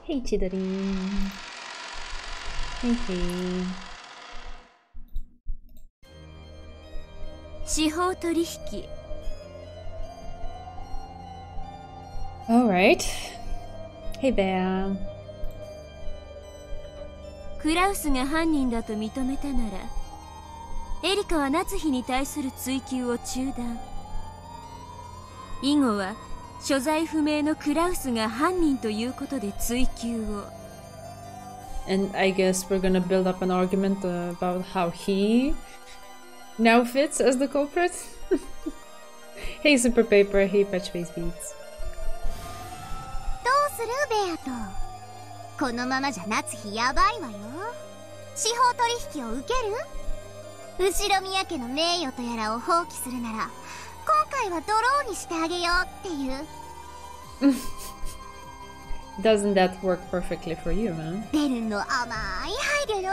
Hey Chidori. Hey hey. 司法取引 Alright. Hey Bear. クラウスが犯人だと認めたならエリカは夏日に対する追及を中断。以後は所在不明のクラウスが犯人ということで追及を。 And I guess we're gonna build up an argument about how he now fits as the culprit. Hey Super Paper, hey Patchface Beats. どうするベアと。このままじゃ夏日やばいわよ。司法取引を受ける？後宮家の名誉とやらを放棄するなら今回はドローにしてあげようっていう。Doesn't that work perfectly for you, huh? ベルンの甘い配慮よ。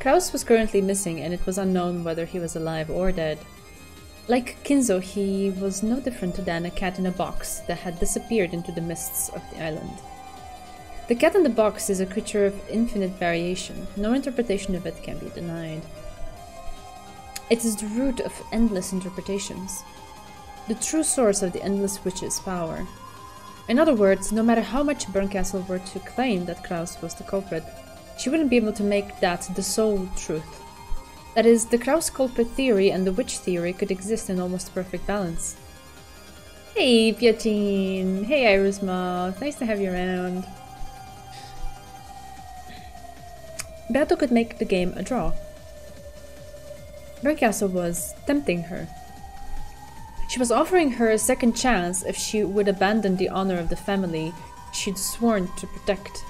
Kraus was currently missing and it was unknown whether he was alive or dead. Like Kinzo, he was no different than a cat in a box that had disappeared into the mists of the island. The cat in the box is a creature of infinite variation. No interpretation of it can be denied. It is the root of endless interpretations. The true source of the endless witch's power. In other words, no matter how much Berncastle were to claim that Kraus was the culprit, she wouldn't be able to make that the sole truth. That is, the Kraus culprit theory and the witch theory could exist in almost perfect balance. Hey Piatine! Hey Iris Moth! Nice to have you around. Beato could make the game a draw. Berncastle was tempting her. She was offering her a second chance if she would abandon the honor of the family she'd sworn to protect,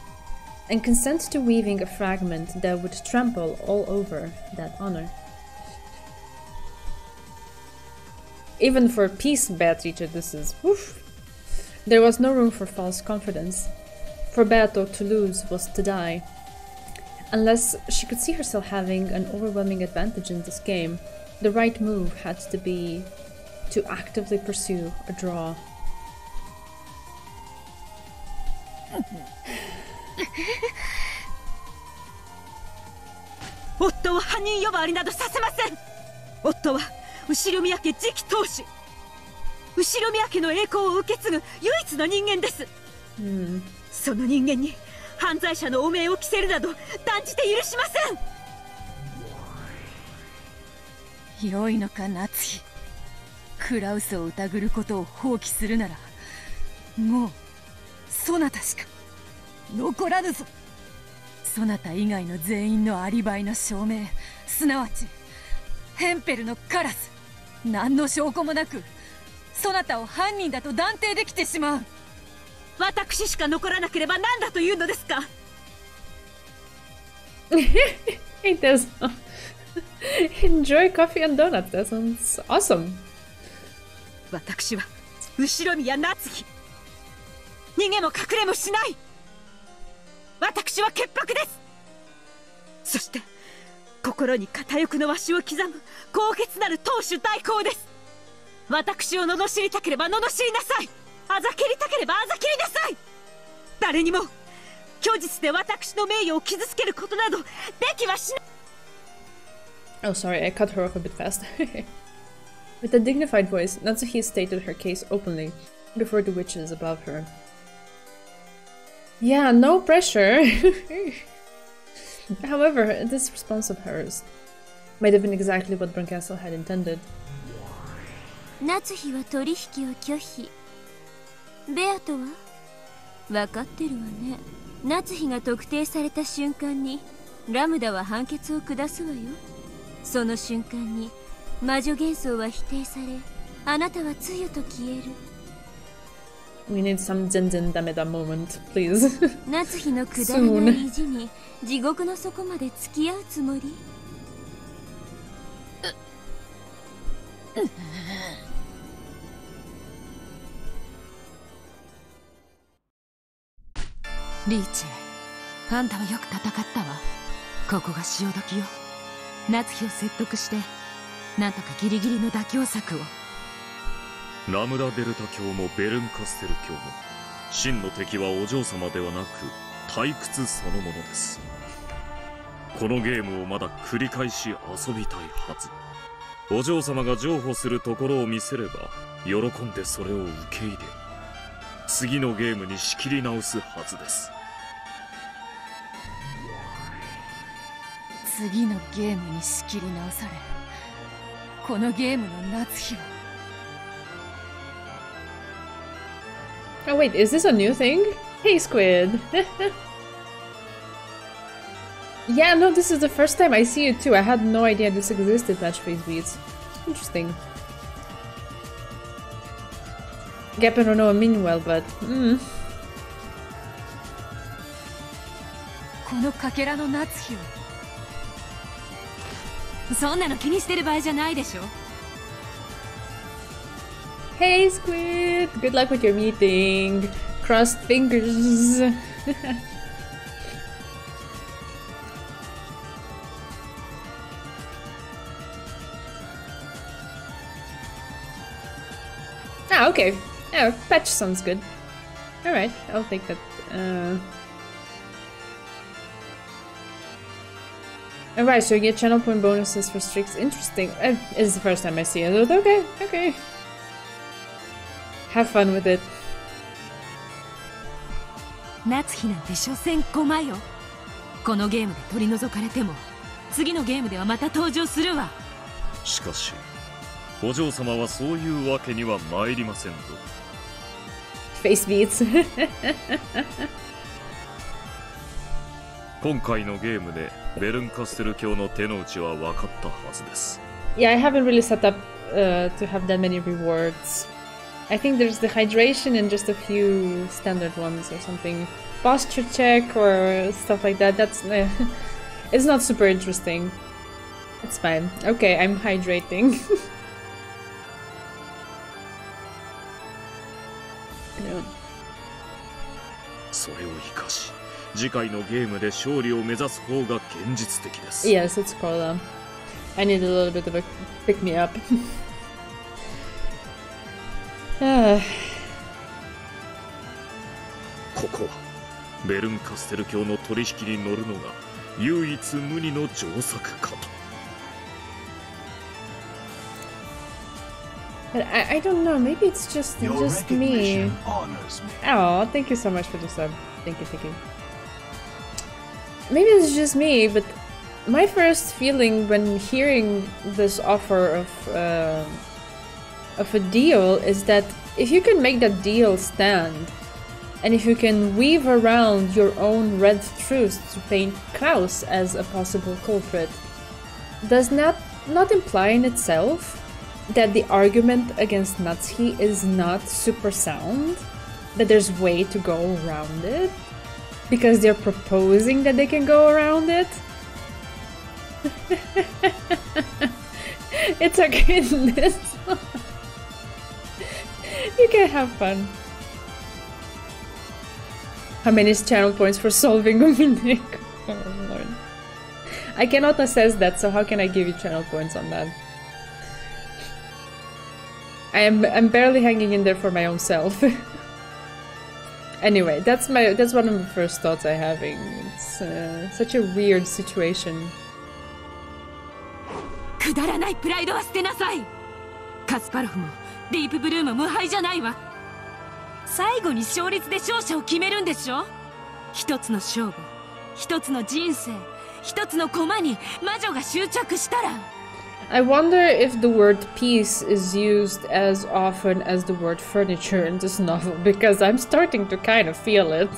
and consent to weaving a fragment that would trample all over that honor. Even for peace, Beatrice, this is woof. There was no room for false confidence. For Beato, to lose was to die. Unless she could see herself having an overwhelming advantage in this game, the right move had to be to actively pursue a draw. Otto は犯人呼ばわりなどさせません。夫は後宮家次期当主。後宮家の栄光を受け継ぐ唯一の人間です。その人間に犯罪者の汚名を着せるなど断じて許しません。良いのか夏日。クラウスを疑ることを放棄するならもうそなたしか残らぬぞ。そなた以外の全員のアリバイの証明、すなわちヘンペルのカラス、何の証拠もなくそなたを犯人だと断定できてしまう。私しか残らなければ何だというのですか。It does. Enjoy coffee and donuts. That sounds awesome. 私は後宮夏日。逃げも隠れもしない。私は潔白です。そして心に片翼のわしを刻む高潔なる当主代行です。私を罵りたければ罵りなさい。あざけりたければあざけりなさい。誰にも虚実で私の名誉を傷つけることなどできはしない。 Oh, sorry, I cut her off a bit fast. With a dignified voice, Natsuhi stated her case openly before the witches above her. Yeah, no pressure. However, this response of hers might have been exactly what Berncastle had intended. 夏日は取引を拒否。ベアトは分かってるわね。夏日が特定された瞬間にラムダは判決を下すわよ。その瞬間に魔女幻想は否定され、あなたはつゆと消える。We need some Zenzen Dameda moment, please. 夏日のくだらない意地に地獄の底まで付き合うつもり？リーチェ、あんたはよく戦ったわ。ここが潮時よ。夏日を説得してなんとかギリギリの妥協策を。ラムダデルタ教もベルンカステル教も真の敵はお嬢様ではなく退屈そのものです。このゲームをまだ繰り返し遊びたいはず。お嬢様が譲歩するところを見せれば喜んでそれを受け入れ、次のゲームに仕切り直すはずです。次のゲームに仕切り直され、このゲームの夏日を。 Oh wait, is this a new thing? Hey Squid! Yeah, no, this is the first time I see it too. I had no idea this existed, Match Face Beats. Interesting. Gappen don't know mean well, but... このかけらの夏日を。そんなの気にしてる場合じゃないでしょ。 Hey Squid! Good luck with your meeting! Crossed fingers! Ah, okay. Yeah, patch sounds good. Alright, I'll take that. Alright, so you get channel point bonuses for streaks. Interesting. It's the first time I see it. Okay, okay. Have fun with it. 夏日なんて所詮駒よ。このゲームで取り除かれても次のゲームではまた登場するわ。しかしお嬢様はそういうわけには参りませんぞ。 Face beats. 今回のゲームでベルンカステル教の手の内は分かったはずです。 Yeah, I haven't really set up to have that many rewards. I think there's the hydration and just a few standard ones or something. Posture check or stuff like that. That's it's not super interesting. It's fine. Okay, I'm hydrating. No. それを生かし、次回のゲームで勝利を目指す方が現実的です。 Yes, it's Cola. I need a little bit of a pick me up. ここはベルンカステル教の取引に乗るのが唯一無二の上策かと。 But I don't know, maybe it's just me. Oh, thank you so much for the sub. Thank you, thank you. Maybe it's just me, but my first feeling when hearing this offer of a deal is that if you can make that deal stand, and if you can weave around your own red truths to paint Klaus as a possible culprit, does not imply in itself that the argument against Natsuhi is not super sound? That there's way to go around it? Because they're proposing that they can go around it? It's okay in this. You can have fun. How many channel points for solving Umineko? Oh lord. I cannot assess that, so how can I give you channel points on that? I'm barely hanging in there for my own self. Anyway, that's one of the first thoughts I'm having. It's such a weird situation. くだらないプライドは捨てなさい。カスパロフもディープブルーも無敗じゃないわ。最後に勝率で勝者を決めるんでしょ。一つの勝負、一つの人生、一つの駒に魔女が執着したら。I wonder if the word peace is used as often as the word furniture in this novel, because I'm starting to kind of feel it.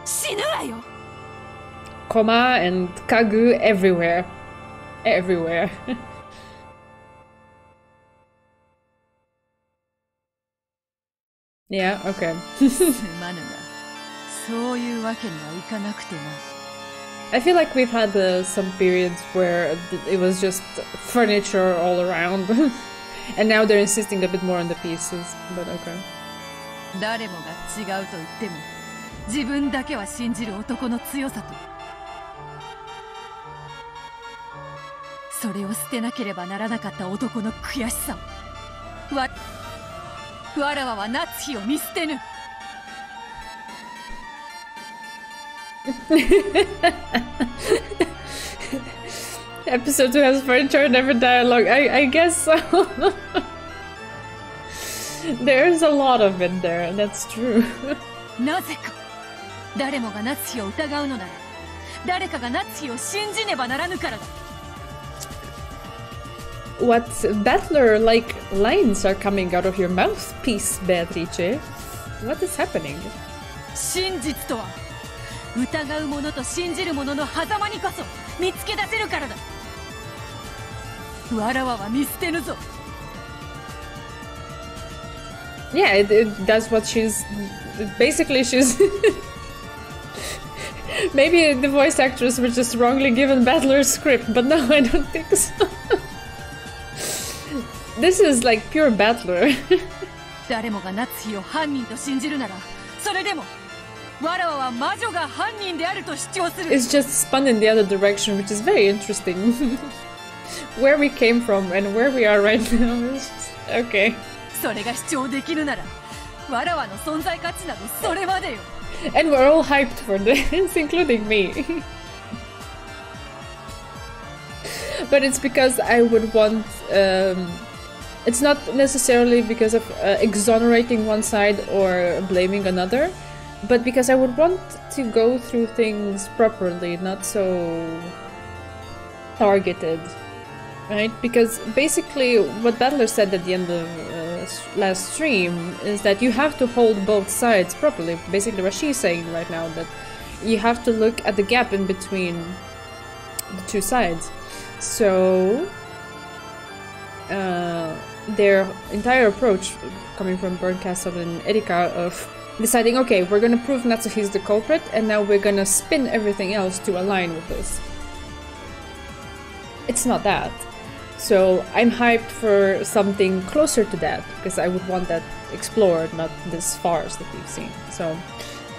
死ぬわよ。 Koma and kagu everywhere. Everywhere. Yeah, okay. すまぬが、そういうわけにはいかなくてな。 I feel like we've had some periods where it was just furniture all around. And now they're insisting a bit more on the pieces, but okay. 誰もが違うと言っても、自分だけは信じる男の強さと、それを捨てなければならなかった男の悔しさを。わらわは夏日を見捨てぬ。Episode 2 has furniture, never dialogue. I guess so. There's a lot of it there, that's true. なぜか誰もがナツヒを疑うのなら誰かがナツヒを信じねばならぬからだ。 What battler-like lines are coming out of your mouthpiece, Beatrice? What is happening? 真実とは疑う者と信じる者の狭間にこそ見つけ出せるからだ。わらわは見捨てぬぞ。 Yeah, that's what she's... Basically, she's... Maybe the voice actress was just wrongly given Battler's script, but no, I don't think so. This is like pure Battler. 誰もがナツヒを犯人と信じるなら、それでもわらわは魔女が犯人であると主張する。 It's just spun in the other direction, which is very interesting. Where we came from and where we are right now is just... Okay. それが主張できるなら、わらわの存在価値などそれまでよ。 And we're all hyped for this, including me. But it's because I would want... it's not necessarily because of exonerating one side or blaming another, but because I would want to go through things properly, not so targeted. Right? Because basically what Battler said at the end of last stream is that you have to hold both sides properly. Basically what she's saying right now, that you have to look at the gap in between the two sides. So their entire approach, coming from Burncastle and Erika, of deciding, okay, we're gonna prove Natsuhi's the culprit, and now we're gonna spin everything else to align with this. It's not that. So I'm hyped for something closer to that, because I would want that explored, not this farce that we've seen. So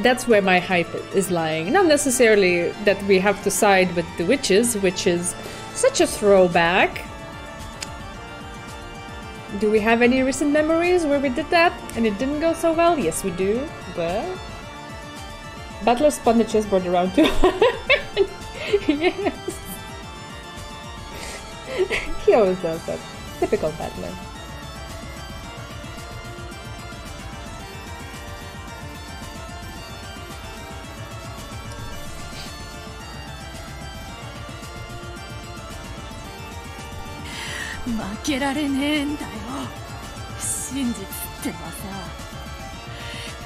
that's where my hype is lying. Not necessarily that we have to side with the witches, which is such a throwback. Do we have any recent memories where we did that and it didn't go so well? Yes, we do, but... Battler spun the chessboard around too hard. Yes. He always does that. Typical Battler.負けられねえんだよ。真実ってのはさ、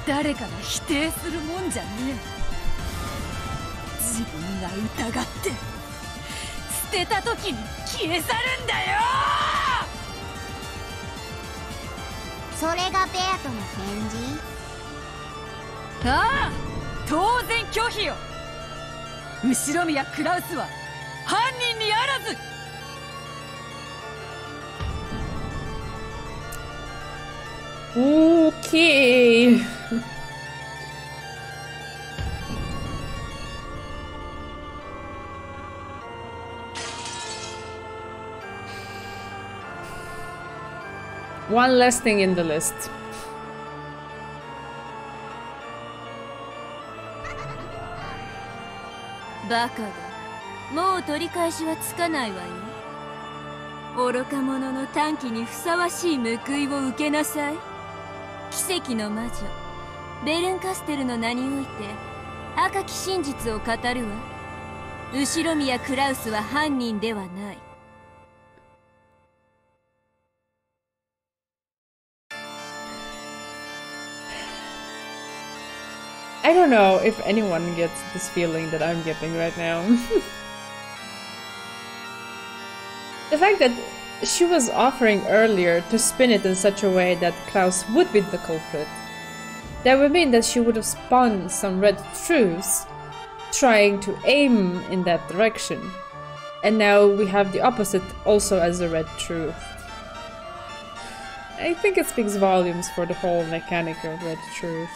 誰かが否定するもんじゃねえ。自分が疑って捨てた時に消え去るんだよ。それがベアトの返事？ああ、当然拒否よ。後ろ宮クラウスは犯人にあらず。Okay. One last thing in the list. バカだ。もう取り返しはつかないわよ。愚か者の短気にふさわしい報いを受けなさい。奇跡の魔女ベルンカステルの名において赤き真実を語るわ。後ろ宮クラウスは犯人ではない。I don't know if anyone gets this feeling that I'm getting right now. The fact that she was offering earlier to spin it in such a way that Klaus would be the culprit, that would mean that she would have spun some red truths trying to aim in that direction. And now we have the opposite also as a red truth. I think it speaks volumes for the whole mechanic of red truth.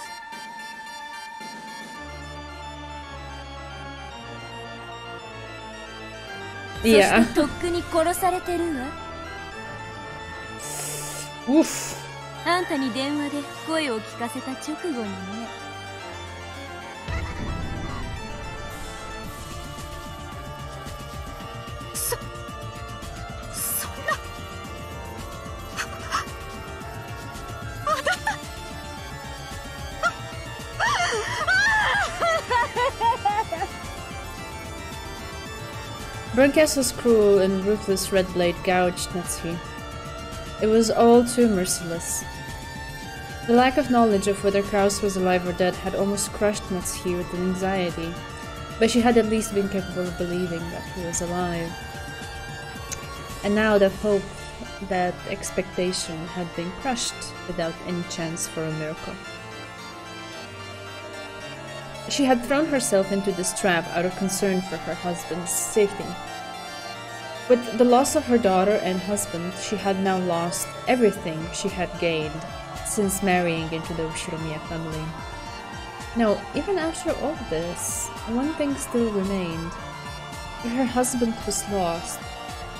Yeah. Oof. あんたに電話で声を聞かせた直後にね。Berncastle's cruel and ruthless red blade gouged Natsuhi. It was all too merciless. The lack of knowledge of whether Kraus was alive or dead had almost crushed Natsuhi with anxiety, but she had at least been capable of believing that he was alive. And now that hope, that expectation had been crushed without any chance for a miracle. She had thrown herself into this trap out of concern for her husband's safety. With the loss of her daughter and husband, she had now lost everything she had gained since marrying into the Ushiromiya family. Now, even after all this, one thing still remained. If her husband was lost,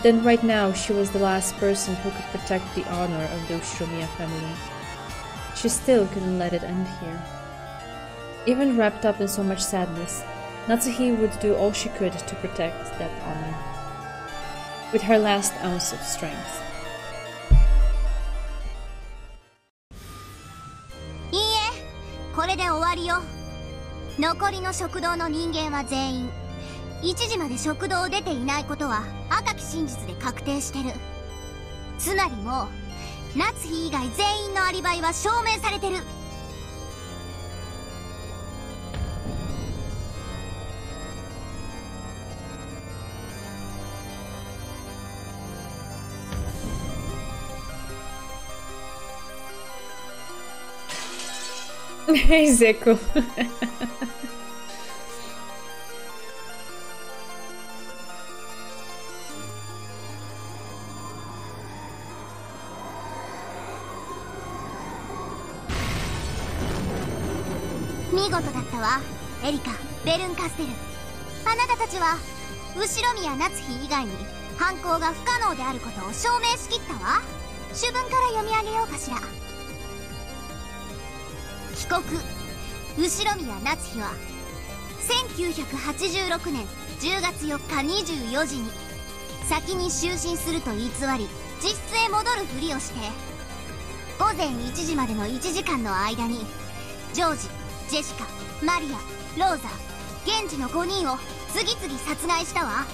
then right now she was the last person who could protect the honor of the Ushiromiya family. She still couldn't let it end here. Even wrapped up in so much sadness, Natsuhi would do all she could to protect that honor. With her last ounce of strength. いいえ、これで終わりよ。残りの食堂の人間は全員1時まで食堂を出ていないことは赤き真実で確定してる。つまりもう夏日以外全員のアリバイは証明されてる。Hey, Zeko. 見事だったわ、エリカ・ベルンカステル。あなたたちは後宮夏日以外に犯行が不可能であることを証明しきったわ。主文から読み上げようかしら。被告後宮夏日は1986年10月4日24時に先に就寝すると偽り自室へ戻るふりをして午前1時までの1時間の間にジョージ、ジェシカ、マリア、ローザ、現地の5人を次々殺害したわ。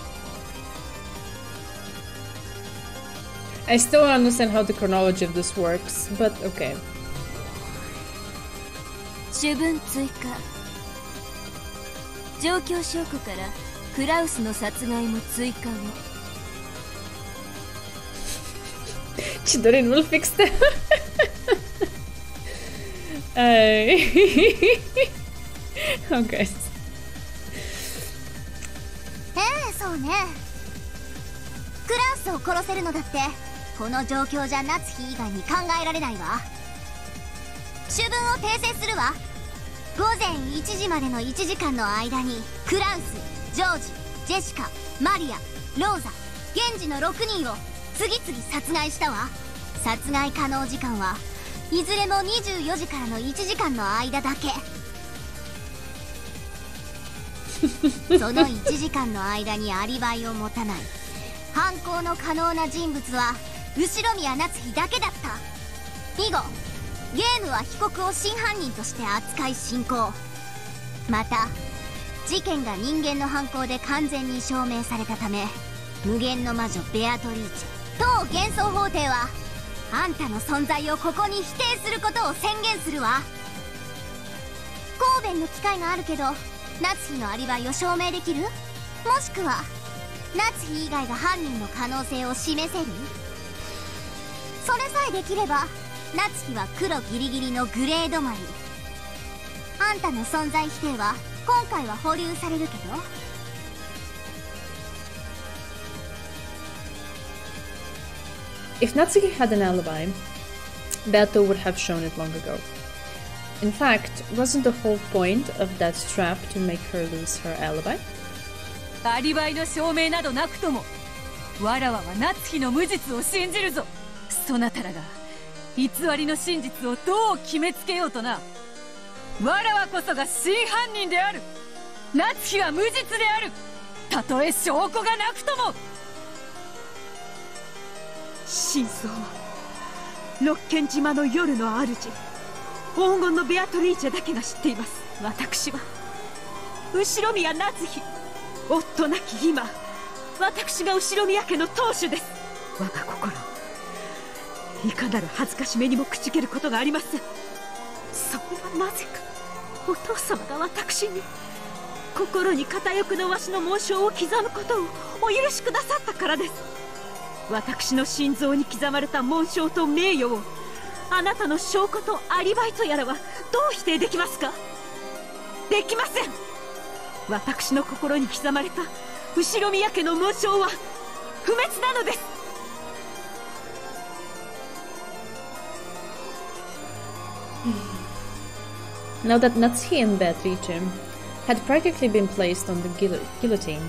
I still don't understand how the chronology of this works, but okay. 主文追加。状況証拠からクラウスの殺害も追加を。Chidorin will fix that. Okay. そうね。クラウスを殺せるのだってこの状況じゃ夏日以外に考えられないわ。主文を訂正するわ。午前1時までの1時間の間にクラウス、ジョージ、ジェシカ、マリア、ローザ、現地の6人を次々殺害したわ。殺害可能時間はいずれも24時からの1時間の間だけ。その1時間の間にアリバイを持たない犯行の可能な人物は後宮夏日だけだった。以後ゲームは被告を真犯人として扱い進行。また事件が人間の犯行で完全に証明されたため無限の魔女ベアトリーチェ当幻想法廷はあんたの存在をここに否定することを宣言するわ。神戸の機会があるけど夏日のアリバイを証明できる？もしくは夏日以外が犯人の可能性を示せる？それさえできれば夏日は黒ギリギリのグレー止まり。あんたの存在否定は今回は保留されるけど。If Natsuki had an alibi, Beato would have shown it long ago. In fact, wasn't the whole point of that trap to make her lose her alibi? アリバイの証明などなくともわらわは夏日の無実を信じるぞ。そなたらが偽りの真実をどう決めつけようとな。わらわこそが真犯人である。夏日は無実である。たとえ証拠がなくとも。真相は六軒島の夜の主黄金のベアトリーチェだけが知っています。私は後宮夏日夫なき今私が後宮家の当主です。我が心、いかなる恥ずかしめにも口切ることがありません。それはなぜかお父様が私に心に片翼のわしの紋章を刻むことをお許しくださったからです。私の心臓に刻まれた紋章と名誉をあなたの証拠とアリバイとやらはどう否定できますか？できません。私の心に刻まれた後宮家の紋章は不滅なのです。Now that Natsuhi and Beatrice had practically been placed on the guillotine,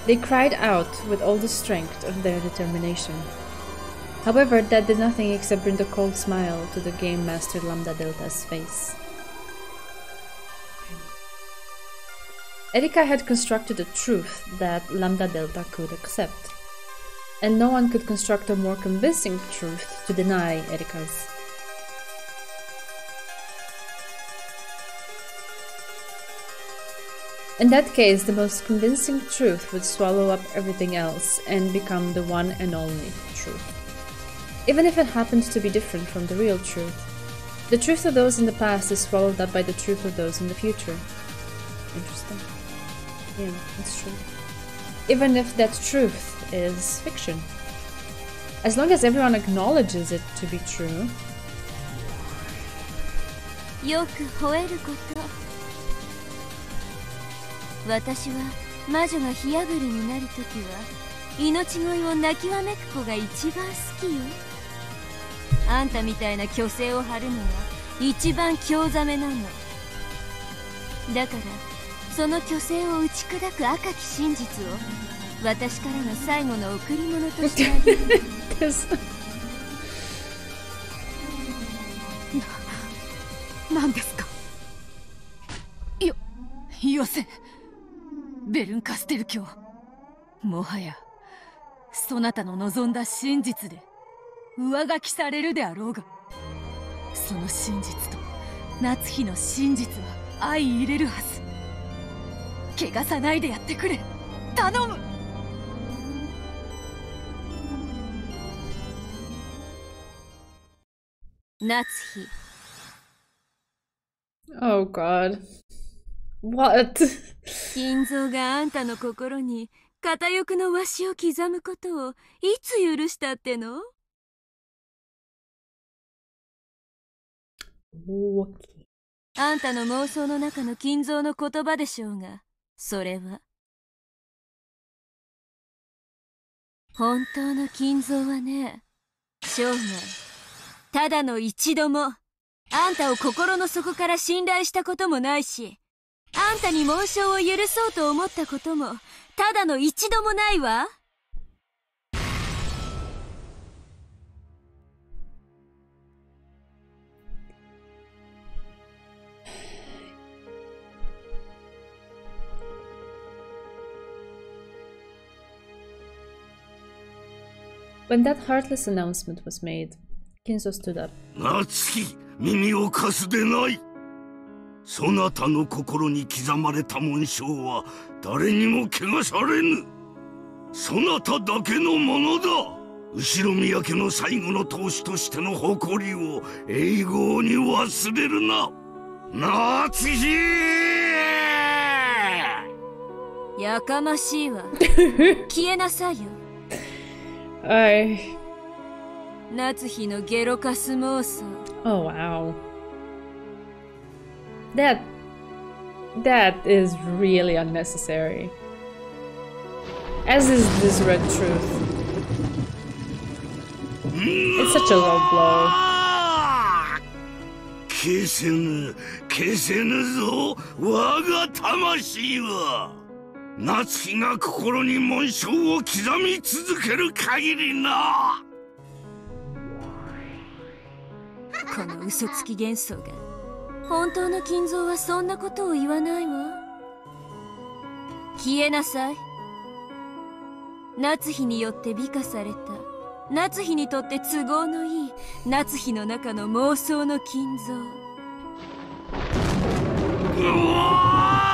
they cried out with all the strength of their determination. However, that did nothing except bring a cold smile to the Game Master Lambda Delta's face. Erika had constructed a truth that Lambda Delta could accept, and no one could construct a more convincing truth to deny Erika's. In that case, the most convincing truth would swallow up everything else and become the one and only truth. Even if it happened to be different from the real truth, the truth of those in the past is swallowed up by the truth of those in the future. Interesting. Yeah, that's true. Even if that truth is fiction. As long as everyone acknowledges it to be true. よく吠えること。私は魔女が火あぶりになるときは命乞いを泣きわめく子が一番好きよ。あんたみたいな虚勢を張るのは一番興ざめなの。だからその虚勢を打ち砕く赤き真実を私からの最後の贈り物としてあげる。何ですか？よせベルンカステル卿、もはやそなたの望んだ真実で上書きされるであろうが、その真実と夏日の真実は相入れるはず。汚さないでやってくれ、頼む。夏日。Oh God. What? 金蔵があんたの心に片翼のわしを刻むことをいつ許したっての？あんたの妄想の中の金蔵の言葉でしょうが、それは本当の金蔵はね、生涯ただの一度もあんたを心の底から信頼したこともないし、あんたに紋章を許そうと思ったこともただの一度もないわ。When that heartless announcement was made, Kinzo stood up. 夏希、耳を貸すでない。そなたの心に刻まれた紋章は誰にも汚されぬ。そなただけのものだ。後宮家の最後の当主としての誇りを永劫に忘れるな。夏希！やかましいわ。消えなさいよ。夏日のゲロカス妄想。Oh wow. That is really unnecessary. As is this red truth. It's such a low blow. 消せぬぞ、我が魂は。夏日が心に紋章を刻み続ける限りな。この嘘つき幻想が本当の金蔵はそんなことを言わないわ。消えなさい。夏日によって美化された、夏日にとって都合のいい夏日の中の妄想の金蔵。うわ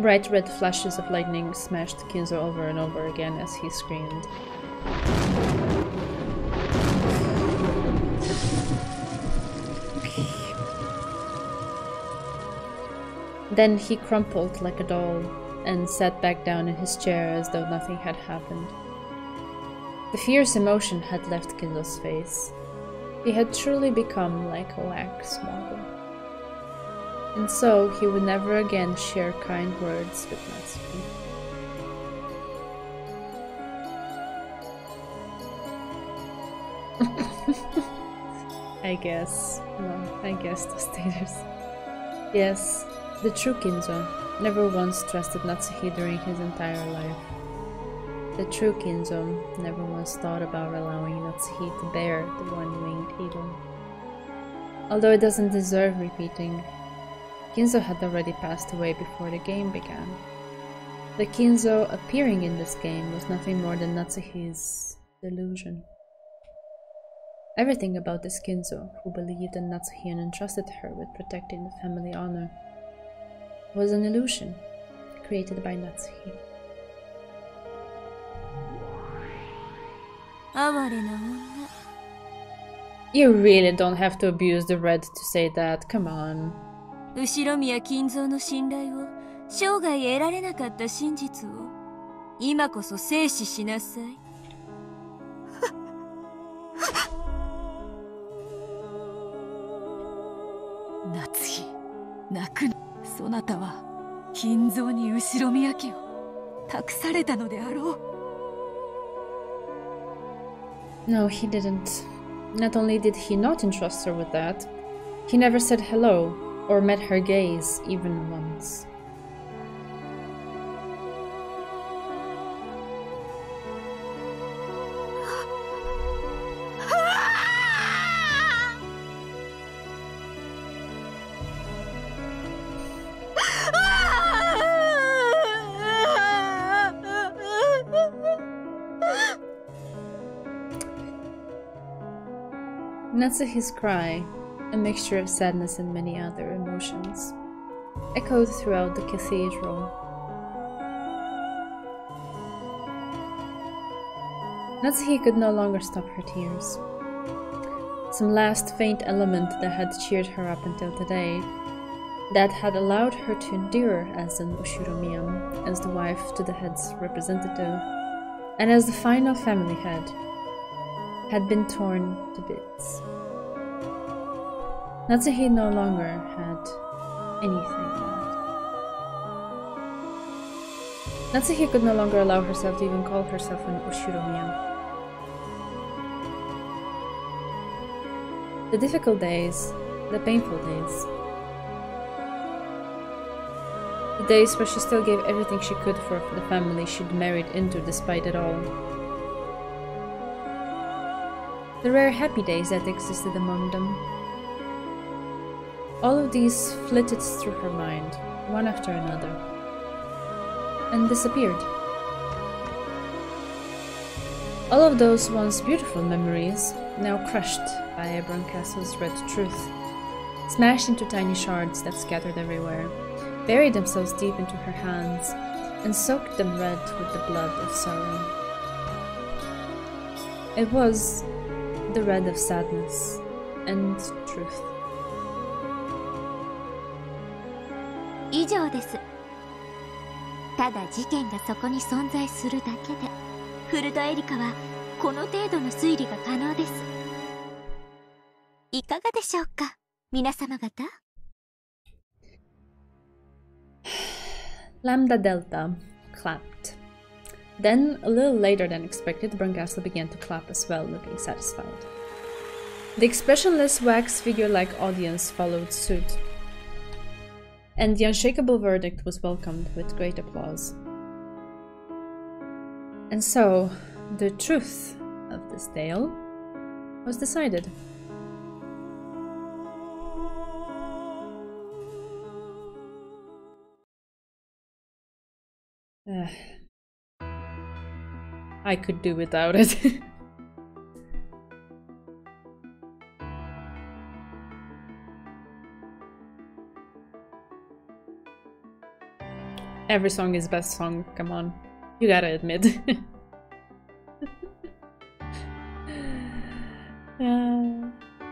Bright red flashes of lightning smashed Kinzo over and over again as he screamed. Then he crumpled like a doll and sat back down in his chair as though nothing had happened. The fierce emotion had left Kinzo's face. He had truly become like a wax model. And so he would never again share kind words with Natsuki. I guess. Well, I guess the staters. Yes, the true Kinzo never once trusted Natsuki during his entire life. The true Kinzo never once thought about allowing Natsuki to bear the one-winged eagle. Although it doesn't deserve repeating, Kinzo had already passed away before the game began. The Kinzo appearing in this game was nothing more than Natsuki's delusion. Everything about this Kinzo, who believed in Natsuki and entrusted her with protecting the family honor, was an illusion created by Natsuki. You really don't have to abuse the red to say that, come on. 後宮金蔵の信頼を生涯得られなかった真実を今こそ正視しなさい。夏日、泣くな。そなたは金蔵に後宮家を託されたのであろう。No, he didn't. Not only did he not entrust her with that, he never said hello or met her gaze even once. Natsuki's cry, a mixture of sadness and many other emotions, echoed throughout the cathedral. Natsuki could no longer stop her tears. Some last faint element that had cheered her up until today, that had allowed her to endure as an Ushiromiya, as the wife to the head's representative, and as the final family head, had been torn to bits. Natsuki no longer had anything left. Natsuki could no longer allow herself to even call herself an Ushiromiya. The difficult days, the painful days, the days where she still gave everything she could for the family she'd married into despite it all. The rare happy days that existed among them. All of these flitted through her mind, one after another, and disappeared. All of those once beautiful memories, now crushed by Brancasso's red truth, smashed into tiny shards that scattered everywhere, buried themselves deep into her hands, and soaked them red with the blood of sorrow. It was the red of sadness and truth. 以上です。ただ事件がそこに存在するだけで、古田エリカはこの程度の推理が可能です。いかがでしょうか、皆様方。Lambda Delta clapped. Then, a little later than expected, Brancasso began to clap as well, looking satisfied. The expressionless wax figure-like audience followed suit, and the unshakable verdict was welcomed with great applause. And so, the truth of this tale was decided. I could do without it. Every song is best song, come on. You gotta admit.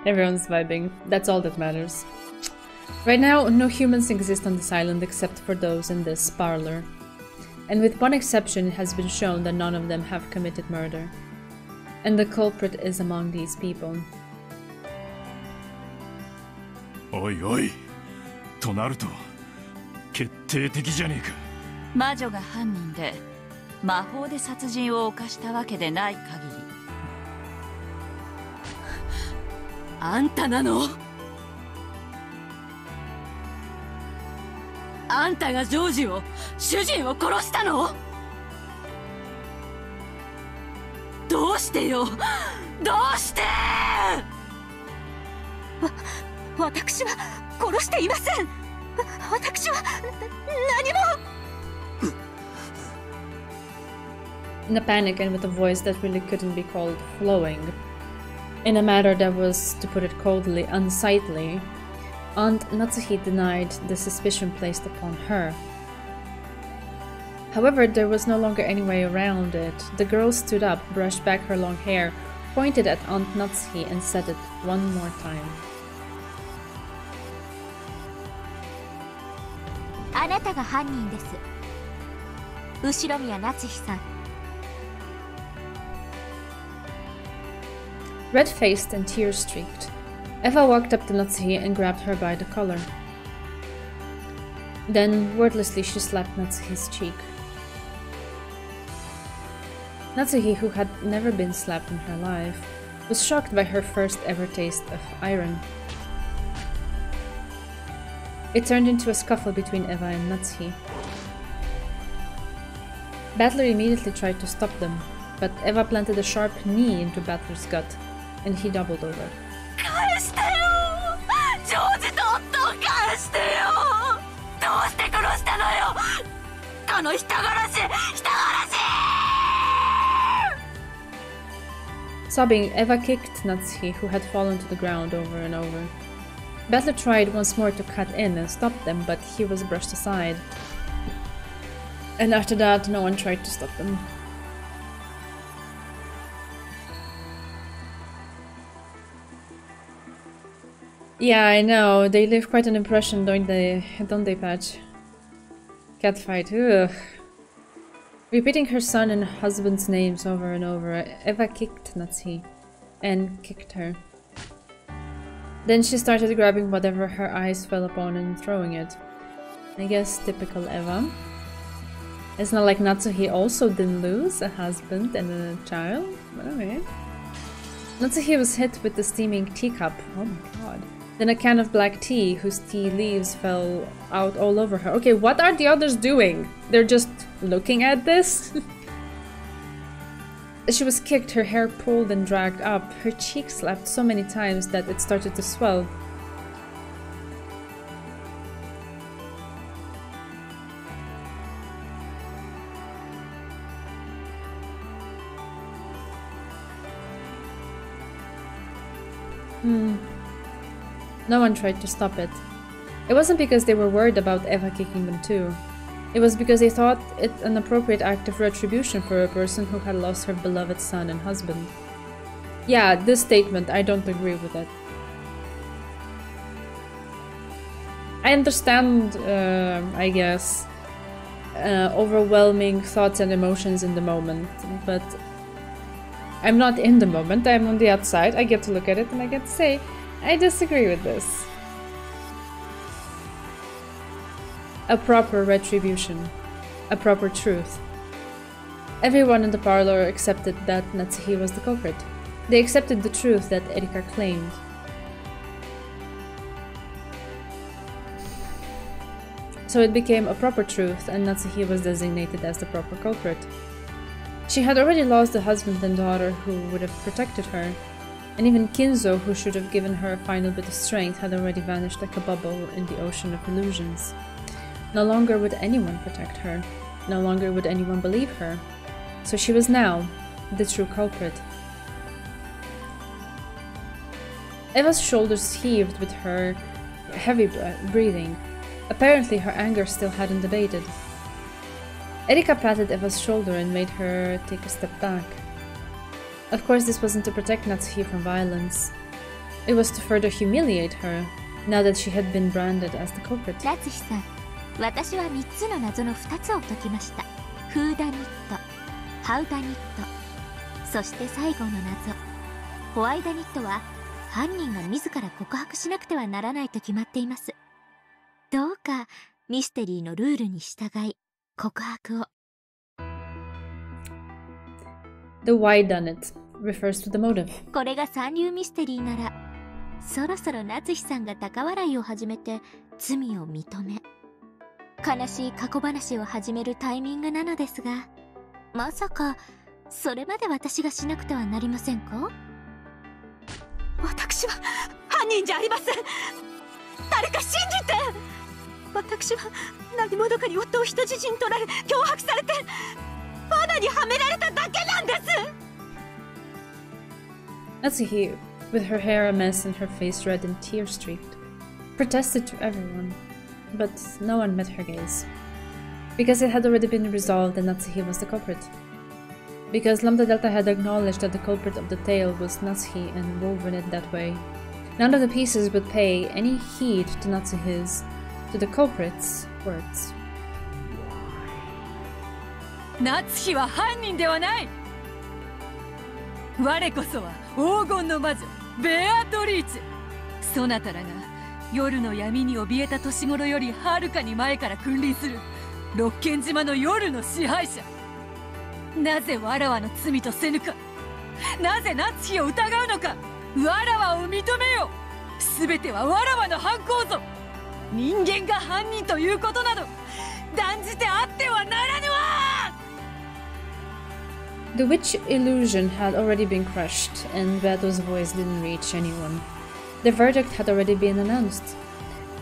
Everyone's vibing. That's all that matters. Right now, no humans exist on this island except for those in this parlor. And with one exception, it has been shown that none of them have committed murder. And the culprit is among these people. おいおい、となると決定的じゃねえか。魔女が犯人で魔法で殺人を犯したわけでない限り。あんたなの？あんたがジョージを、主人を殺したの？どうしてよ、どうして？私は殺していません。私は何も。 In a panic and with a voice that really couldn't be called flowing, in a matter that was, to put it coldly, unsightly, Aunt Natsuhi denied the suspicion placed upon her. However, there was no longer any way around it. The girl stood up, brushed back her long hair, pointed at Aunt Natsuhi and said it one more time. あなたが犯人です。後宮夏日さん。 Red-faced and tear-streaked, Eva walked up to Natsuhi and grabbed her by the collar. Then, wordlessly, she slapped Natsuhi's cheek. Natsuhi, who had never been slapped in her life, was shocked by her first ever taste of iron. It turned into a scuffle between Eva and Natsuhi. Battler immediately tried to stop them, but Eva planted a sharp knee into Battler's gut, and he doubled over. 返してよ！ジョージと夫を返してよ！どうして殺したのよ！この人殺し！人殺し！ Sobbing, Eva kicked Natsuhi, who had fallen to the ground over and over. Battler tried once more to cut in and stop them, but he was brushed aside. And after that, no one tried to stop them. Yeah, I know. They leave quite an impression, don't they, Patch? Catfight, ugh. Repeating her son and husband's names over and over, Eva kicked Natsuhi and kicked her. Then she started grabbing whatever her eyes fell upon and throwing it. I guess typical Eva. It's not like Natsuhi also didn't lose a husband and a child, but okay. Natsuhi was hit with the steaming teacup. Oh my god. Then a can of black tea, whose tea leaves fell out all over her. Okay, what are the others doing? They're just looking at this? She was kicked, her hair pulled and dragged up, her cheek slapped so many times that it started to swell. No one tried to stop it. It wasn't because they were worried about Eva kicking them too. It was because they thought it an appropriate act of retribution for a person who had lost her beloved son and husband. Yeah, this statement, I don't agree with it. I understand, I guess, overwhelming thoughts and emotions in the moment, but I'm not in the moment, I'm on the outside, I get to look at it and I get to say, I disagree with this. A proper retribution. A proper truth. Everyone in the parlor accepted that Natsuhi was the culprit. They accepted the truth that Erika claimed. So it became a proper truth and Natsuhi was designated as the proper culprit. She had already lost a husband and daughter who would have protected her, and even Kinzo, who should have given her a final bit of strength, had already vanished like a bubble in the ocean of illusions. No longer would anyone protect her. No longer would anyone believe her. So she was now the true culprit. Eva's shoulders heaved with her heavy breathing. Apparently her anger still hadn't abated. Erika patted Eva's shoulder and made her take a step back. Of course, this wasn't to protect Natsuhi from violence. It was to further humiliate her, now that she had been branded as the culprit. 夏日さん、私は3つの謎の2つを解きました。フーダニット、ハウダニット、そして最後の謎。ホワイダニットは犯人が自ら告白しなくてはならないと決まっています。どうかミステリーのルールに従い告白を。The why done it refers to the motive. これが三流ミステリーなら、そろそろ夏日さんが高笑いを始めて罪を認め、悲しい過去話を始めるタイミングなのですが、まさかそれまで私がしなくてはなりませんか？私は犯人じゃありません。誰か信じて。私は何者かに夫を人質に取られ脅迫されて罠にはめられただけなんです。Natsuhi, with her hair a mess and her face red and tear-streaked, protested to everyone, but no one met her gaze. Because it had already been resolved that Natsuhi was the culprit. Because Lambda Delta had acknowledged that the culprit of the tale was Natsuhi and woven it that way. None of the pieces would pay any heed to the culprit's words. 夏日は犯人ではない。我こそは黄金の魔女ベアトリーチェ。そなたらが夜の闇に怯えた年頃よりはるかに前から君臨する六軒島の夜の支配者。なぜわらわの罪とせぬか。なぜ夏日を疑うのか。わらわを認めよ。すべてはわらわの犯行ぞ。人間が犯人ということなど断じてあってはならぬわ。 The witch illusion had already been crushed, and Vato's voice didn't reach anyone. The verdict had already been announced.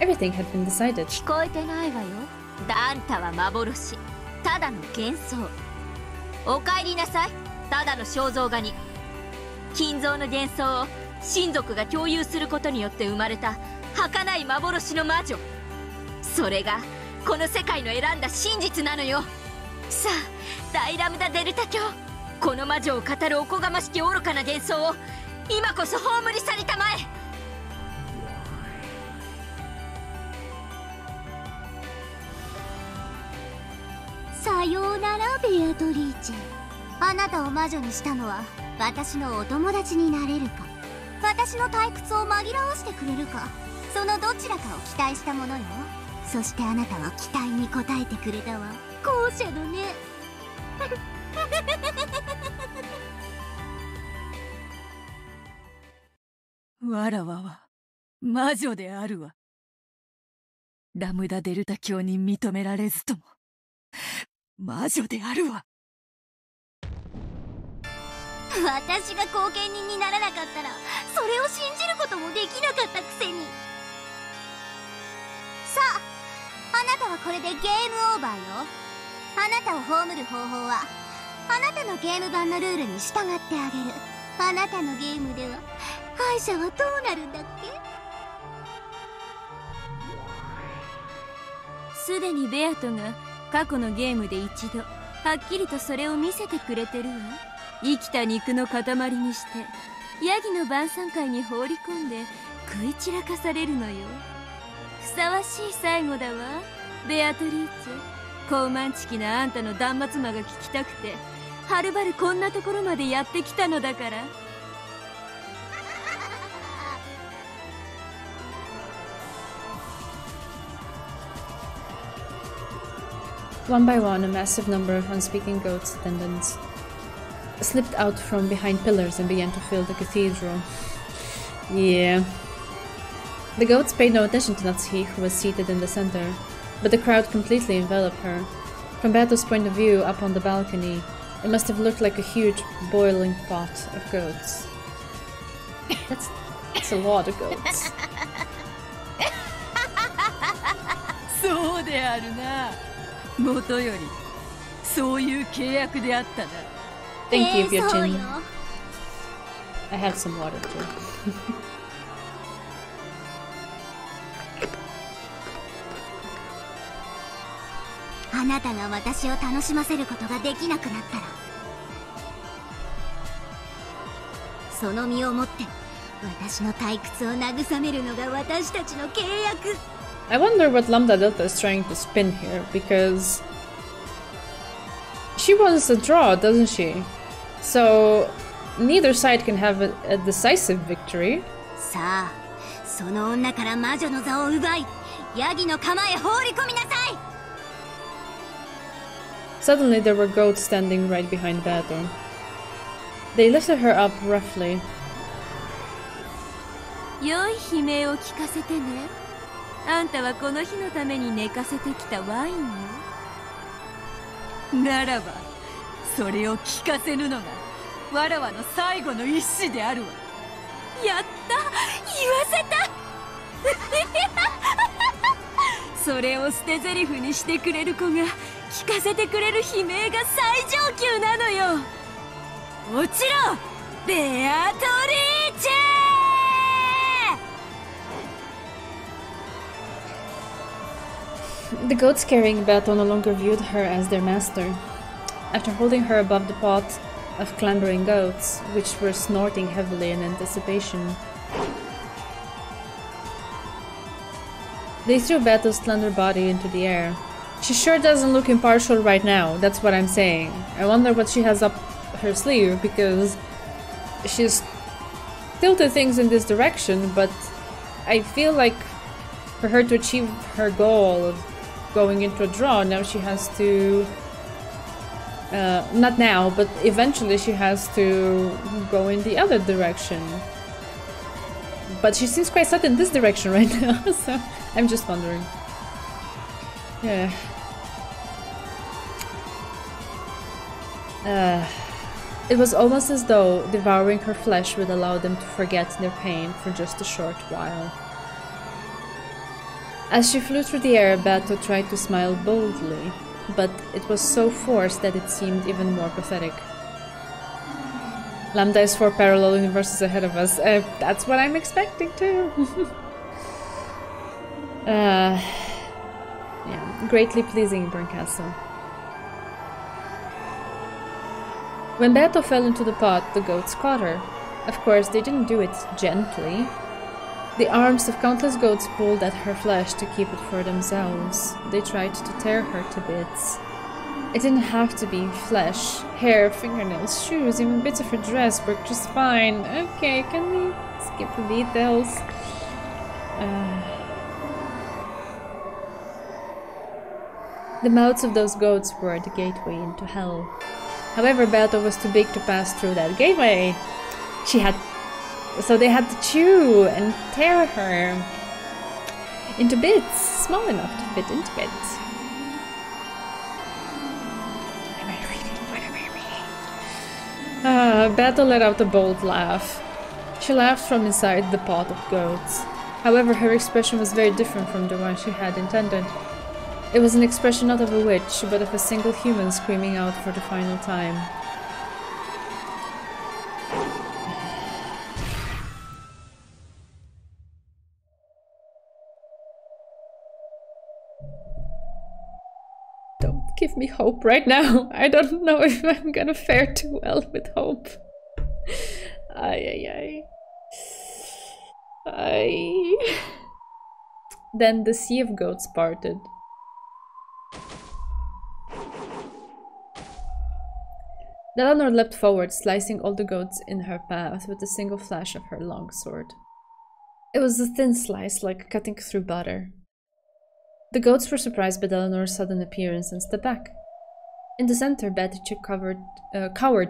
Everything had been decided. 聞こえてないわよ。あんたは幻、ただの幻想。お帰りなさい、ただの肖像画に。金像の幻想を親族が共有することによって生まれた儚い幻の魔女。それがこの世界の選んだ真実なのよ。さあ、大ラムダデルタ教、この魔女を語るおこがましき愚かな幻想を今こそ葬り去りたまえ。さようならベアトリーチェ。あなたを魔女にしたのは私のお友達になれるか、私の退屈を紛らわしてくれるか、そのどちらかを期待したものよ。そしてあなたは期待に応えてくれたわ。後者だね。わらわは魔女であるわ。ラムダデルタ教に認められずとも魔女であるわ。私が後見人にならなかったらそれを信じることもできなかったくせに。さあ、あなたはこれでゲームオーバーよ。あなたを葬る方法はあなたのゲーム版のルールに従ってあげる。あなたのゲームでは敗者はどうなるんだっけ。すでにベアトが過去のゲームで一度はっきりとそれを見せてくれてるわ。生きた肉の塊にしてヤギの晩餐会に放り込んで食い散らかされるのよ。ふさわしい最後だわ、ベアトリーチェ。高慢ちきなあんたの断末魔が聞きたくてはるばるこんなところまでやってきたのだから。One by one, a massive number of unspeaking goats attendants slipped out from behind pillars and began to fill the cathedral. Yeah. The goats paid no attention to Natsuhi, who was seated in the center, but the crowd completely enveloped her. From Bato's point of view, up on the balcony, it must have looked like a huge boiling pot of goats. That's a lot of goats. そうであるな。もとよりそういう契約であったな。Thank you, そう Byochin. よ。 I have some water too. ああなたが私を楽しませることができなくなったら、その身をもって私の退屈を慰めるのが私たちの契約。 I wonder what Lambda Delta is trying to spin here, because she wants a draw, doesn't she? So neither side can have a decisive victory. さあ、その女から魔女の座を奪い、ヤギの構え放り込みなさい。 Suddenly there were goats standing right behind Bato. They lifted her up roughly. 良い悲鳴を聞かせてね。あんたはこの日のために寝かせてきたワインよ。ならばそれを聞かせぬのがわらわの最後の一子であるわ。やった、言わせたそれを捨て台詞にしてくれる子が聞かせてくれる悲鳴が最上級なのよ。もちろんベアトリーチェ。 The goats carrying Bato no longer viewed her as their master. After holding her above the pot of clambering goats, which were snorting heavily in anticipation, they threw Bato's slender body into the air. She sure doesn't look impartial right now, that's what I'm saying. I wonder what she has up her sleeve, because she's tilted things in this direction, but I feel like for her to achieve her goal of going into a draw, now she has to... not now, but eventually she has to go in the other direction. But she seems quite set in this direction right now, so I'm just wondering. Yeah. It was almost as though devouring her flesh would allow them to forget their pain for just a short while. As she flew through the air, Bato tried to smile boldly, but it was so forced that it seemed even more pathetic. Lambda is 4 parallel universes ahead of us. That's what I'm expecting too. Yeah, greatly pleasing Burn Castle. When Bato fell into the pot, the goats caught her. Of course, they didn't do it gently. The arms of countless goats pulled at her flesh to keep it for themselves. They tried to tear her to bits. It didn't have to be flesh. Hair, fingernails, shoes, even bits of her dress worked just fine. Okay, can we skip the details? The mouths of those goats were the gateway into hell. However, Bato was too big to pass through that gateway. So they had to chew and tear her into bits, small enough to fit into it. What am I reading? What am I reading? Bato let out a bold laugh. She laughed from inside the pot of goats. However, her expression was very different from the one she had intended. It was an expression not of a witch, but of a single human screaming out for the final time. Don't give me hope right now. I don't know if I'm gonna fare too well with hope. Then the sea of goats parted. Eleanor leapt forward, slicing all the goats in her path with a single flash of her long sword. It was a thin slice, like cutting through butter. The goats were surprised by Eleanor's sudden appearance and stepped back. In the center, Betty cowered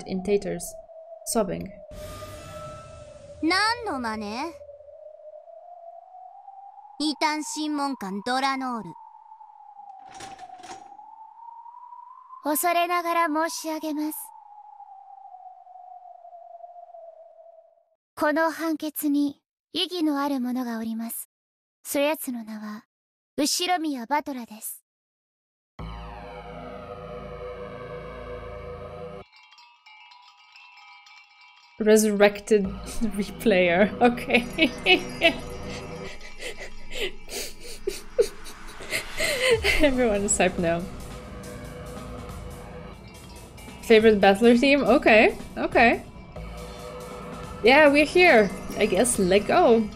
in taters, sobbing. 何の真似？異端審問官ドラノール。恐れながら申し上げます。この判決に意義のある者がおります。そやつの名は後宮バトラです。Resurrected replayer. Okay. Everyone is hyped now. Favorite battler team? Okay, okay. Yeah, we're here. I guess let go.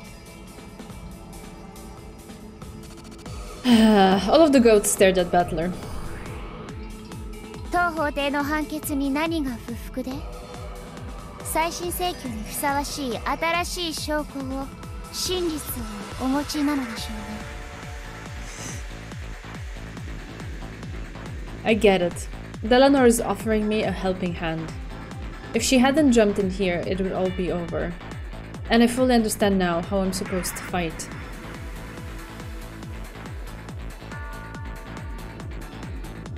All of the goats stared at Battler. 当法廷の判決に何が不服で？再審請求にふさわしい新しい証拠を、真実をお持ちなのでしょうね。I get it. Delanor is offering me a helping hand. If she hadn't jumped in here, it would all be over. And I fully understand now how I'm supposed to fight.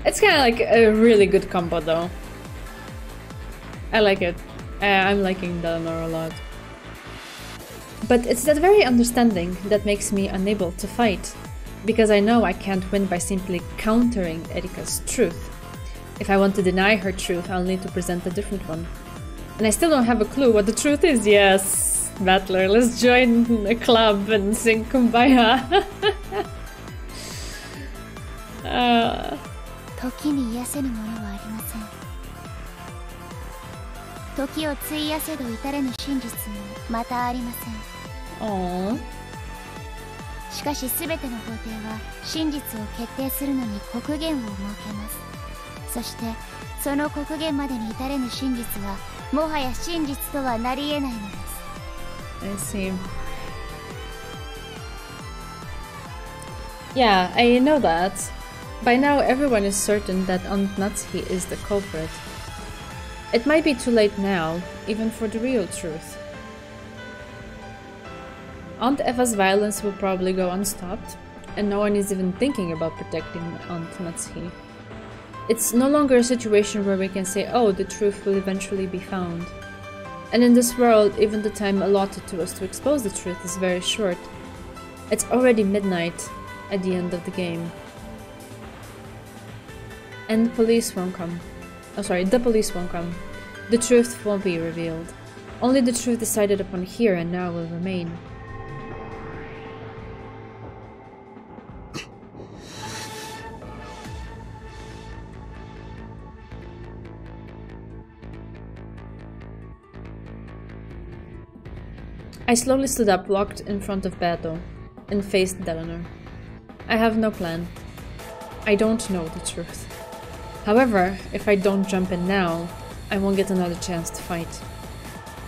It's kind of like a really good combo though. I like it. I'm liking Delanor a lot. But it's that very understanding that makes me unable to fight. Because I know I can't win by simply countering Erika's truth. If I want to deny her truth, I'll need to present a different one. And I still don't have a clue what the truth is. Yes, Battler, let's join a club and sing Kumbaya. 時に癒せぬものはありません。時を費やせど至れぬ真実もまたありません。Aww. しかし全ての法廷は真実を決定するのに刻限を設けます。そしてその刻限までに至れぬ真実はもはや真実とはなり得ないのです。 I see. Yeah, I know that. By now everyone is certain that Aunt Natsuki is the culprit. It might be too late now, even for the real truth. Aunt Eva's violence will probably go unstopped, and no one is even thinking about protecting Aunt Natsuki. It's no longer a situation where we can say, oh, the truth will eventually be found. And in this world, even the time allotted to us to expose the truth is very short. It's already midnight at the end of the game. And the police won't come. Oh, sorry, the police won't come. The truth won't be revealed. Only the truth decided upon here and now will remain. I slowly stood up, locked in front of Beto, and faced Delanor. I have no plan. I don't know the truth. However, if I don't jump in now, I won't get another chance to fight.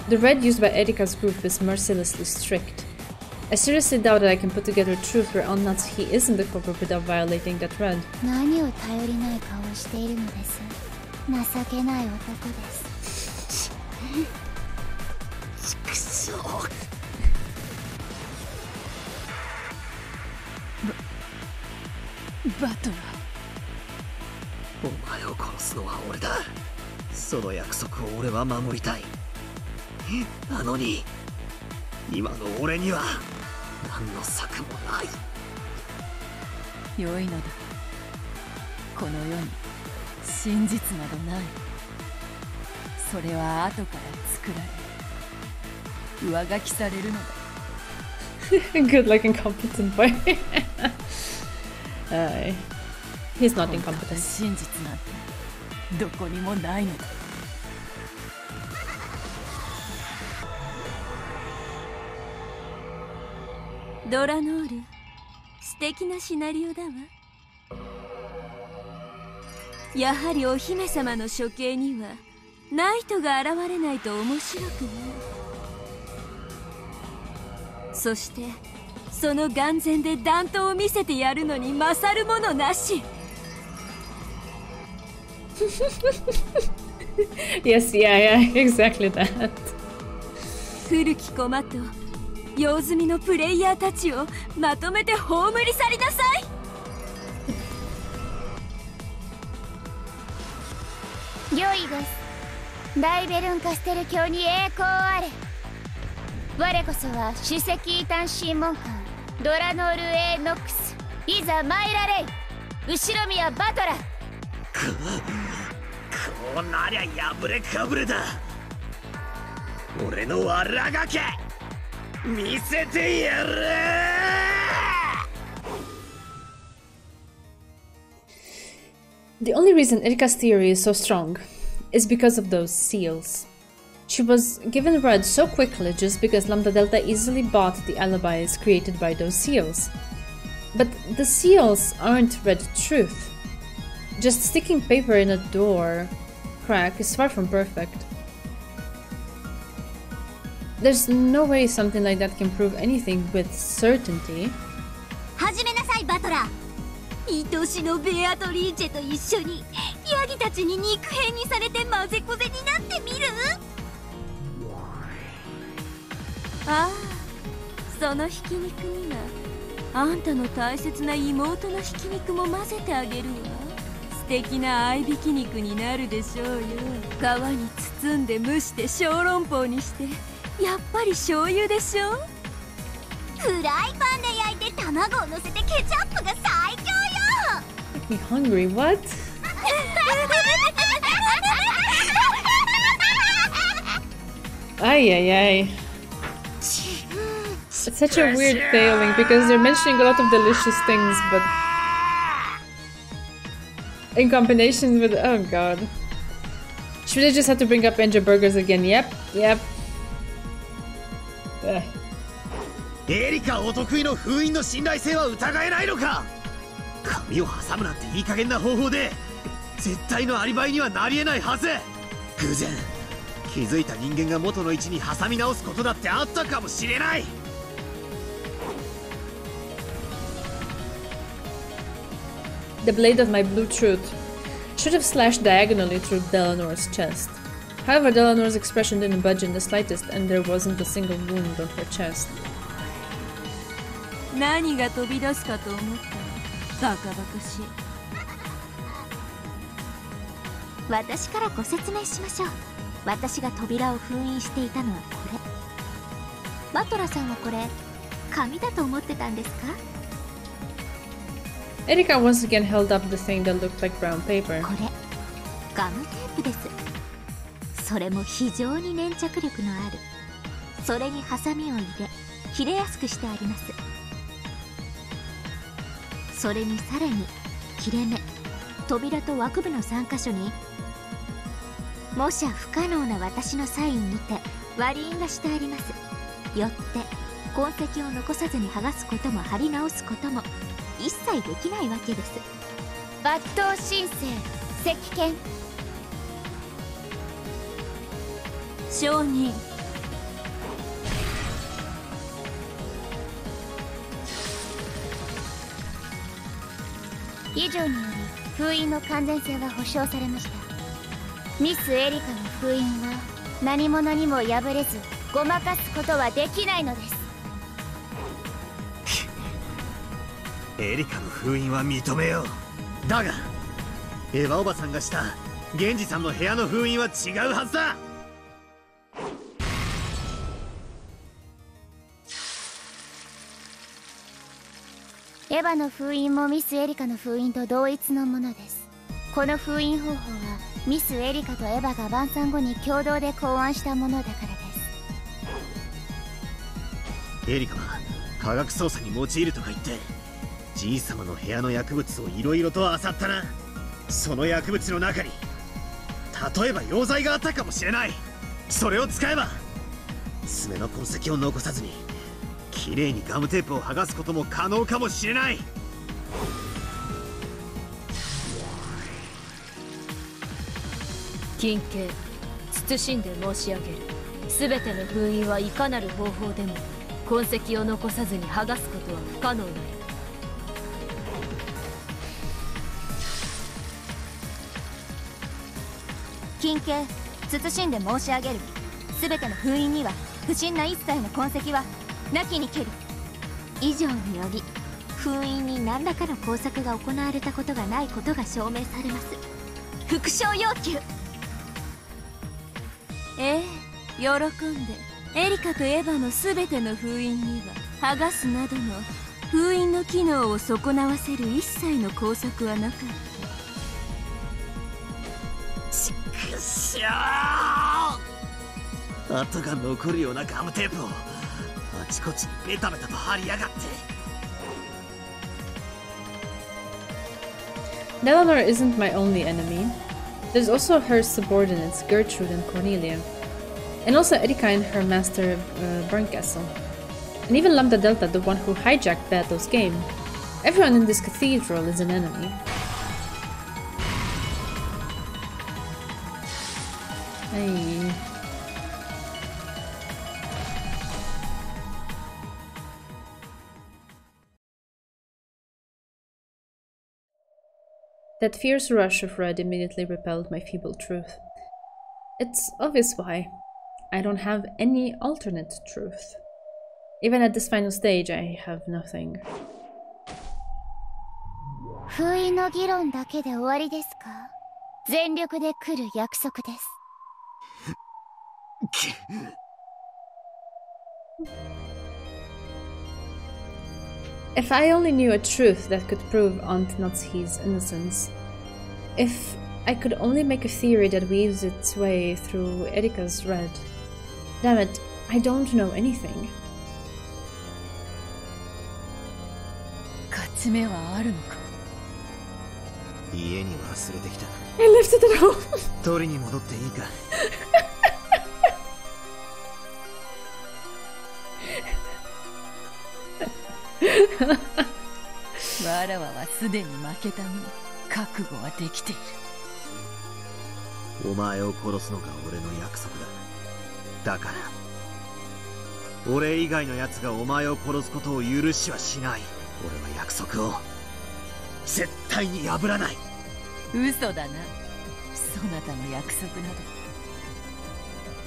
The red used by Erika's group is mercilessly strict. I seriously doubt that I can put together truth where Aunt Natsuki isn't the culprit without violating that red. 何を頼りない顔をしているのです。情けない男です。ちくしょう。バトラー。お前を殺すのは俺だ。その約束を俺は守りたい。なのに今の俺には何の策もない。良いのだ。この世に真実などない。それは後から作られ上書きされるのだ。Good luck, incompetent boy. He's not incompetent. 真実なんてどこにもないのだ。ドラノール、素敵なシナリオだわ。やはりお姫様の処刑にはナイトが現れないと面白くない。そしてその眼前で弾頭を見せてやるのに勝るものなし。Yes, yeah, exactly that. 古き駒と用済みのプレイヤーたちをまとめて葬り去りなさい。良いです。ライベルンカステル教に栄光あれ。我こそは首席異端審問官ドラノール・エノックス。いざ参られい、後ろ宮バトラ。こうなりゃ破れかぶれだ。俺のあらがけ見せてやる。The only reason Erika's theory is so strong is because of those seals. She was given red so quickly just because Lambda Delta easily bought the alibis created by those seals. But the seals aren't red truth. Just sticking paper in a door crack is far from perfect. There's no way something like that can prove anything with certainty. 始めなさいバトラー。愛しのベアトリーチェと一緒にヤギたちに肉片にされて混ぜこぜになってみる？ああ、そのひき肉にはあんたの大切な妹のひき肉も混ぜてあげるわ。素敵な合いびき肉になるでしょうよ。皮に包んで蒸して小籠包にしてやっぱり醤油でしょ。フライパンで焼いて卵を乗せてケチャップが最強よ。 Make me hungry, what? Ay ay ay. It's such a weird failing because they're mentioning a lot of delicious things, but in combination with, oh god. Should I just have to bring up Enja Burgers again? Yep.エリカお得意の封印の信頼性は疑えないのか。髪を挟むなんていい加減な方法で絶対のアリバイにはなり得ないはず。偶然気づいた人間が元の位置に挟み直すことだってあったかもしれない。The blade of my blue truth should have slashed diagonally through Delanor's chest. However, Delanor's expression didn't budge in the slightest, and there wasn't a single wound on her chest. 何が飛び出すかと思ったらバカバカしい。私からご説明しましょう。私が扉を封印していたのはこれ。バトラさんはこれ紙だと思ってたんですか？ Erika once again held up the thing that looked like brown paper. これガムテープです。それも非常に粘着力のある。それにハサミを入れ切れやすくしてあります。それにさらに切れ目、扉と枠部の3箇所に模写不可能な私のサインにて割り印がしてあります。よって痕跡を残さずに剥がすことも貼り直すことも一切できないわけです。抜刀申請石剣証人。以上により封印の完全性は保証されました。ミスエリカの封印は何者にも破れずごまかすことはできないのです。エリカの封印は認めよう。だがエヴァおばさんがした源氏さんの部屋の封印は違うはずだ。エヴァの封印もミスエリカの封印と同一のものです。この封印方法はミスエリカとエヴァが晩餐後に共同で考案したものだからです。エリカは科学捜査に用いるとか言ってじい様の部屋の薬物をいろいろと漁ったな。その薬物の中に例えば溶剤があったかもしれない。それを使えば爪の痕跡を残さずにきれいにガムテープを剥がすことも可能かもしれない。金慶、謹んで申し上げる。全ての封印はいかなる方法でも痕跡を残さずに剥がすことは不可能なり。金慶、謹んで申し上げる。全ての封印には不審な一切の痕跡はなきにけり。以上により封印に何らかの工作が行われたことがないことが証明されます。復唱要求。ええ、喜んで。エリカとエヴァの全ての封印には剥がすなどの封印の機能を損なわせる一切の工作はなかった。ちくしょう。跡が残るようなガムテープをあちこちにベタベタと貼りやがって。 Delanar isn't my only enemy. There's also her subordinates, Gertrude and Cornelia. And also Erika and her master, Bernkessel. And even Lambda Delta, the one who hijacked Beto's game. Everyone in this cathedral is an enemy. Hey. That fierce rush of red immediately repelled my feeble truth. It's obvious why. I don't have any alternate truth. Even at this final stage, I have nothing. 封印の議論だけで終わりですか？全力で来る約束です。If I only knew a truth that could prove Aunt Natsuhi's innocence. If I could only make a theory that weaves its way through Erika's red. Damn it, I don't know anything. 勝ち目はあるのか。家に忘れてきた。I left it at home. 取りに戻っていいか。わらわはすでに負けた身。覚悟はできている。お前を殺すのが俺の約束だ。だから、俺以外の奴がお前を殺すことを許しはしない。俺は約束を絶対に破らない。嘘だな。そなたの約束な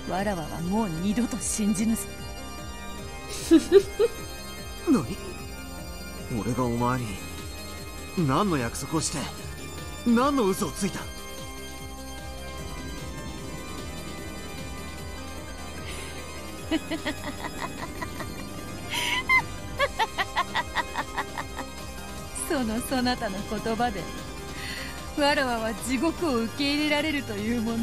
どわらわはもう二度と信じぬぞ。何？俺がお前に何の約束をして何の嘘をついた？そなたの言葉でわらわは地獄を受け入れられるというもの。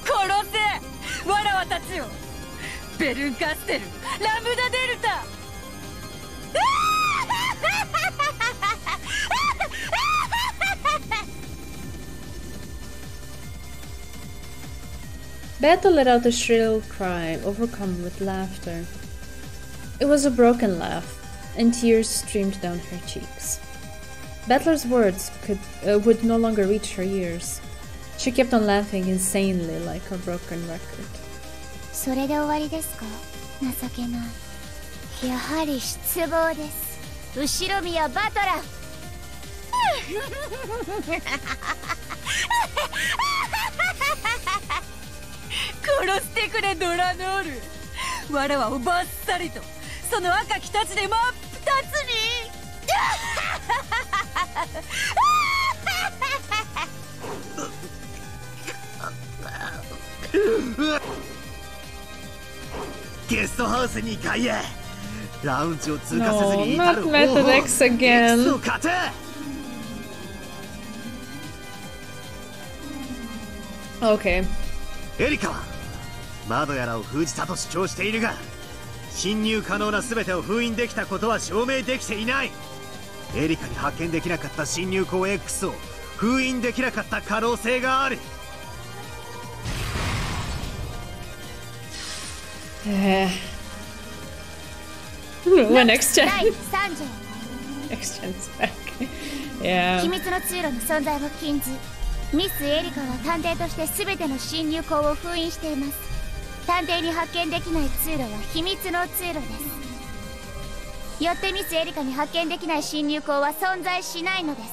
殺せわらわたちを。ベルンカステル、ラムダデルタ。Beto let out a shrill cry, overcome with laughter. It was a broken laugh, and tears streamed down her cheeks. Battler's words would no longer reach her ears. She kept on laughing insanely like a broken record. それで終わりですか？情けない。やはり失望です。後ろ宮バトラー。殺してくれドラノール。わらわをバッサリとその赤きたちで真っ二つに。ゲストハウスに帰れ。ラウンジを通過せずに至る方法。 Not Method X again. 勝て。Okay. エリカは窓やらを封じたと主張しているが、侵入可能な全てを封印できたことは証明できていない。エリカに発見できなかった侵入口 X を封印できなかった可能性がある。When X Gen. 第3条 X Gen's back. Yeah. 秘密の通路の存在を禁ず、ミスエリカは探偵として全ての侵入口を封印しています。探偵に発見できない通路は秘密の通路です。よってミスエリカに発見できない侵入口は存在しないのです。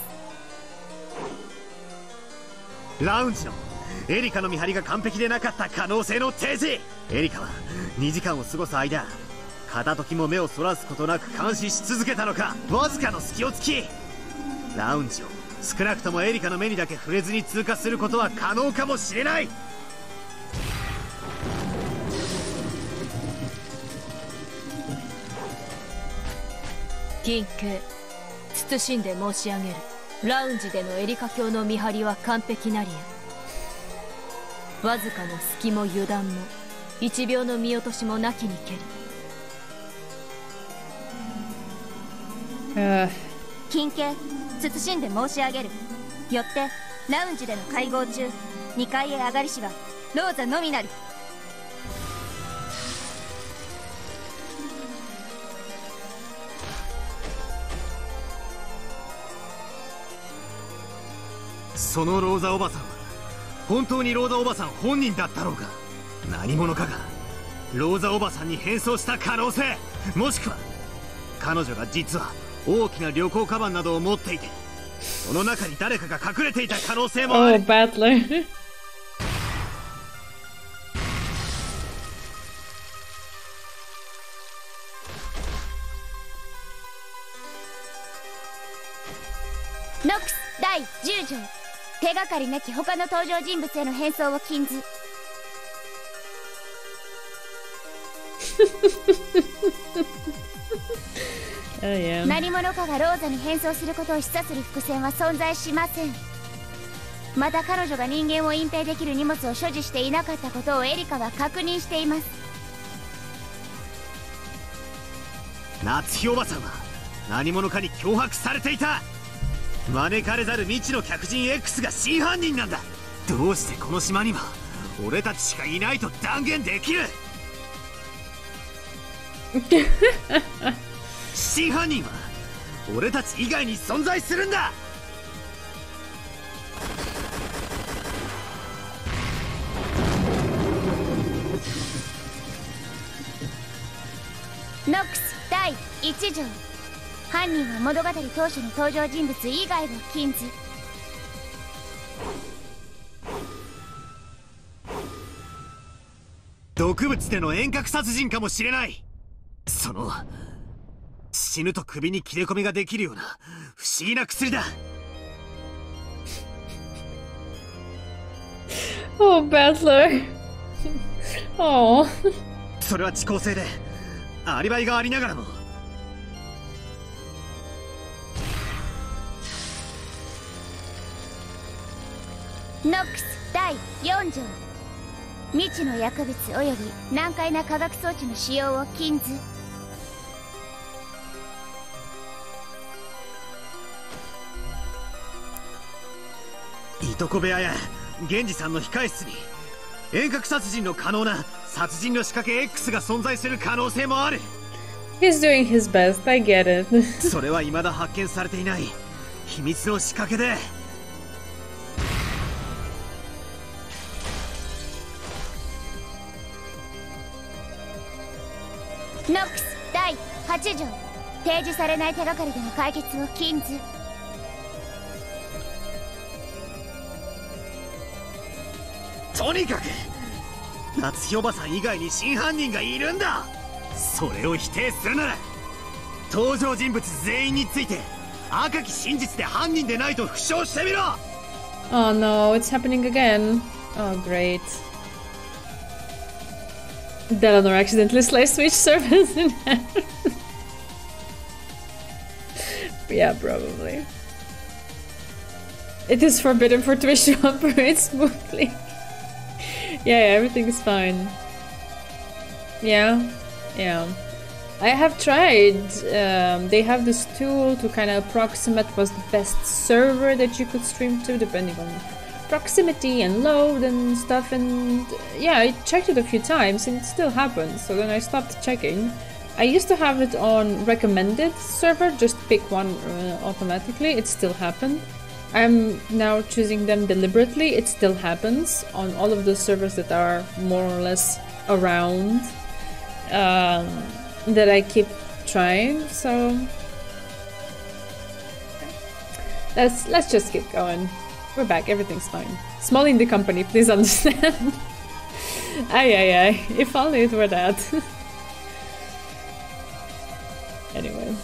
ラウンジのエリカの見張りが完璧でなかった可能性の提示。エリカは2時間を過ごす間、片時も目をそらすことなく監視し続けたのか、わずかの隙を突きラウンジを少なくともエリカの目にだけ触れずに通過することは可能かもしれない。銀形謹んで申し上げる。ラウンジでのエリカ卿の見張りは完璧なりや。わずかの隙も油断も1秒の見落としもなきにけり。金家謹んで申し上げる。よってラウンジでの会合中、2階へ上がりしはローザのみなり。そのローザおばさんは本当にローザおばさん本人だったろうか。何者かがローザおばさんに変装した可能性、もしくは彼女が実は大きな旅行カバンなどを持っていて、その中に誰かが隠れていた可能性もある。Battler. ノックス第10条、手がかりなき他の登場人物への変装を禁ず。何者かがローザに変装することを示唆する伏線は存在しません。また彼女が人間を隠蔽できる荷物を所持していなかったことをエリカは確認しています。夏日おばさんは何者かに脅迫されていた。招かれざる未知の客人 X が真犯人なんだ。どうしてこの島には俺たちしかいないと断言できる？真犯人は俺たち以外に存在するんだ。ノックス第1条、犯人は物語当初の登場人物以外を禁ず。毒物での遠隔殺人かもしれない。その死ぬと首に切れ込みができるような不思議な薬だ。Oh, Battler. Oh. それは遅効性でアリバイがありながらも。ノックス第4条、未知の薬物及び難解な化学装置の使用を禁ず。いとこ部屋や源氏さんの控室に遠隔殺人の可能な殺人の仕掛け X が存在する可能性もある。 He's doing his best, I get it. それは未だ発見されていない秘密の仕掛けで。ノックス第8条、提示されない手がかりでの解決を禁ず。とにかく夏日おばさん以外に真犯人がいるんだ。それを否定するなら登場人物全員について赤き真実で犯人でないと負傷してみろ。 Oh no, it's happening again. Oh great. Delanor accidentally sliced Switch servers in half. Yeah, probably. It is forbidden for Twitch to operate smoothly. Yeah, everything is fine. Yeah. I have tried. They have this tool to kind of approximate what's the best server that you could stream to, depending on proximity and load and stuff. And yeah, I checked it a few times and it still happens. So then I stopped checking. I used to have it on recommended server, just pick one automatically. It still happened. I'm now choosing them deliberately. It still happens on all of the servers that are more or less around, that I keep trying. So let's just keep going. We're back. Everything's fine. Small indie company, please understand. Aye. If only it were that. Anyway.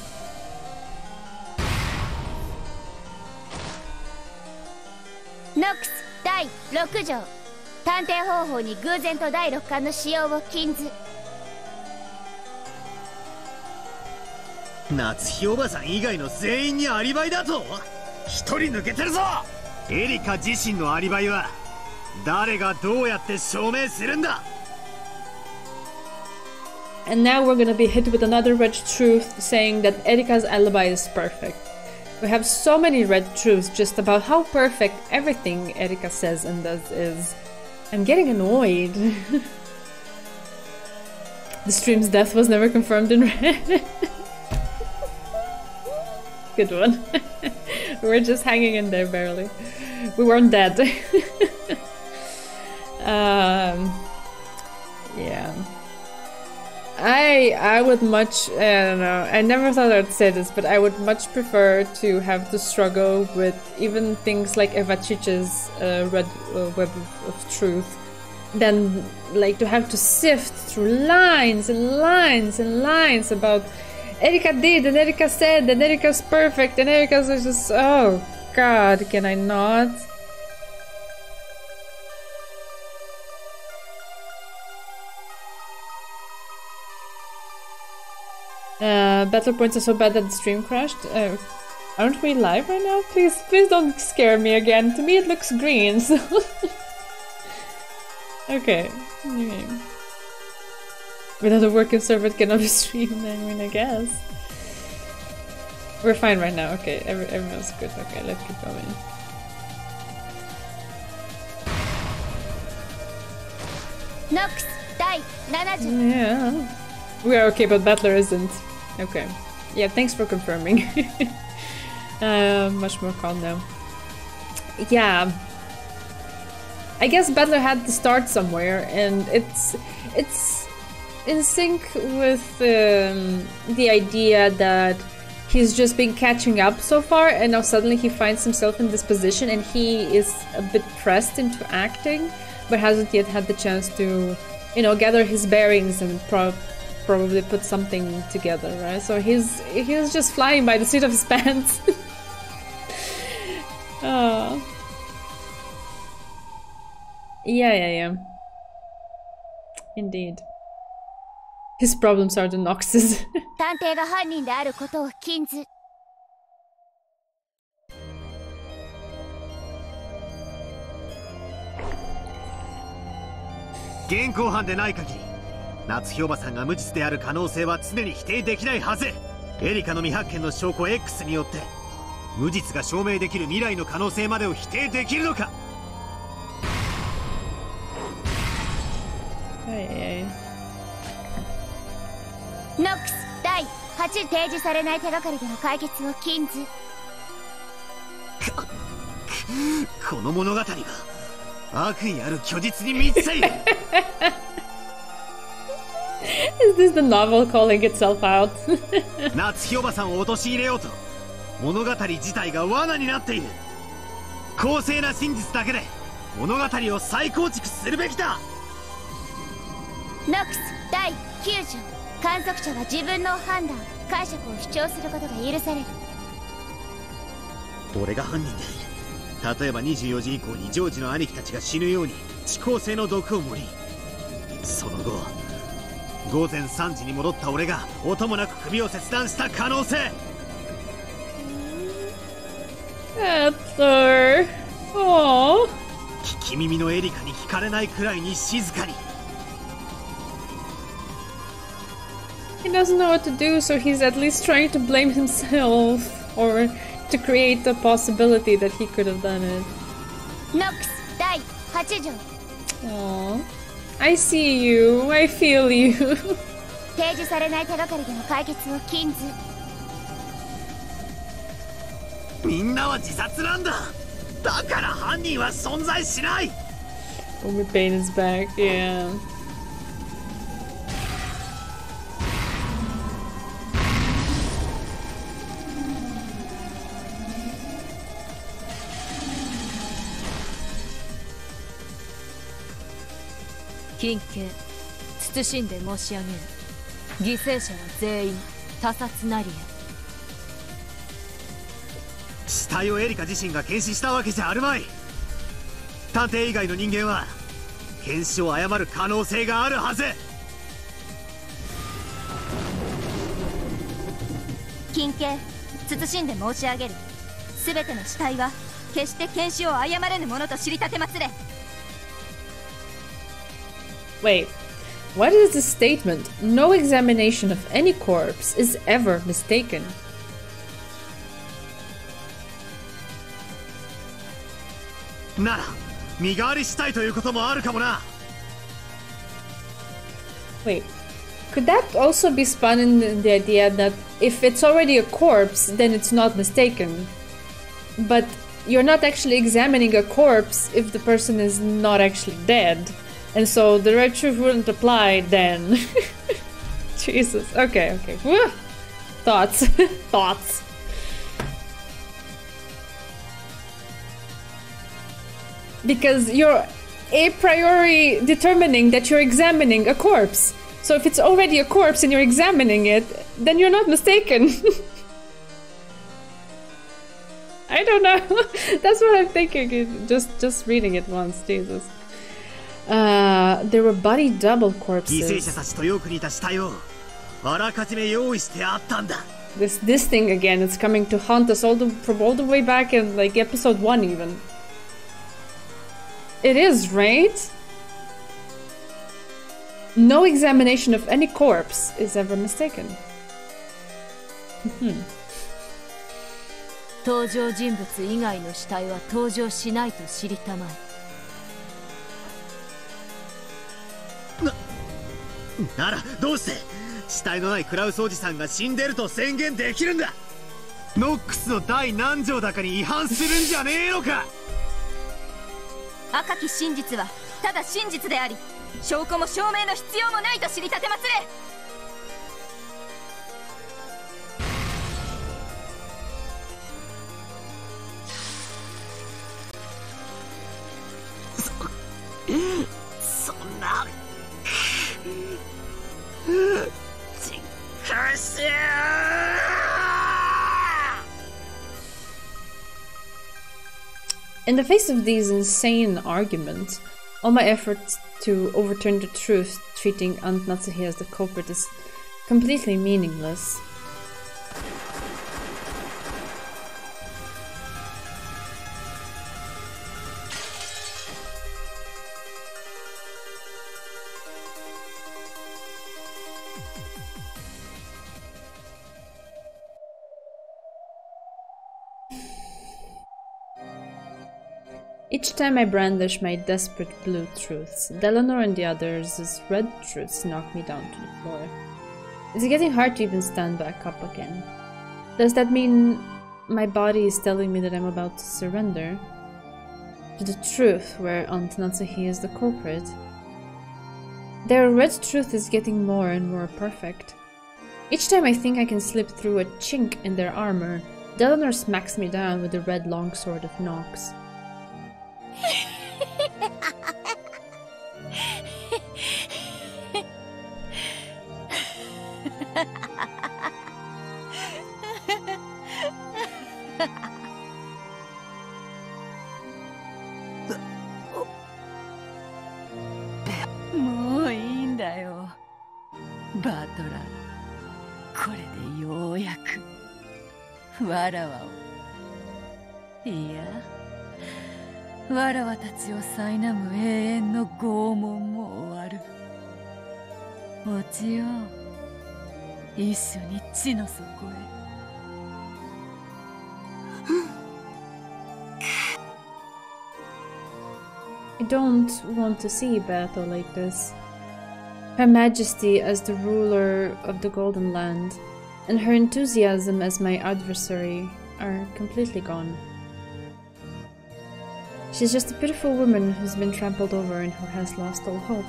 Nox 第6条、探偵方法に偶然と第6巻の使用を禁ず。夏日おばさん以外の全員にアリバイだと？一人抜けてるぞ。エリカ自身のアリバイは誰がどうやって証明するんだ？ And now we're gonna be hit with another red truth saying that Erika's alibi is perfect. We have so many red truths just about how perfect everything Erika says and does is. I'm getting annoyed. The stream's death was never confirmed in red. Good one. We're just hanging in there barely. We weren't dead. Yeah. I would much, I don't know, I never thought I'd say this, but I would much prefer to have to struggle with even things like Eva Chich's red web of truth than like to have to sift through lines and lines and lines about Erika did and Erika said and Erika's perfect and Erika's just, oh god, can I not? Battle points are so bad that the stream crashed. Aren't we live right now? Please, please don't scare me again. To me it looks green, so... Okay. Without a working server it cannot be streamed, I mean, I guess. We're fine right now, okay. Everyone's good. Okay, let's keep going. Nox, die, 70. Yeah. We are okay, but Battler isn't. Okay. Yeah, thanks for confirming. Much more calm now. Yeah. I guess Battler had to start somewhere, and it's in sync with the idea that he's just been catching up so far, and now suddenly he finds himself in this position, and he is a bit pressed into acting, but hasn't yet had the chance to, you know, gather his bearings and probably put something together, right? So he's just flying by the seat of his pants. Oh. Yeah. Indeed. His problems are the Noxes. 探偵が犯人であることを禁ず。現行犯でない限り、夏日おばさんが無実である可能性は常に否定できないはず。エリカの未発見の証拠 X によって無実が証明できる未来の可能性までを否定できるのか。ノックス第8提示されない手がかりでの解決を禁ず。この物語は悪意ある虚実に満ちている。Is this the novel calling itself out? 夏日おばさんを陥れようと物語自体が罠になっている。公正な真実だけで物語を再構築するべきだ。ノックス第9条、観測者は自分の判断解釈を主張することが許される。俺が犯人で例えば24時以降にジョージの兄貴たちが死ぬように遅効性の毒を盛り、その後午前3時に戻った俺が音もなく首を切断した可能性。Arthur. Oh. 聞き耳のエリカに聞かれないくらいに静かに。He doesn't know what to do, so he's at least trying to blame himself or to create the possibility that he could have done it. ノックス第8条。Aww. I see you. I feel you. 提示されない手がかりでの解決を禁ず。みんなは自殺なんだ。だから犯人は存在しない。Only pain is back. Yeah. King 謹んで申し上げる。犠牲者は全員他殺なりや。死体をエリカ自身が検視したわけじゃあるまい。探偵以外の人間は検視を誤る可能性があるはず。金慶謹んで申し上げる。全ての死体は決して検視を誤れぬものと知りたてまつれ。Wait, What is the statement? No examination of any corpse is ever mistaken. Wait, could that also be spun in the idea that if it's already a corpse, then it's not mistaken? But you're not actually examining a corpse if the person is not actually dead. And so the red truth wouldn't apply then. Jesus. Okay. Woo! Thoughts. Thoughts. Because you're a priori determining that you're examining a corpse. So if it's already a corpse and you're examining it, then you're not mistaken. I don't know. That's what I'm thinking. Just reading it once, Jesus. There were body double corpses. This thing again, it's coming to haunt us from all the way back in like episode 1 even. It is, right? No examination of any corpse is ever mistaken. 登場人物以外の死体は登場しないと知りたまえ。ならどうして死体のないクラウスおじさんが死んでると宣言できるんだ。ノックスの第何条だかに違反するんじゃねえのか。赤き真実はただ真実であり、証拠も証明の必要もないと知り立てまつれ。そんな実感し In the face of these insane arguments, all my efforts to overturn the truth, treating Aunt Natsuhi as the culprit, is completely meaningless. Each time I brandish my desperate blue truths, Delano and the others' red truths knock me down to the floor. It's getting hard to even stand back up again. Does that mean my body is telling me that I'm about to surrender? To the truth where Aunt Natsuhi is the culprit? Their red truth is getting more and more perfect. Each time I think I can slip through a chink in their armor, Delano smacks me down with the red longsword of Nox. I don't want to see battle like this. Her Majesty as the ruler of the Golden Land, and her enthusiasm as my adversary are completely gone. She's just a pitiful woman who's been trampled over and who has lost all hope,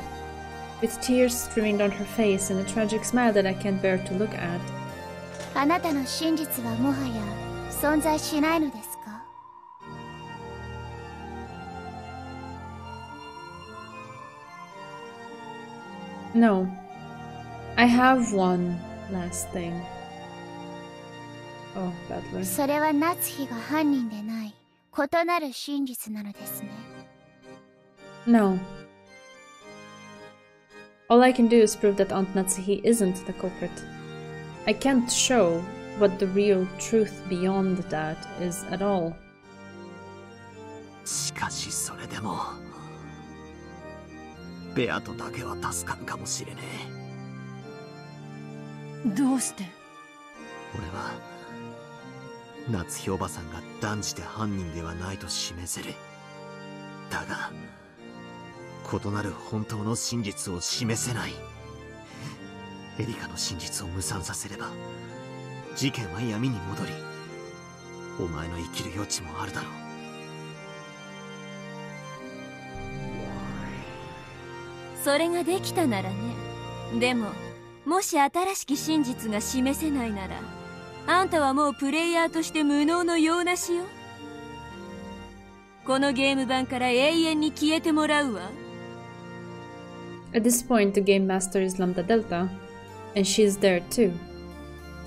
with tears streaming down her face and a tragic smile that I can't bear to look at. あなたの真実はもはや存在しないのですか? No. I have one last thing. Oh, Battler. それは夏日が犯人でない異なる真実なのですね。No. All I can do is prove that Aunt Natsuhi isn't the culprit. I can't show what the real truth beyond that is at all. しかしそれでもベアとだけは助かるかもしれねえ。どうして？俺は夏日おばさんが断じて犯人ではないと示せる。だが異なる本当の真実を示せない。エリカの真実を無産させれば事件は闇に戻り、お前の生きる余地もあるだろう。それができたならね。でももし新しき真実が示せないなら、あんたはもうプレイヤーとして無能の用なしよ。このゲーム版から永遠に消えてもらうわ。 At this point, the game master is Lambda Delta, and she's there too.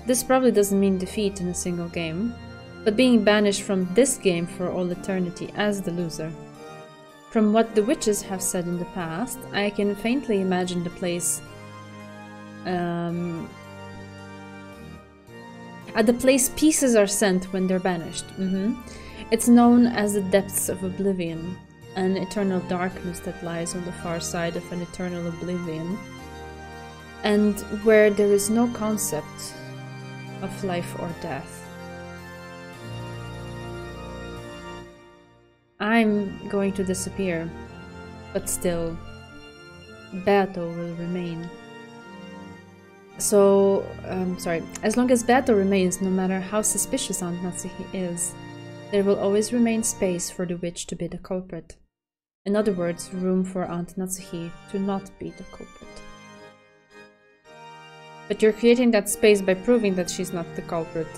This probably doesn't mean defeat in a single game, but being banished from this game for all eternity as the loser. From what the witches have said in the past, I can faintly imagine the place at the place pieces are sent when they're banished. It's known as the depths of oblivion, an eternal darkness that lies on the far side of an eternal oblivion, and where there is no concept of life or death. I'm going to disappear, but still, Beato will remain. So, as long as Beato remains, no matter how suspicious Aunt Natsuhi is, there will always remain space for the witch to be the culprit. In other words, room for Aunt Natsuhi to not be the culprit. But you're creating that space by proving that she's not the culprit.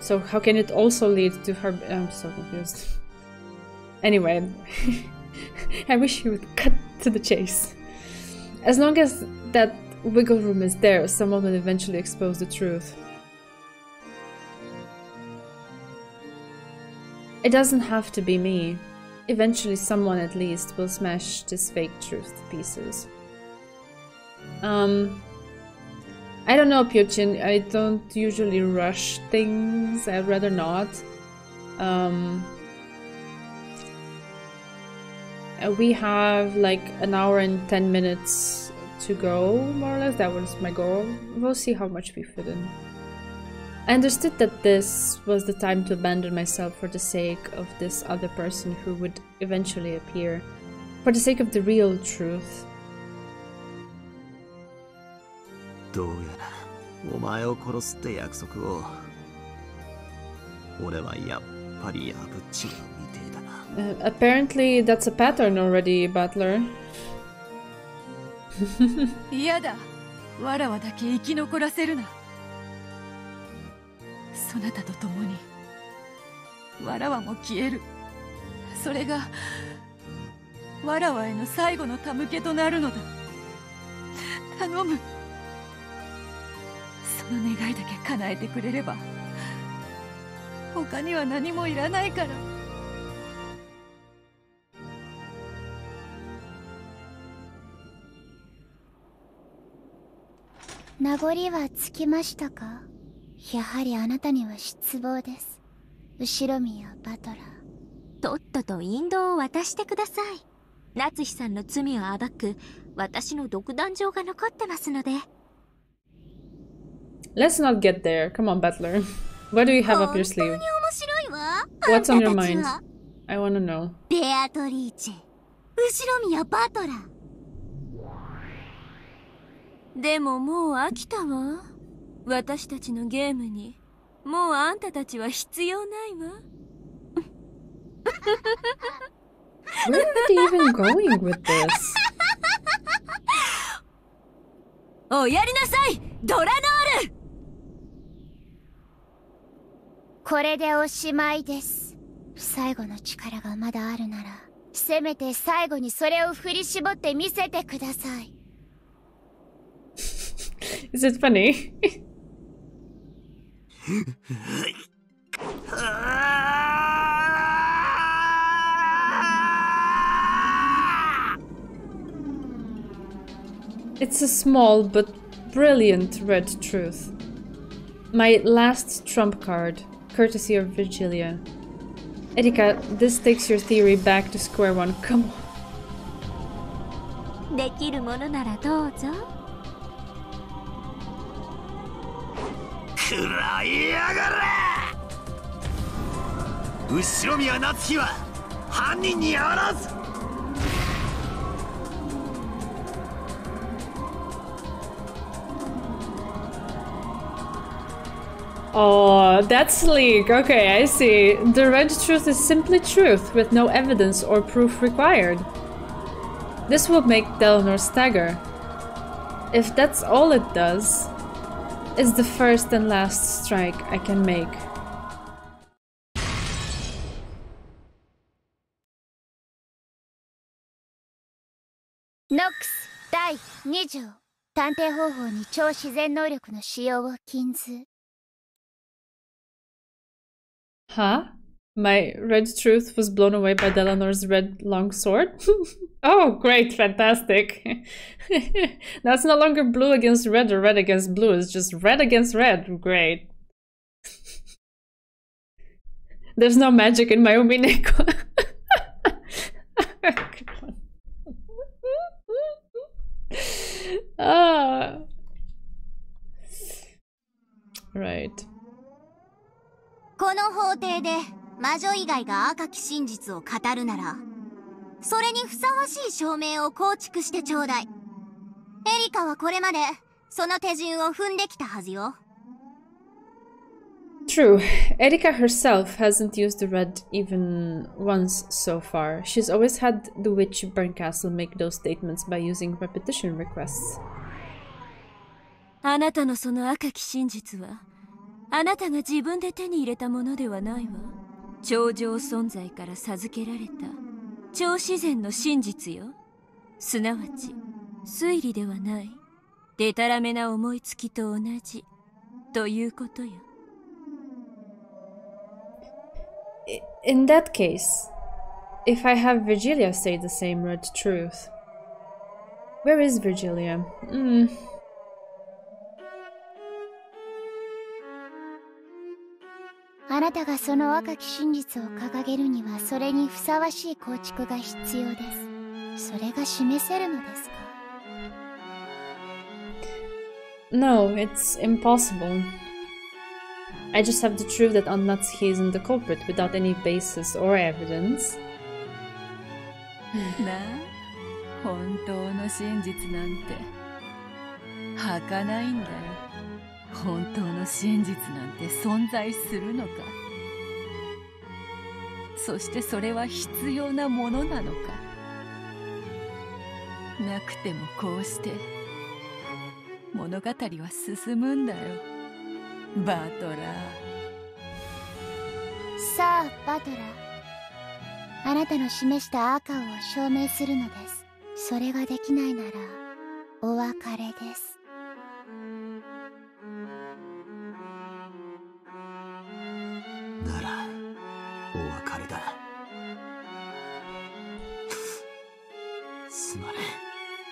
So how can it also lead to her... I'm so confused. Anyway, I wish you would cut to the chase. As long as that wiggle room is there, someone will eventually expose the truth. It doesn't have to be me. Eventually someone at least will smash this fake truth to pieces. I don't know, Pyochin. I don't usually rush things. I'd rather not. We have like an hour and 10 minutes to go, more or less. That was my goal. We'll see how much we fit in. I understood that this was the time to abandon myself for the sake of this other person who would eventually appear. For the sake of the real truth. どうやらお前を殺すって約束を俺はやっぱり破っちまうみてえだな。Apparently that's a pattern already, Butler. 嫌だ。わらわだけ生き残らせるな。そなたと共にわらわも消える。それがわらわへの最後の手向けとなるのだ。頼む。その願いだけ叶えてくれれば他には何もいらないから。名残はつきましたか？やはりあなたには失望です。後ろ宮バトラー。とっとと引導を渡してください。夏日さんの罪を暴く私の独壇場が残ってますので。Let's not get there. Come on, Butler. What do you have up your sleeve? What's on your mind? I wanna know. ベアトリーチェ、後ろ宮バトラー。でももう飽きたわ。私たちのゲームにもうあんたたちは必要ないわ。Where are they even going with this? おやりなさい、ドラノール。これでおしまいです。最後の力がまだあるなら、せめて最後にそれを振り絞って見せてください。Is it funny? It's a small but brilliant red truth. My last trump card, courtesy of Virgilia. Erika, this takes your theory back to square one. Come on. できるものならどうぞ。くらいやがれ。後宮夏日は犯人にあらず。Oh, that's sleek. Okay, I see. The red truth is simply truth, with no evidence or proof required. This will make Delnor stagger. If that's all it does, it's the first and last strike I can make. Nox 第20探偵方法に超自然能力の使用を禁ず。Huh? My red truth was blown away by Delanor's red long sword? Oh, great, fantastic. Now it's no longer blue against red or red against blue, it's just red against red. Great. There's no magic in my Umineko. Ah. Right. この法廷で魔女以外が赤き真実を語るなら、それにふさわしい証明を構築してちょうだい。エリカはこれまでその手順を踏んできたはずよ。True. Erika herself hasn't used the red even once so far. She's always had the witch Barncastle make those statements by using repetition requests. あなたのその赤き真実は、あなたが自分で手に入れたものではないわ。超常存在から授けられた超自然の真実よ。すなわち推理ではない、でたらめな思いつきと同じということよ。In that case, if I have Virgilia say the same red truth. Where is Virgilia? あなたがその赤き真実を掲げるには、それにふさわしい構築が必要です。それが示せるのですか？ No, it's impossible. I just have to prove that Natsuhi isn't the culprit without any basis or evidence. なあ、本当の真実なんて儚いんだよ。本当の真実なんて存在するのか。そしてそれは必要なものなのか。なくてもこうして物語は進むんだよ、バトラー。さあ、バトラー。あなたの示した赤を証明するのです。それができないならお別れです。ならお別れだ。すまね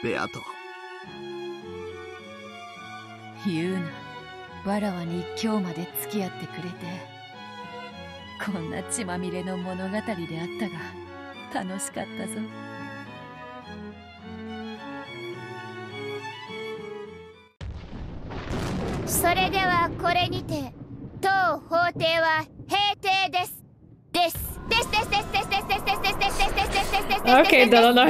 え、ベアト。言うな。わらわに今日まで付き合ってくれて。こんな血まみれの物語であったが楽しかったぞ。それではこれにて当法廷は閉廷です。Okay, Delano.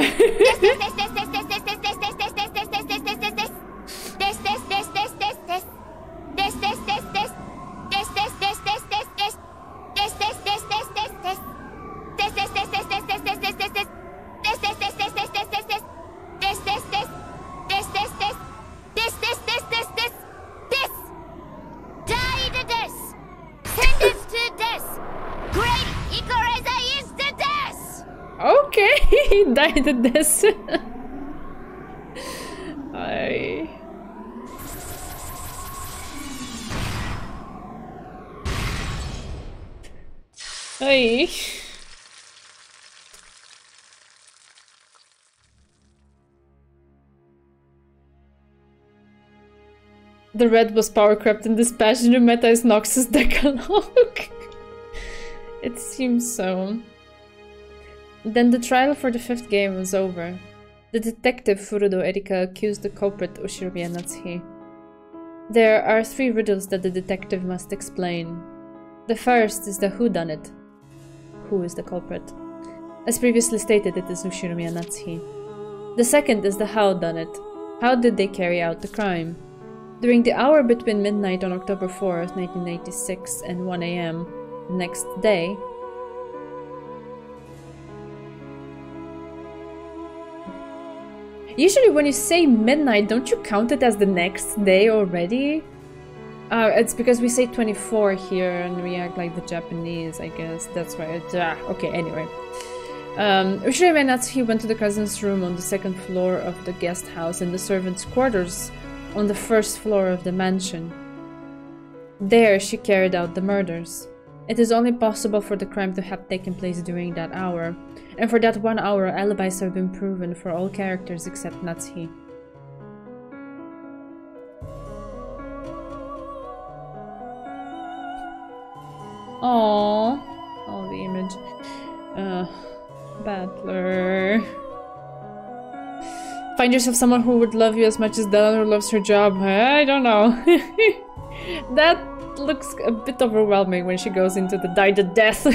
Okay, he died at this. Ay. The red was power crept and this passion new meta is Nox's Decalogue. It seems so. Then the trial for the 5th game was over. The detective Furudo Erika accused the culprit Ushiromiya Natsuhi. There are 3 riddles that the detective must explain. The first is the whodunit. Who is the culprit? As previously stated, it is Ushiromiya Natsuhi. The second is the howdunit. How did they carry out the crime? During the hour between midnight on October 4th, 1986 and 1 AM the next day, usually when you say midnight, don't you count it as the next day already? It's because we say 24 here and we act like the Japanese, I guess. That's why it's... okay, anyway. Ushiromiya Natsuhi went to the cousin's room on the 2nd floor of the guest house and the servants' quarters on the 1st floor of the mansion. There she carried out the murders. It is only possible for the crime to have taken place during that hour, and for that 1 hour alibis have been proven for all characters except Natsuhi. Aww. Oh, the image. Battler. Find yourself someone who would love you as much as Delano loves her job. I don't know. That looks a bit overwhelming when she goes into the die to death.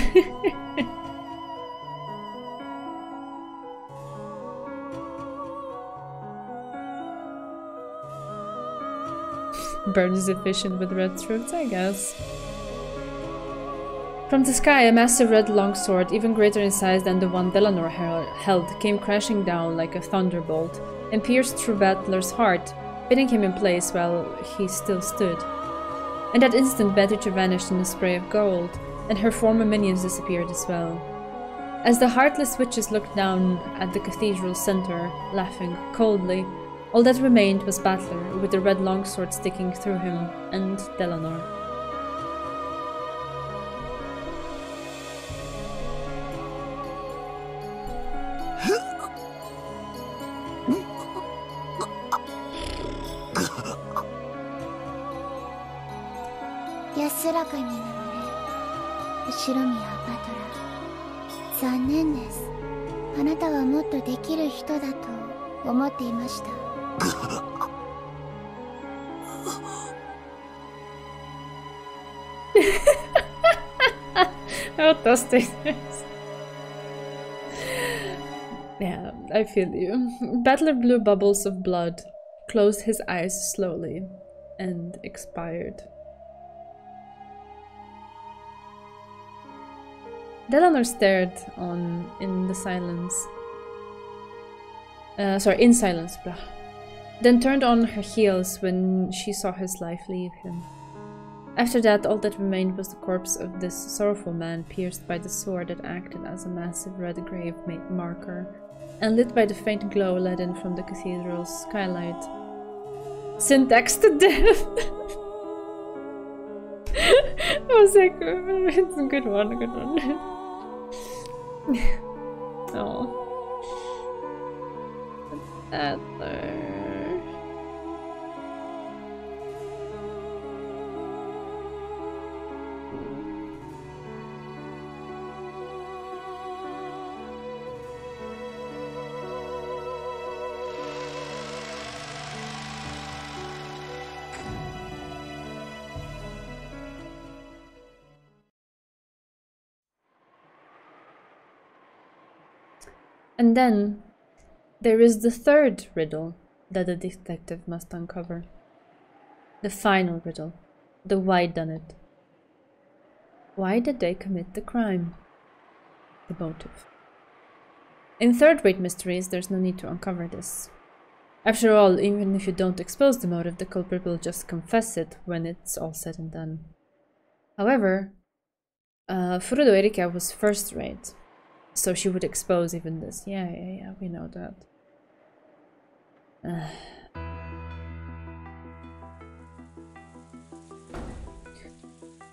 Bird is efficient with red throats, I guess. From the sky, a massive red longsword, even greater in size than the one Delanor held, came crashing down like a thunderbolt and pierced through Battler's heart, pinning him in place while he still stood. In that instant, Beatrice vanished in a spray of gold, and her former minions disappeared as well. As the heartless witches looked down at the cathedral's center, laughing coldly, all that remained was Battler, with the red longsword sticking through him, and Delanor. How dusty it is. Yeah, I feel you. Battler blew bubbles of blood, closed his eyes slowly, and expired. Delanor stared on in silence, blah. Then turned on her heels when she saw his life leave him. After that, all that remained was the corpse of this sorrowful man, pierced by the sword that acted as a massive red grave marker, and lit by the faint glow let in from the cathedral's skylight. Syntax to death! I was like, it's a good one, Oh. Battler. And then, there is the third riddle that the detective must uncover. The final riddle. The whodunit. Why did they commit the crime? The motive. In third-rate mysteries, there's no need to uncover this. After all, even if you don't expose the motive, the culprit will just confess it when it's all said and done. However, Furudo Erika was first-rate. So she would expose even this. Yeah, we know that.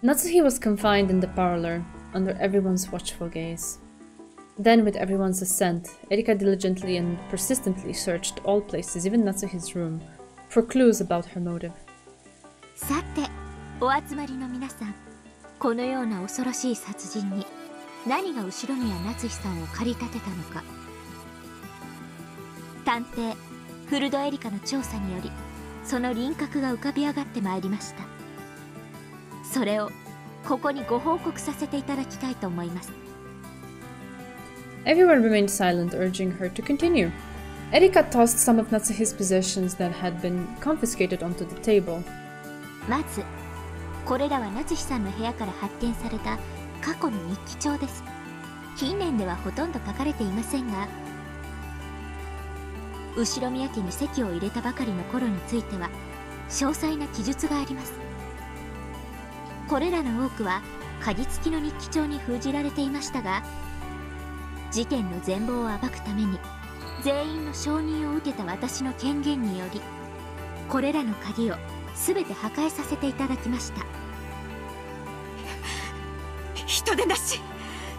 Natsuhi was confined in the parlor, under everyone's watchful gaze. Then, with everyone's assent, Erika diligently and persistently searched all places, even Natsuhi's room, for clues about her motive. さて、お集まりの皆さん、このような恐ろしい殺人に 何が後宮夏日さんを駆り立てたのか。探偵フルドエリカの調査によりその輪郭が浮かび上がってまいりました。それをここにご報告させていただきたいと思います。 Everyone remained silent, urging her to continue. Erika tossed some of Natsuhi's possessions that had been confiscated onto the table. まずこれらは夏日さんの部屋から発見された過去の日記帳です。近年ではほとんど書かれていませんが、後ろ宮家に籍を入れたばかりの頃については詳細な記述があります。これらの多くは鍵付きの日記帳に封じられていましたが、事件の全貌を暴くために全員の承認を受けた私の権限によりこれらの鍵を全て破壊させていただきました。人でなし、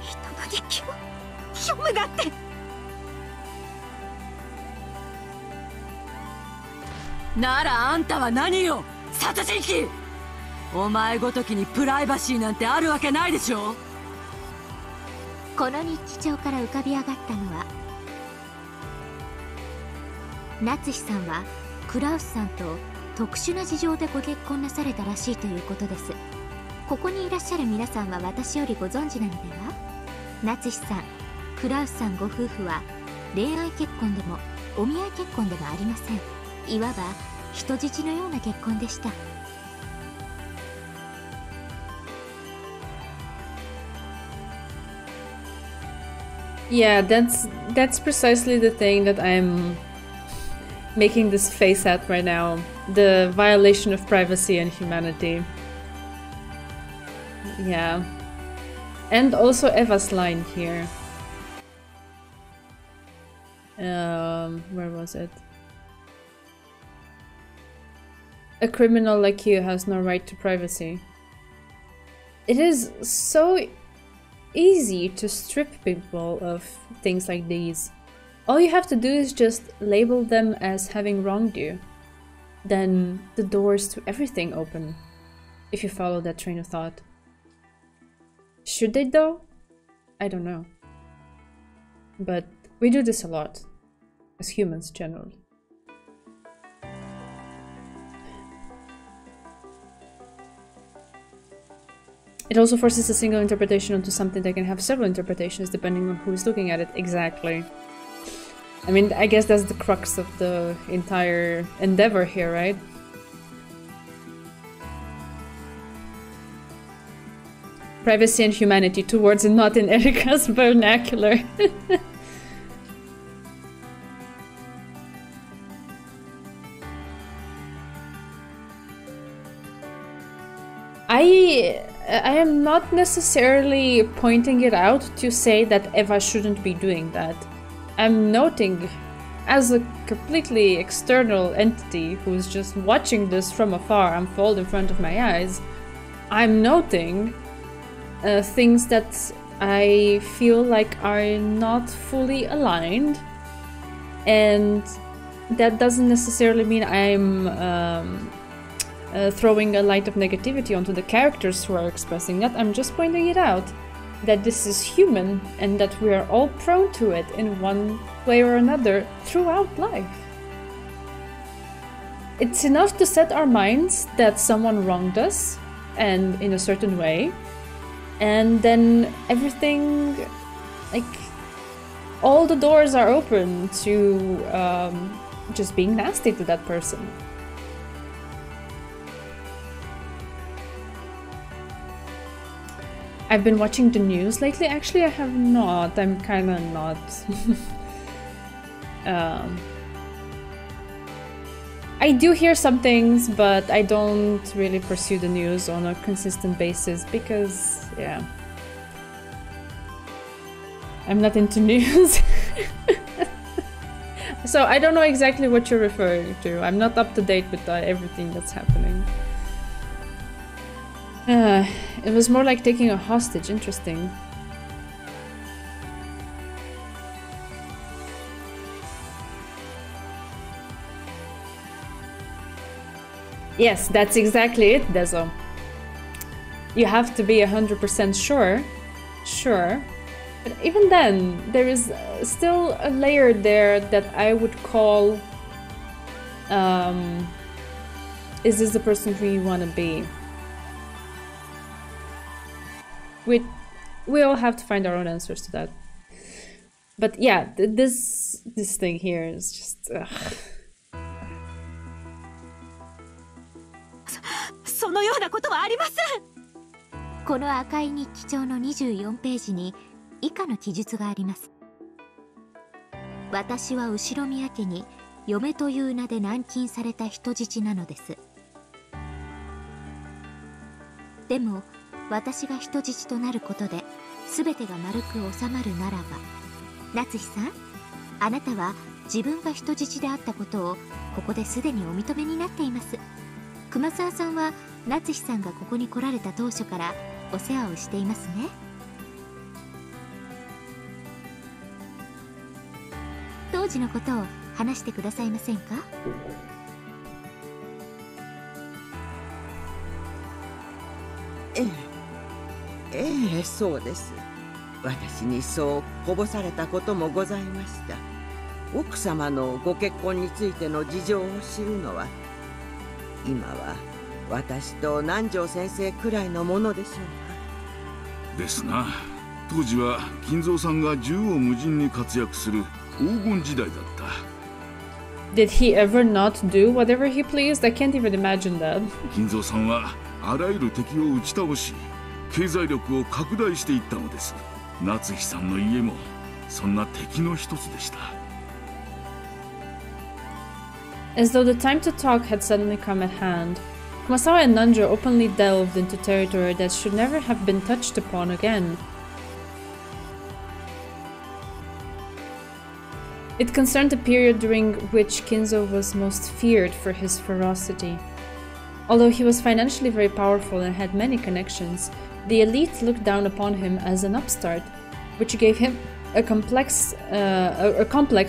人の日記を読むなんて。ならあんたは何よ、殺人鬼。お前ごときにプライバシーなんてあるわけないでしょ。この日記帳から浮かび上がったのは、夏日さんはクラウスさんと特殊な事情でご結婚なされたらしいということです。ここにいらっしゃる皆さんは私よりご存知なのでは。夏日さん、クラウスさんご夫婦は恋愛結婚でもお見合い結婚でもありません。いわば人質のような結婚でした。Yeah, that's precisely the thing that I'm making this face at right now. The violation of privacy and humanity. Yeah. And also Eva's line here. Where was it? A criminal like you has no right to privacy. It is so easy to strip people of things like these. All you have to do is just label them as having wronged you. Then the doors to everything open, if you follow that train of thought. Should they though? I don't know. But we do this a lot, as humans generally. It also forces a single interpretation onto something that can have several interpretations depending on who is looking at it. Exactly. I mean, I guess that's the crux of the entire endeavor here, right? Privacy and humanity, two words and not in Erika's vernacular. I am not necessarily pointing it out to say that Eva shouldn't be doing that. I'm noting, as a completely external entity who's just watching this from afar unfold in front of my eyes, I'm noting things that I feel like are not fully aligned, and that doesn't necessarily mean I'm throwing a light of negativity onto the characters who are expressing that. I'm just pointing it out, that this is human and that we are all prone to it in one way or another throughout life. It's enough to set our minds that someone wronged us and in a certain way, and then everything, like, all the doors are open to just being nasty to that person. I've been watching the news lately. Actually, I have not. I'm kind of not. I do hear some things, but I don't really pursue the news on a consistent basis because, yeah, I'm not into news. So I don't know exactly what you're referring to. I'm not up to date with everything that's happening. It was more like taking a hostage. Interesting. Yes, that's exactly it, Dezo. You have to be 100% sure But even then, there is still a layer there that I would call, is this the person who you want to be? We all have to find our own answers to that. But yeah, this thing here is just... そのようなことはありません。この赤い日記帳の24ページに以下の記述があります。私は後宮家に嫁という名で軟禁された人質なのです。でも私が人質となることで全てが丸く収まるならば、夏日さん、あなたは自分が人質であったことをここですでにお認めになっています。熊沢さんは夏日さんがここに来られた当初からお世話をしていますね。当時のことを話してくださいませんか？そうです。私にそうこぼされたこともございました。奥様のご結婚についての事情を知るのは今は私と南條先生くらいのものでしょうか。ですな。当時は金蔵さんが縦横無尽に活躍する黄金時代だった。Did he ever not do whatever he pleased? I can't even imagine that. 金蔵さんはあらゆる敵を打ち倒し、経済力を拡大していったのです。夏日さんの家もそんな敵の一つでした。As though the time to talk had suddenly come at hand, Kumasawa and Nanjo openly delved into territory that should never have been touched upon again. It concerned the period during which Kinzo was most feared for his ferocity. Although he was financially very powerful and had many connections, the elite looked down upon him as an upstart, which gave him a complex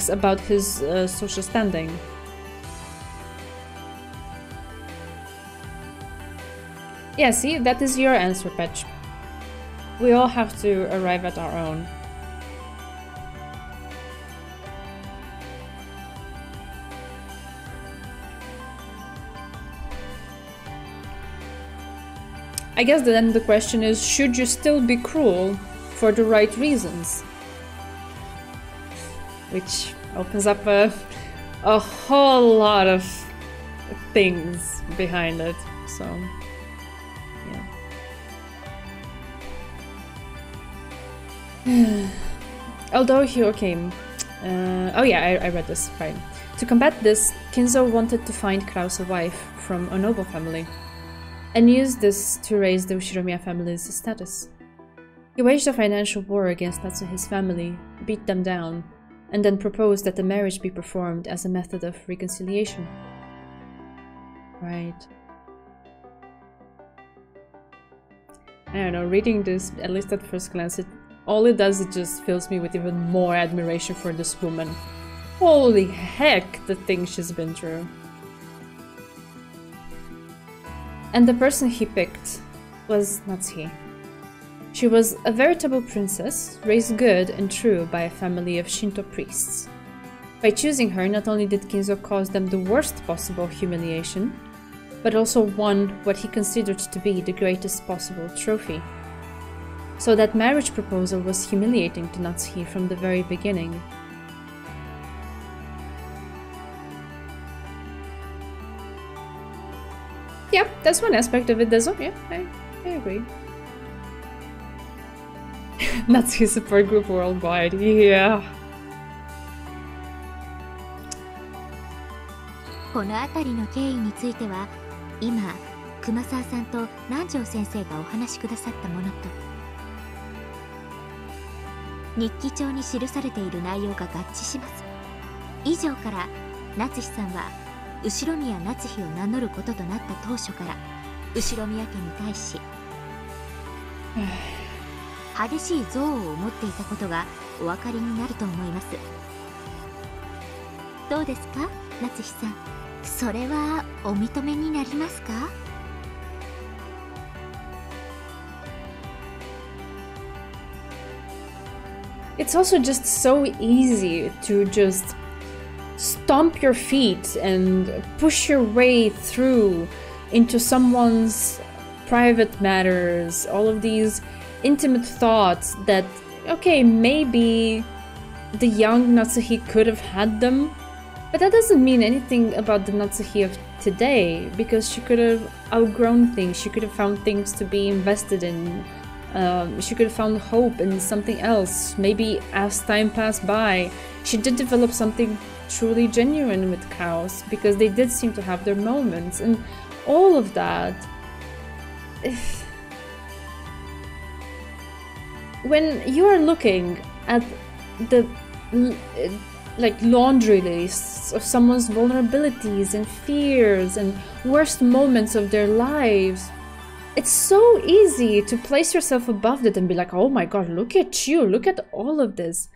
about his social standing. Yeah, see, that is your answer, Patch. We all have to arrive at our own. I guess then the question is, should you still be cruel for the right reasons? Which opens up a whole lot of things behind it, so yeah. Although he, oh yeah, I read this, fine. To combat this, Kinzo wanted to find Kraus a wife from a noble family, and used this to raise the Ushiromiya family's status. He waged a financial war against Natsuhi's family, beat them down, and then proposed that the marriage be performed as a method of reconciliation. Right. I don't know, reading this, at least at first glance, all it does, it just fills me with even more admiration for this woman. Holy heck, the things she's been through. And the person he picked was Natsuhi. She was a veritable princess, raised good and true by a family of Shinto priests. By choosing her, not only did Kinzo cause them the worst possible humiliation, but also won what he considered to be the greatest possible trophy. So that marriage proposal was humiliating to Natsuhi from the very beginning. Yeah, that's one aspect of it, Dezo. Yeah, I agree. Natsuhi support group worldwide, yeah. この辺りの経緯については、今、熊沢さんと南條先生がお話しくださったものと、日記帳に記されている内容が合致します。以上から、夏日さんは、後宮夏日を名乗ることとなった当初から後宮家に対し激しい憎悪を持っていたことがお分かりになると思います。どうですか、夏日さん。それはお認めになりますか？ it's also just so easy to just stomp your feet and push your way through into someone's private matters, all of these intimate thoughts that, okay, maybe the young Natsuhi could have had them, but that doesn't mean anything about the Natsuhi of today, because she could have outgrown things, she could have found things to be invested in, she could have found hope in something else. Maybe as time passed by, she did develop something truly genuine with cows, because they did seem to have their moments, and all of that. When you are looking at the like laundry lists of someone's vulnerabilities and fears and worst moments of their lives, it's so easy to place yourself above it and be like, oh my god, look at you, look at all of this,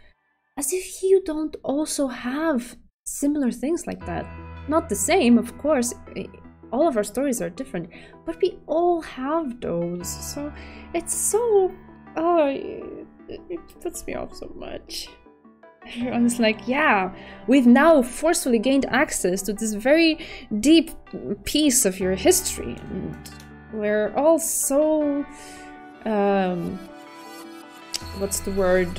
as if you don't also have similar things like that. Not the same, of course, all of our stories are different, but we all have those. So it's so, oh, it puts me off so much. Everyone's like, yeah, we've now forcefully gained access to this very deep piece of your history, and we're all so, what's the word,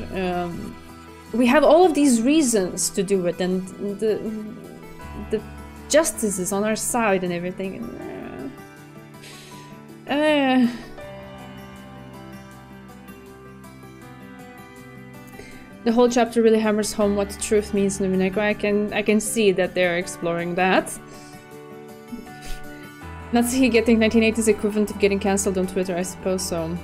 we have all of these reasons to do it, and the justice is on our side and everything. The whole chapter really hammers home what truth means in Umineko. I can see that they're exploring that. Natsuhi getting 1980's equivalent of getting cancelled on Twitter, I suppose so.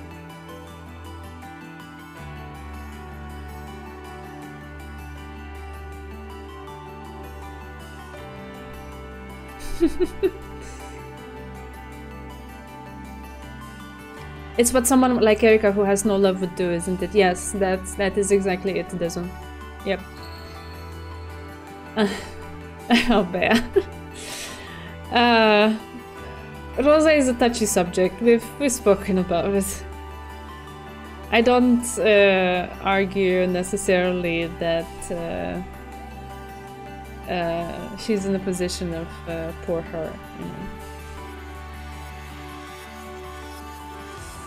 It's what someone like Erika who has no love would do, isn't it? Yes, that is exactly it, Dezon. Yep. Oh, Bea. Rosa is a touchy subject. We've spoken about it. I don't argue necessarily that she's in a position of poor her, you know.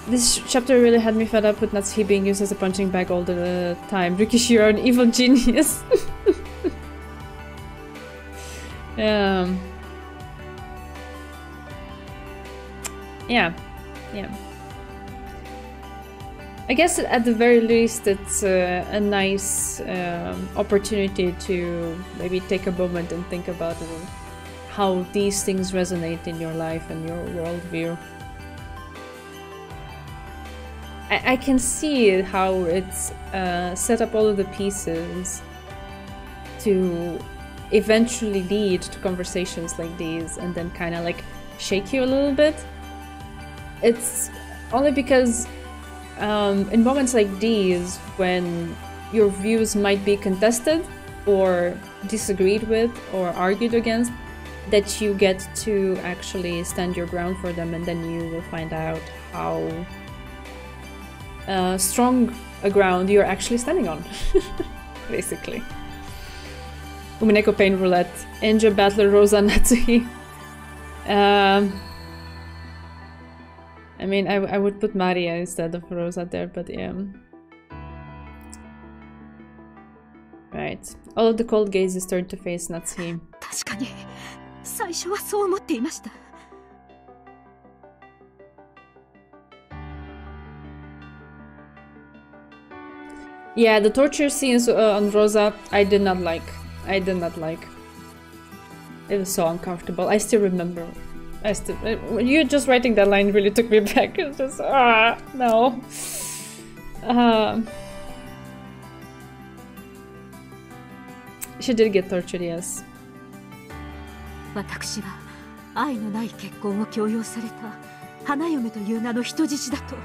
This chapter really had me fed up with Natsuhi being used as a punching bag all the time. Rikishi, you're an evil genius. Yeah. I guess at the very least it's a nice opportunity to maybe take a moment and think about how these things resonate in your life and your worldview. I can see how it's set up all of the pieces to eventually lead to conversations like these and then kind of like shake you a little bit. It's only because in moments like these, when your views might be contested or disagreed with or argued against, that you get to actually stand your ground for them, and then you will find out how strong a ground you're actually standing on, basically. Umineko Pain Roulette, Enja Battler Rosa Natsuhi. I mean, I would put Maria instead of Rosa there, but yeah. Right. All of the cold gazes turned to face Natsuhi. 確かに、最初はそう思っていました。Yeah, the torture scenes on Rosa, I did not like. It was so uncomfortable. I still remember. You just writing that line really took me back. It's just, no. She did get tortured, yes. 私は愛のない結婚を強要された花嫁という名の人質だと、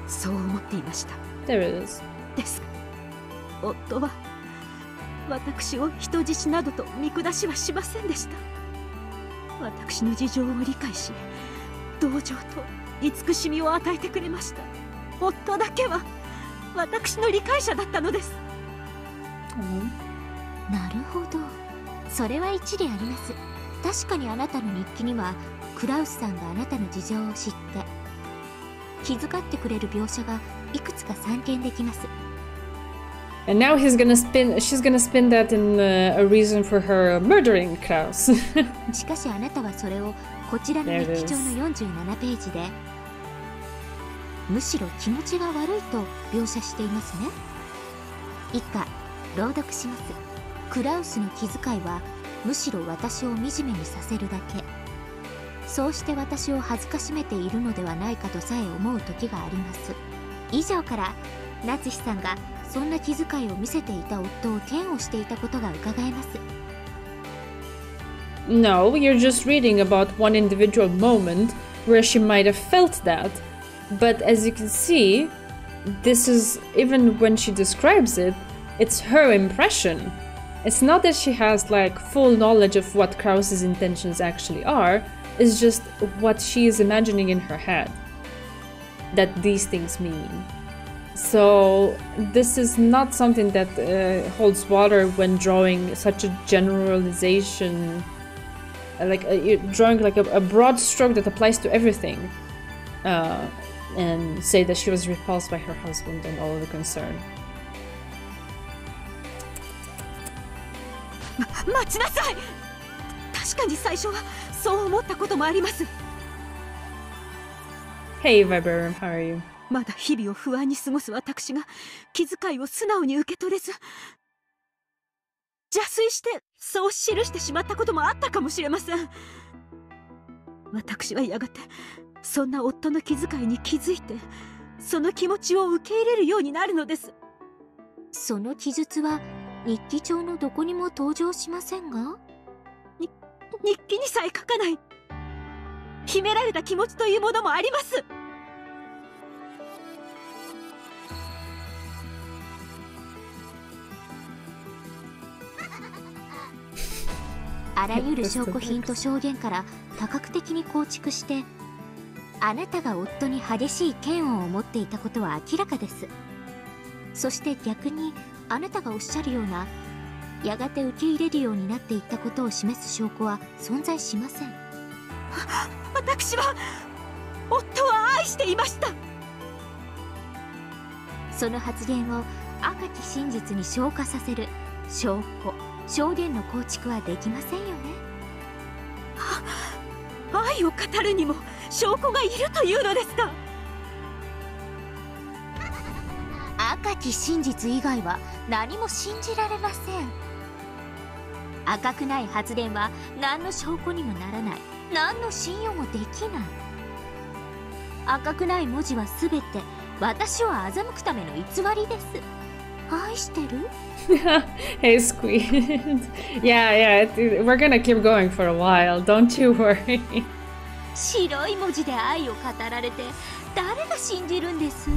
そう思っていました。There it is. ですが、夫は私を人質などと見下しはしませんでした。私の事情を理解し、同情と慈しみを与えてくれました。夫だけは私の理解者だったのです。なるほど、それは一理あります。確かにあなたの日記にはクラウスさんがあなたの事情を知って気遣ってくれる描写がいくつか散見できます。And now she's gonna spin that in a reason for her murdering Kraus. しかしあなたはそれをこちらの日記帳の47ページでむしろ気持ちが悪いと描写していますね。以下朗読します。クラウスの気遣いはむしろ私を惨めにさせるだけ。そうして私を恥ずかしめているのではないかとさえ思う時があります。以上から夏日さんがそんな気遣いを見せていた夫を嫌悪していたことが伺えます。 No, you're just reading about one individual moment where she might have felt that. But as you can see, this is, even when she describes it, it's her impression. It's not that she has like full knowledge of what Kraus's intentions actually are, it's just what she is imagining in her head that these things mean. So this is not something that holds water when drawing such a generalization, like you're drawing like a broad stroke that applies to everything, and say that she was repulsed by her husband and all of the concern. 待ちなさい。確かに最初はそう思ったこともあります。 Hey Viburnum, how are you? まだ日々を不安に過ごす私が気遣いを素直に受け取れず邪推してそう記してしまったこともあったかもしれません。私はやがてそんな夫の気遣いに気づいてその気持ちを受け入れるようになるのです。その記述は日記帳のどこにも登場しませんが、日記にさえ書かない秘められた気持ちというものもあります。あらゆる証拠品と証言から多角的に構築してあなたが夫に激しい嫌悪を持っていたことは明らかです。そして逆にあなたがおっしゃるようなやがて受け入れるようになっていったことを示す証拠は存在しません。私は夫は愛していました。その発言を赤き真実に昇華させる証拠証言の構築はできませんよね。愛を語るにも証拠がいるというのですか。赤き真実以外は何も信じられません。赤くない発言は何の証拠にもならない、何の信用もできない。赤くない文字は全て私を欺くための偽りです。愛してるHey Squid. yeah, we're gonna keep going for a while, don't you worry. 白い文字で愛を語られて誰が信じるんです？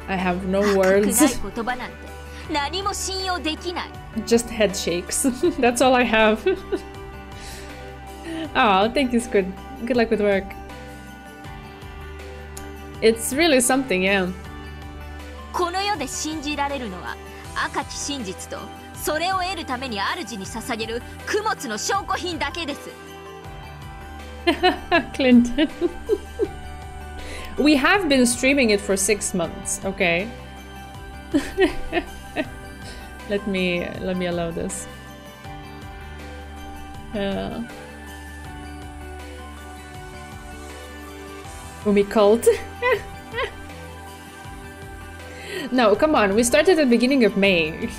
I have no words. 赤くない言葉なんて何も信用できない。 Just head shakes. That's all I have. Oh, thank you, Squid. Good luck with work. It's really something, yeah. この世で信じられるのは赤き真実とそれを得るために主に捧げる供物の証拠品だけです。Clinton. We have been streaming it for 6 months, okay? let me allow this. Umi cult. No, come on, we started at the beginning of May.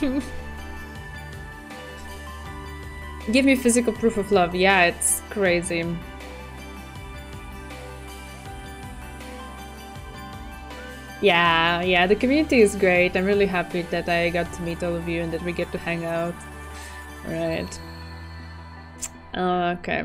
Give me physical proof of love. Yeah, it's crazy. Yeah, the community is great. I'm really happy that I got to meet all of you and that we get to hang out. Alright. Okay.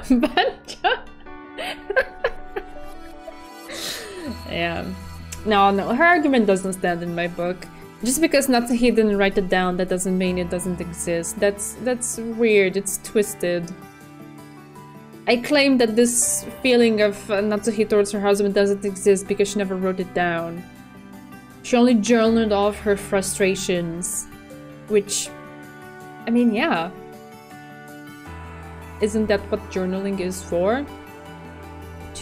Banjo. Yeah. No, her argument doesn't stand in my book. Just because Natsuhi didn't write it down, that doesn't mean it doesn't exist. That's weird. It's twisted. I claim that this feeling of Natsuhi towards her husband doesn't exist because she never wrote it down. She only journaled off her frustrations, which, I mean, yeah. Isn't that what journaling is for?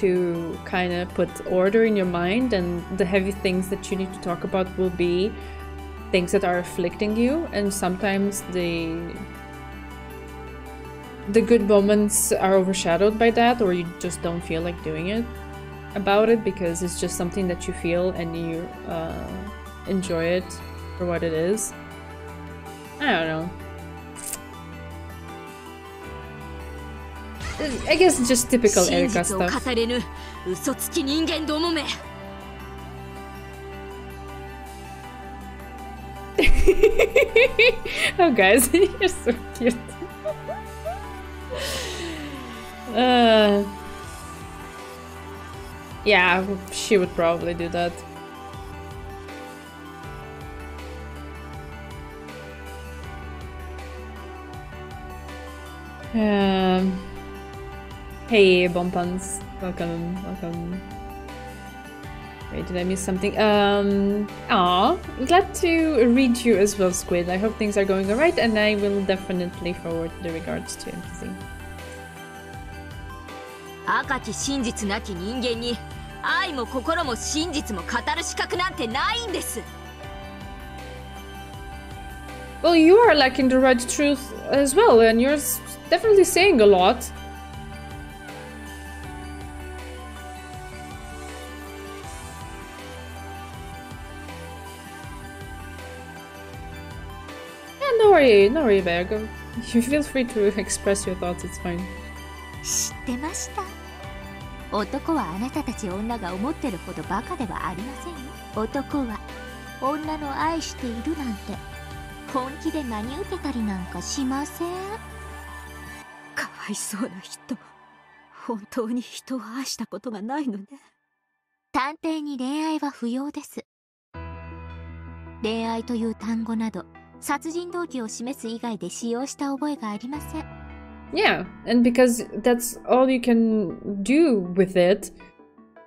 To kind of put order in your mind, and the heavy things that you need to talk about will be things that are afflicting you, and sometimes the good moments are overshadowed by that, or you just don't feel like doing it about it because it's just something that you feel and you enjoy it for what it is. I don't know. I guess it's just typical Erika stuff. Oh guys, you're so cute. Yeah, she would probably do that. Hey, Bompans. Welcome, welcome. Wait, did I miss something? Aw, glad to read you as well, Squid. I hope things are going alright, and I will definitely forward the regards to MTZ. 赤き真実なき人間に愛も心も真実も語る資格なんてないんです。 Well, you are lacking the right truth as well, and you're definitely saying a lot. Yeah, no worry, Bear. You feel free to express your thoughts, it's fine. 知ってました。男はあなたたち女が思ってるほどバカではありませんよ。男は女の愛しているなんて本気で真に受けたりなんかしません。かわいそうな人。本当に人を愛したことがないのね。探偵に恋愛は不要です。恋愛という単語など殺人動機を示す以外で使用した覚えがありません。Yeah, and because that's all you can do with it,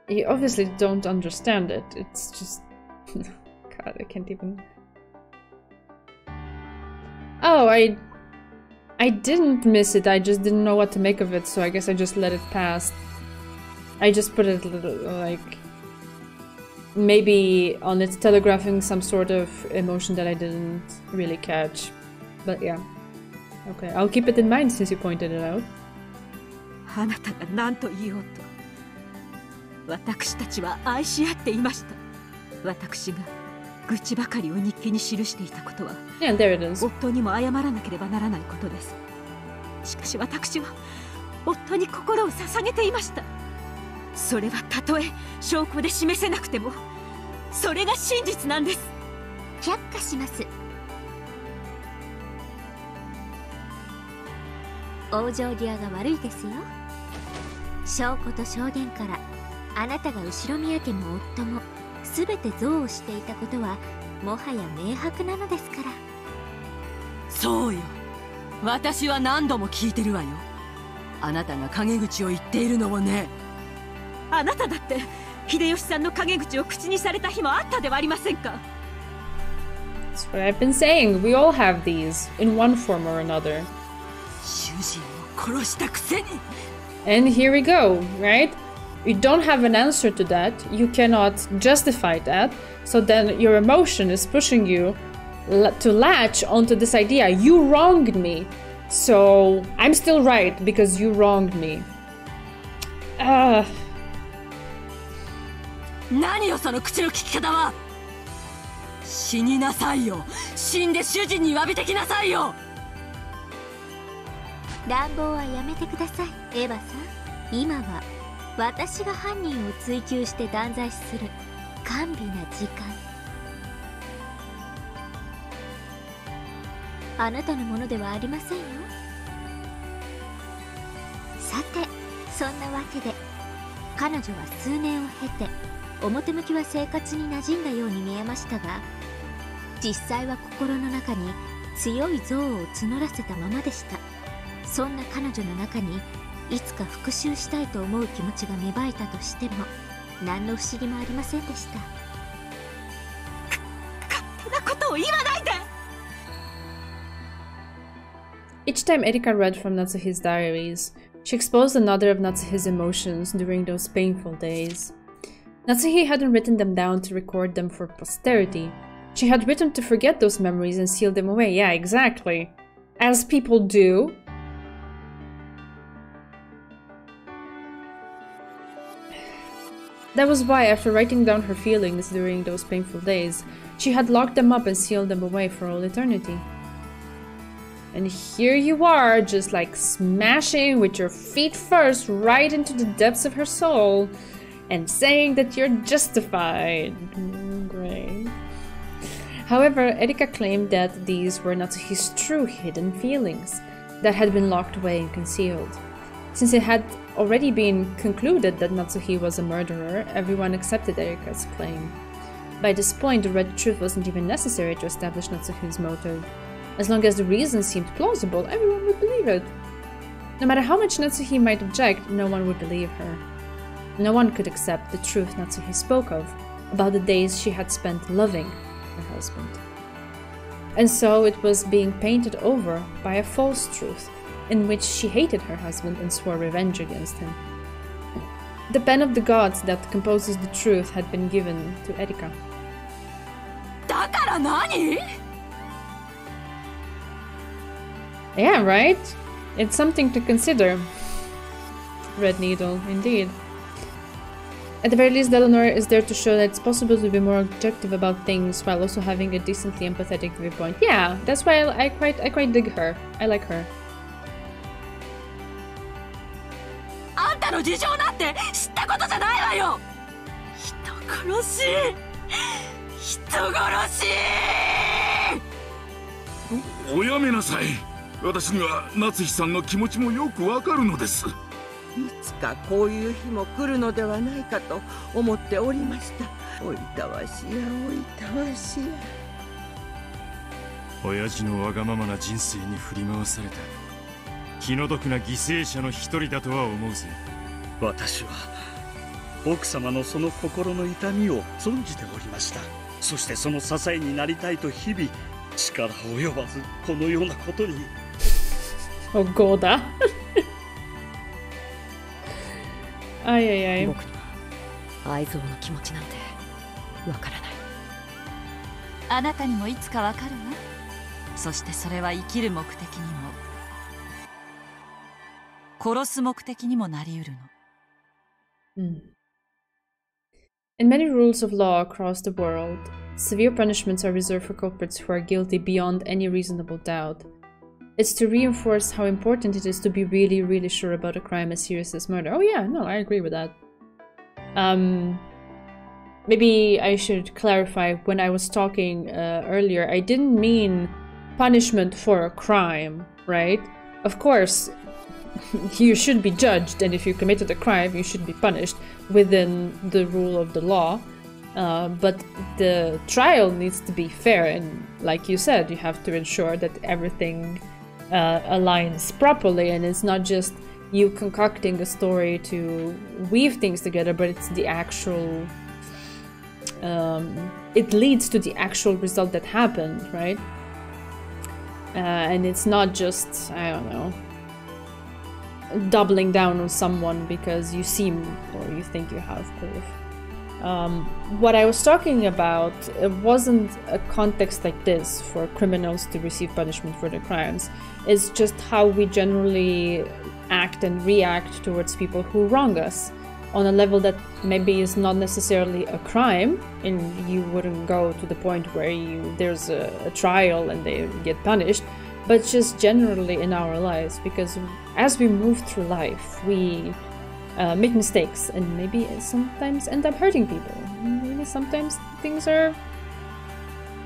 you obviously don't understand it. It's just... God, I can't even... Oh, I didn't miss it, I just didn't know what to make of it, so I guess I just let it pass. I just put it like... maybe on it telegraphing some sort of emotion that I didn't really catch. But yeah. Okay, I'll keep it in mind since you pointed it out. あなたが何と言おうと私たちは愛し合っていました。私が愚痴ばかりを日記に記していたことは Yeah, there it is. 夫にも謝らなければならないことです。しかし私は夫に心を捧げていました。それはたとえ証拠で示せなくてもそれが真実なんです。却下します。往生際が悪いですよ。証拠と証言からあなたが後宮家も夫も全て憎悪していたことはもはや明白なのですから。そうよ、私は何度も聞いてるわよ。あなたが陰口を言っているのをね。あなただって秀吉さんの陰口を口にされた日もあったではありませんか。 That's what I've been saying. We all have these, in one form or another. 主人を殺したくせに。 And here we go, right? You don't have an answer to that. You cannot justify that. So then your emotion is pushing you to latch onto this idea. You wronged me. So I'm still right because you wronged me. 何よその口の利き方は。死になさいよ。死んで主人に詫びてきなさいよ。乱暴はやめてください、エヴァさん。今は私が犯人を追及して断罪する甘美な時間。あなたのものではありませんよ。さて、そんなわけで彼女は数年を経て表向きは生活に馴染んだように見えましたが、実際は心の中に強い憎悪を募らせたままでした。そんな彼女の中にいつか復讐したいと思う気持ちが芽生えたとしても、何の不思議もありませんでした。勝手なことを言わないで。 Each time Erika read from Natsuhi's diaries, she exposed another of Natsuhi's emotions during those painful days. Natsuhi hadn't written them down to record them for posterity. She had written to forget those memories and seal them away. Yeah, exactly. As people do. That was why, after writing down her feelings during those painful days, she had locked them up and sealed them away for all eternity. And here you are, just like smashing with your feet first right into the depths of her soul and saying that you're justified. Great. However, Erika claimed that these were Natsuhi's true hidden feelings that had been locked away and concealed. Since it had already been concluded that Natsuhi was a murderer, everyone accepted Erika's claim. By this point, the red truth wasn't even necessary to establish Natsuhi's motive. As long as the reason seemed plausible, everyone would believe it. No matter how much Natsuhi might object, no one would believe her. No one could accept the truth Natsuhi spoke of, about the days she had spent loving her husband. And so it was being painted over by a false truth, in which she hated her husband and swore revenge against him. The pen of the gods that composes the truth had been given to Erika. だから何? Yeah, right? It's something to consider. Red Needle, indeed. At the very least, Eleanor is there to show that it's possible to be more objective about things while also having a decently empathetic viewpoint. Yeah, that's why I quite dig her. I like her. あんたの事情なんて知ったことじゃないわよ。人殺し、人殺し。おやめなさい。私には夏日さんの気持ちもよくわかるのです。いつかこういう日も来るのではないかと思っておりました。おいたわしや、おいたわしや。親父のわがままな人生に振り回された気の毒な犠牲者の一人だとは思うぜ。私は奥様のその心の痛みを存じておりました。そしてその支えになりたいと日々力及ばずこのようなことに。Oh, Goda. あいやいやい。僕には愛憎の気持ちなんてわからない。あなたにもいつかわかるわ。そしてそれは生きる目的にも殺す目的にもなりうるの。In many rules of law across the world, severe punishments are reserved for culprits who are guilty beyond any reasonable doubt. It's to reinforce how important it is to be really, really sure about a crime as serious as murder. Oh yeah, no, I agree with that. Maybe I should clarify, when I was talking earlier, I didn't mean punishment for a crime, right? Of course, you should be judged, and if you committed a crime, you should be punished within the rule of the law. But the trial needs to be fair, and like you said, you have to ensure that everything aligns properly, and it's not just you concocting a story to weave things together, but it's the actual... it leads to the actual result that happened, right? And it's not just, I don't know, doubling down on someone because you seem or you think you have proof. What I was talking about, it wasn't a context like this for criminals to receive punishment for their crimes. It's just how we generally act and react towards people who wrong us on a level that maybe is not necessarily a crime, and you wouldn't go to the point where there's a trial and they get punished, but just generally in our lives, because as we move through life, we make mistakes and maybe sometimes end up hurting people. Maybe sometimes things are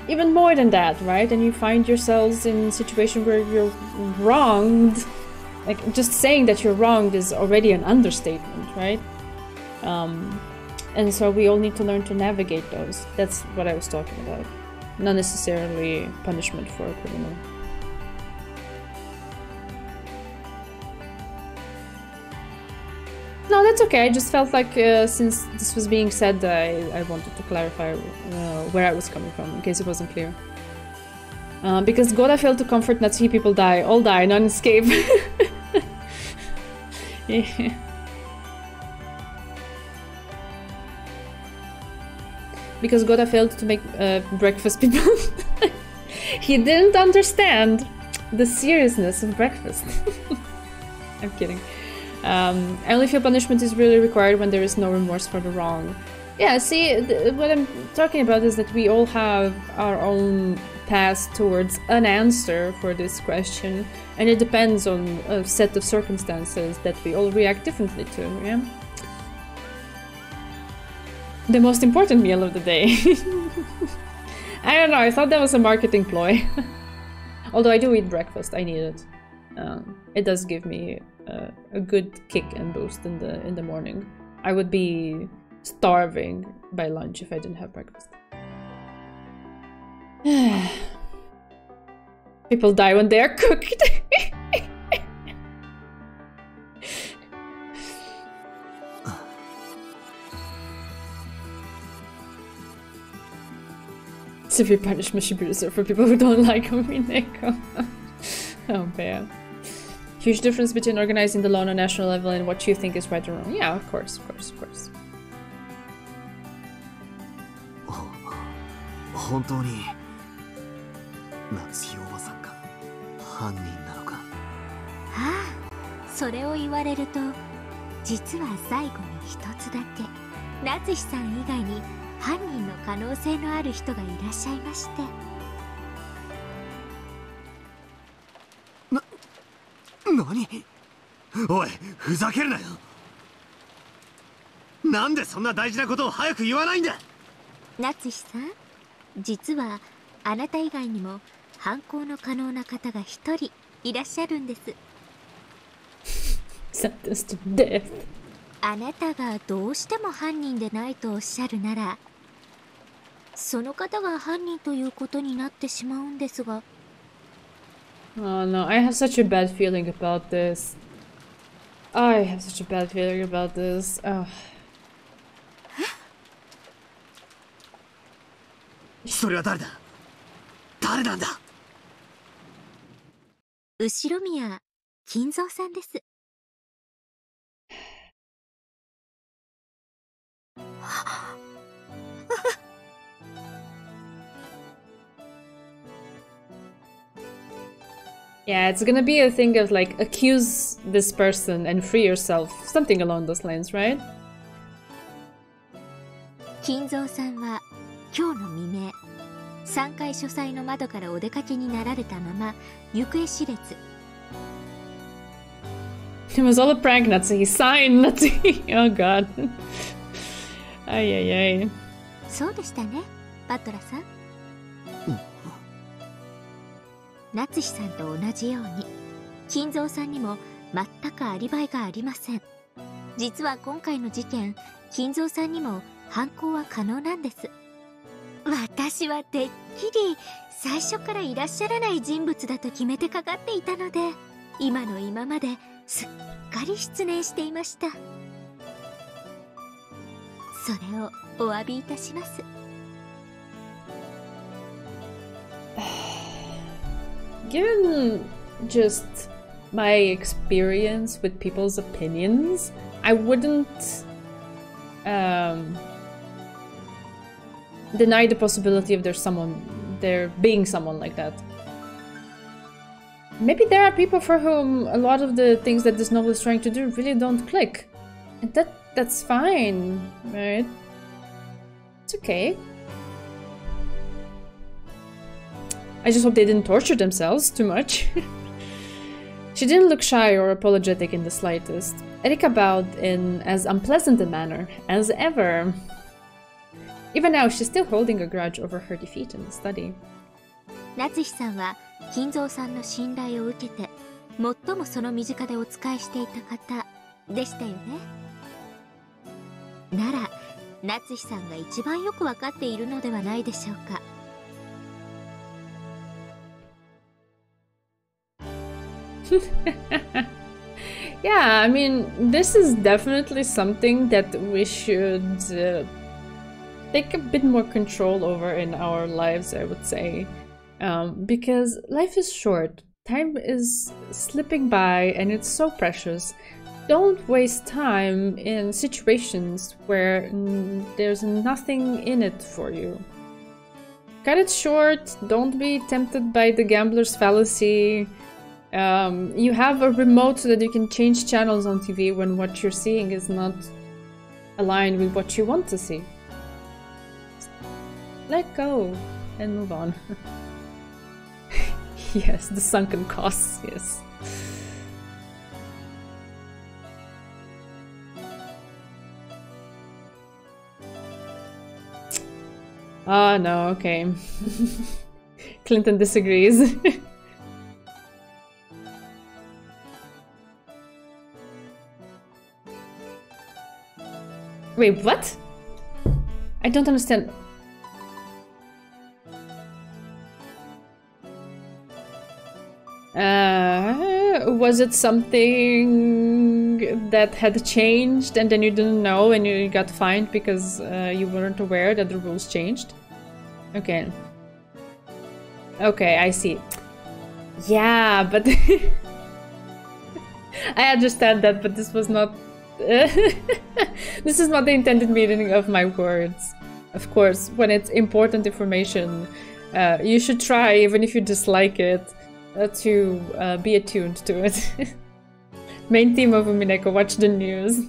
even more than that, right? And you find yourselves in a situation where you're wronged. Like, just saying that you're wronged is already an understatement, right? And so we all need to learn to navigate those. That's what I was talking about. Not necessarily punishment for a criminal. No, that's okay. I just felt like since this was being said, I wanted to clarify where I was coming from, in case it wasn't clear. Because Goda failed to comfort Natsuhi, people die. All die, none escape. Yeah. Because Goda failed to make breakfast, people. He didn't understand the seriousness of breakfast. I'm kidding. I only feel punishment is really required when there is no remorse for the wrong. Yeah, see, what I'm talking about is that we all have our own path towards an answer for this question, and it depends on a set of circumstances that we all react differently to, yeah? The most important meal of the day. I don't know, I thought that was a marketing ploy. Although I do eat breakfast, I need it. It does give me a good kick and boost in the morning. I would be starving by lunch if I didn't have breakfast. People die when they are cooked. Severe punishment should be reserved for people who don't like Umineko. Oh man. Huge difference between organizing the law on a national level and what you think is right or wrong. Yeah, of course, of course, of course. 本当に夏日おばさんが犯人なのか。ああ、それを言われると実は最後に一つだけ夏日さん以外に犯人の可能性のある人がいらっしゃいまして。何？おい、ふざけるなよ。なんでそんな大事なことを早く言わないんだ。夏日さん、実はあなた以外にも犯行の可能な方が一人いらっしゃるんです。Sentenced to death. あなたがどうしても犯人でないとおっしゃるなら、その方が犯人ということになってしまうんですが。Oh no, I have such a bad feeling about this. I have such a bad feeling about this. Oh. それは誰だ？誰なんだ？後宮金蔵さんです。Yeah, it's gonna be a thing of like accuse this person and free yourself, something along those lines, right? 金蔵さんは今日の未明、3階書斎の窓からお出かけになられたまま行方知れず。It was all a prank, Natsuhi. Sign, Natsuhi. Oh god. Ay, ay, ay. そうでしたね、バトラさん。夏日さんと同じように金蔵さんにも全くアリバイがありません。実は今回の事件、金蔵さんにも犯行は可能なんです。私はてっきり最初からいらっしゃらない人物だと決めてかかっていたので、今の今まですっかり失念していました。それをお詫びいたします。Given just my experience with people's opinions, I wouldn't deny the possibility of there being someone like that. Maybe there are people for whom a lot of the things that this novel is trying to do really don't click. And that's fine, right? It's okay. I just hope they didn't torture themselves too much. She didn't look shy or apologetic in the slightest. Erika bowed in as unpleasant a manner as ever. Even now, she's still holding a grudge over her defeat in the study. 夏日さんは金蔵さんの信頼を受けて最もその身近でお仕えしていた方でしたよね。なら夏日さんが一番よくわかっているのではないでしょうか。Yeah, I mean, this is definitely something that we should take a bit more control over in our lives, I would say. Because life is short, time is slipping by, and it's so precious. Don't waste time in situations where there's nothing in it for you. Cut it short, don't be tempted by the gambler's fallacy. You have a remote so that you can change channels on TV when what you're seeing is not aligned with what you want to see. Let go and move on. Yes, the sunken costs, yes. Oh no, okay. Clinton disagrees. Wait, what? I don't understand. Was it something that had changed and then you didn't know and you got fined because you weren't aware that the rules changed? Okay. Okay, I see. Yeah, but I understand that, but this was not this is not the intended meaning of my words. Of course, when it's important information, you should try, even if you dislike it, to be attuned to it. Main theme of Umineko, watch the news.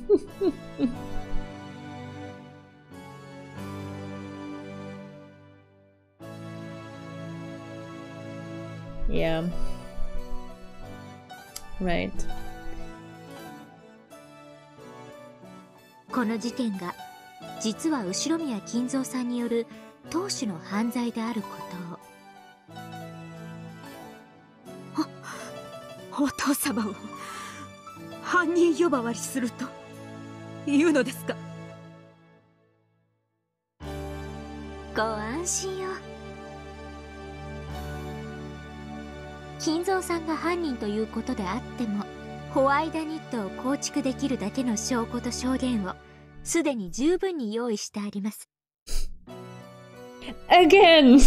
Yeah. Right. この事件が実は後宮金蔵さんによる当主の犯罪であることを。お父様を犯人呼ばわりするというのですか。ご安心よ。金蔵さんが犯人ということであっても、ホワイダニットを構築できるだけの証拠と証言をすでに十分に用意してあります。Again!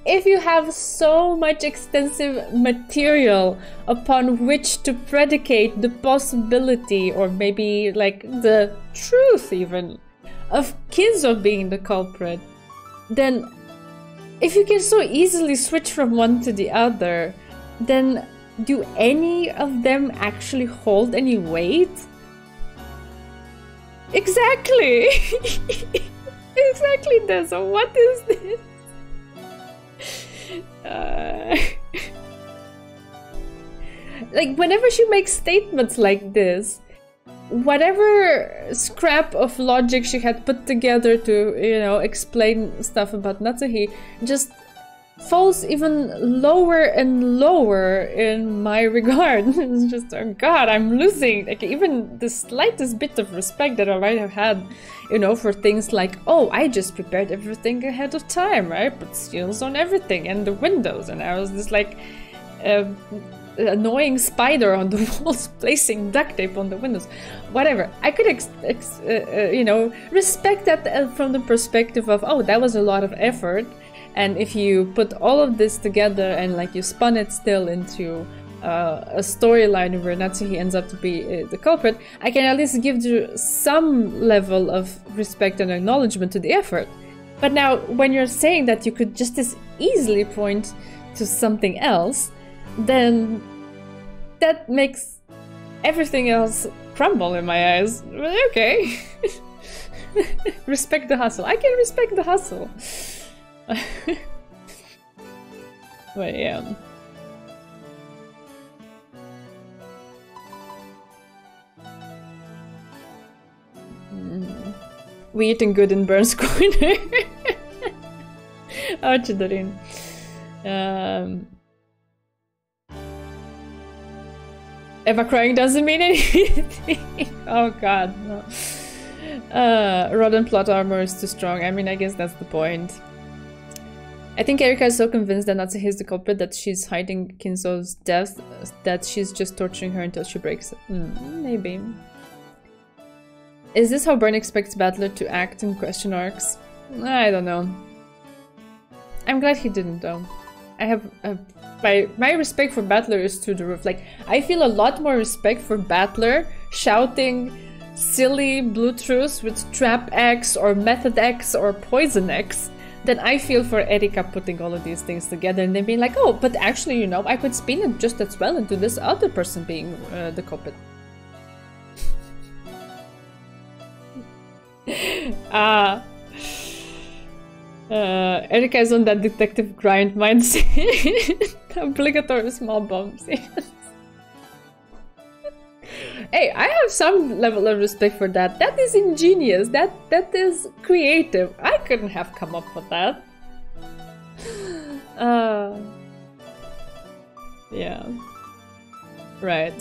If you have so much extensive material upon which to predicate the possibility, or maybe like the truth even, of Kinzo being the culprit, then if you can so easily switch from one to the other, then do any of them actually hold any weight? Exactly! Exactly, Dezo, what is this? Like, whenever she makes statements like this, whatever scrap of logic she had put together to, you know, explain stuff about Natsuhi just falls even lower and lower in my regard. It's just, oh god, I'm losing like even the slightest bit of respect that I might have had, you know, for things like, oh, I just prepared everything ahead of time, right? Put seals on everything and the windows, and I was this like annoying spider on the walls placing duct tape on the windows. Whatever. I could you know, respect that from the perspective of, oh, that was a lot of effort. And if you put all of this together and like you spun it still into a storyline where Natsuhi ends up to be the culprit, I can at least give you some level of respect and acknowledgement to the effort. But now, when you're saying that you could just as easily point to something else, then that makes everything else crumble in my eyes. Okay. Respect the hustle. I can respect the hustle. But yeah. We eating good in Burns Corner. Oh, Chidorin. Eva crying doesn't mean anything. Oh god, no. Rodent plot armor is too strong. I mean, I guess that's the point. I think Erika is so convinced that Natsuhi is the culprit that she's hiding Kinzo's death that she's just torturing her until she breaks it. Maybe. Is this how Burn expects Battler to act in question arcs? I don't know. I'm glad he didn't though. I have my respect for Battler is through the roof. Like, I feel a lot more respect for Battler shouting silly blue truths with Trap X or Method X or Poison X than I feel for Erika putting all of these things together and then being like, oh, but actually, you know, I could spin it just as well into this other person being the culprit. Erika is on that detective grind mindset. Obligatory small bombs. Hey, I have some level of respect for that. That is ingenious. That is creative. I couldn't have come up with that. Yeah. Right.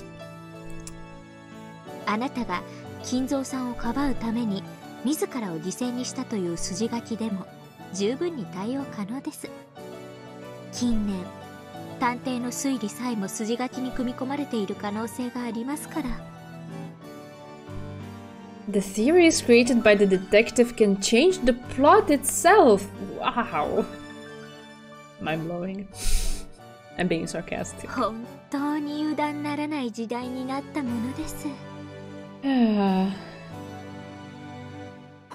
あなたが金蔵さんをかばうために自らを犠牲にしたという筋書きでも十分に対応可能です。近年探偵の推理さえも筋書きに組み込まれている可能性がありますから。The theories created by the detective can change the plot itself. Wow. Mind-blowing. I'm being sarcastic. 本当に油断ならない時代になったものです。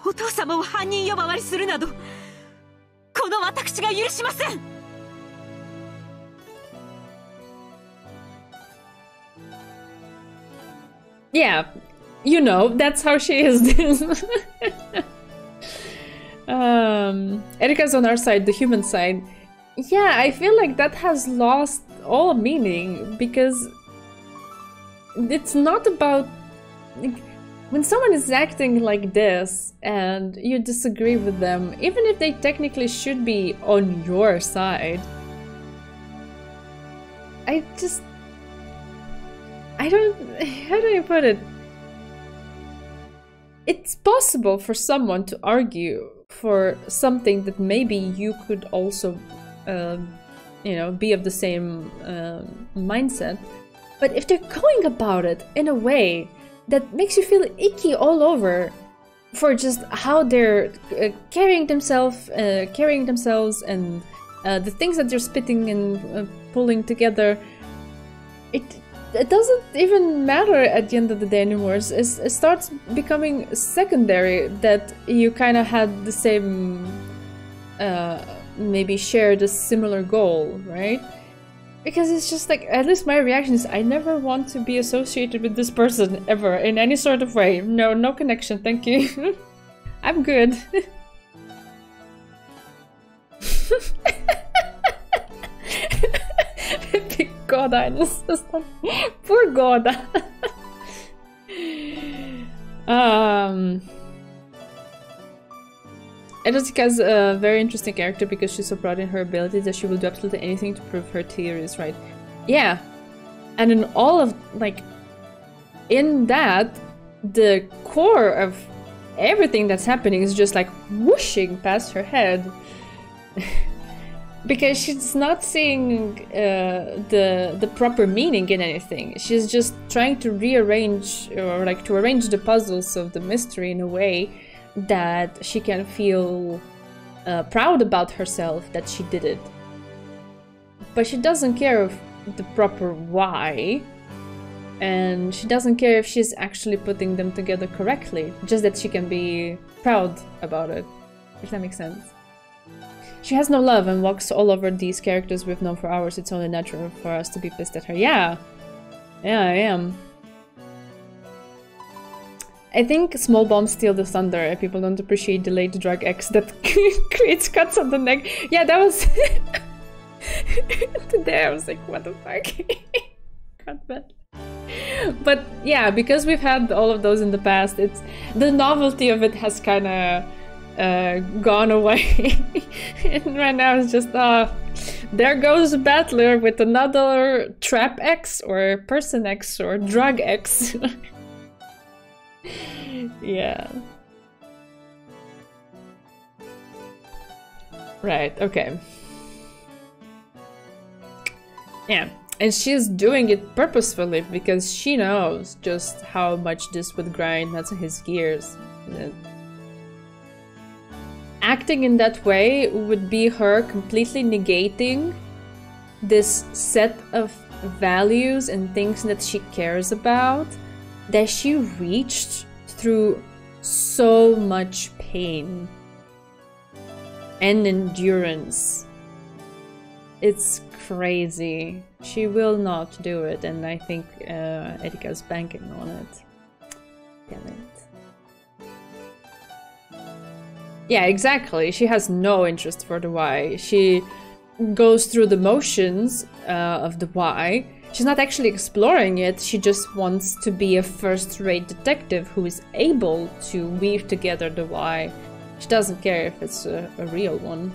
お父様を犯人呼ばわりするなど、この私が許しません。Yeah, you know, that's how she is. Erika's on our side, the human side. Yeah, I feel like that has lost all meaning because it's not about... Like, when someone is acting like this and you disagree with them, even if they technically should be on your side, I don't... How do you put it? It's possible for someone to argue for something that maybe you could also, you know, be of the same mindset. But if they're going about it in a way that makes you feel icky all over for just how they're carrying themselves and the things that they're spitting and pulling together, it doesn't even matter at the end of the day anymore. It starts becoming secondary that you kind of had the same, maybe shared a similar goal, right? Because it's just like, at least my reaction is, I never want to be associated with this person ever in any sort of way. No connection, thank you. I'm good. Goda in the system. Poor Goda. Erotika's a very interesting character because she's so proud in her abilities that she will do absolutely anything to prove her theory is right. Yeah. And in all of, like, in that, the core of everything that's happening is just like whooshing past her head. Because she's not seeing the proper meaning in anything. She's just trying to rearrange, or like to arrange the puzzles of the mystery in a way that she can feel proud about herself that she did it. But she doesn't care of the proper why, and she doesn't care if she's actually putting them together correctly, just that she can be proud about it, if that makes sense. She has no love and walks all over these characters we've known for hours. It's only natural for us to be pissed at her. Yeah, I am. I think small bombs steal the thunder and people don't appreciate delayed drug X that creates cuts on the neck. Yeah, that was... Today I was like, what the fuck? Cut that. But yeah, because we've had all of those in the past, it's the novelty of it has kind of gone away. And right now it's just, there goes Battler with another Trap X or Person X or Drug X. Yeah. Right, okay. Yeah, and she's doing it purposefully because she knows just how much this would grind Natsuhi's gears. Acting in that way would be her completely negating this set of values and things that she cares about that she reached through so much pain and endurance. It's crazy. She will not do it, and I think Erika's banking on it. Damn it. Yeah, exactly. She has no interest for the why. She goes through the motions of the why. She's not actually exploring it. She just wants to be a first-rate detective who is able to weave together the why. She doesn't care if it's a real one.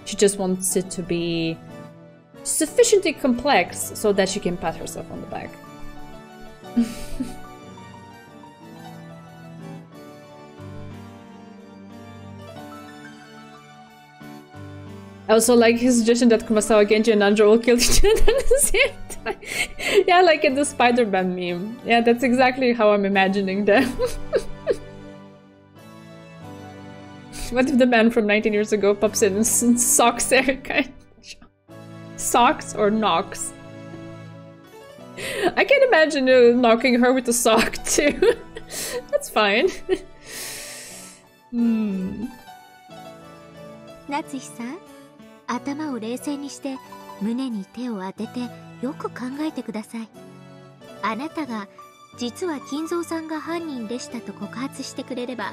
She just wants it to be sufficiently complex so that she can pat herself on the back. I also like his suggestion that Kumasawa, Genji, and Nanjo will kill each other at the same time. Yeah, like in the Spider-Man meme. Yeah, that's exactly how I'm imagining them. What if the man from 19 years ago pops in and socks Erika? Socks or knocks? I can imagine knocking her with a sock too. That's fine. Natsuhi-san, 頭を冷静にして胸に手を当ててよく考えてください。あなたが実は金蔵さんが犯人でしたと告発してくれれば、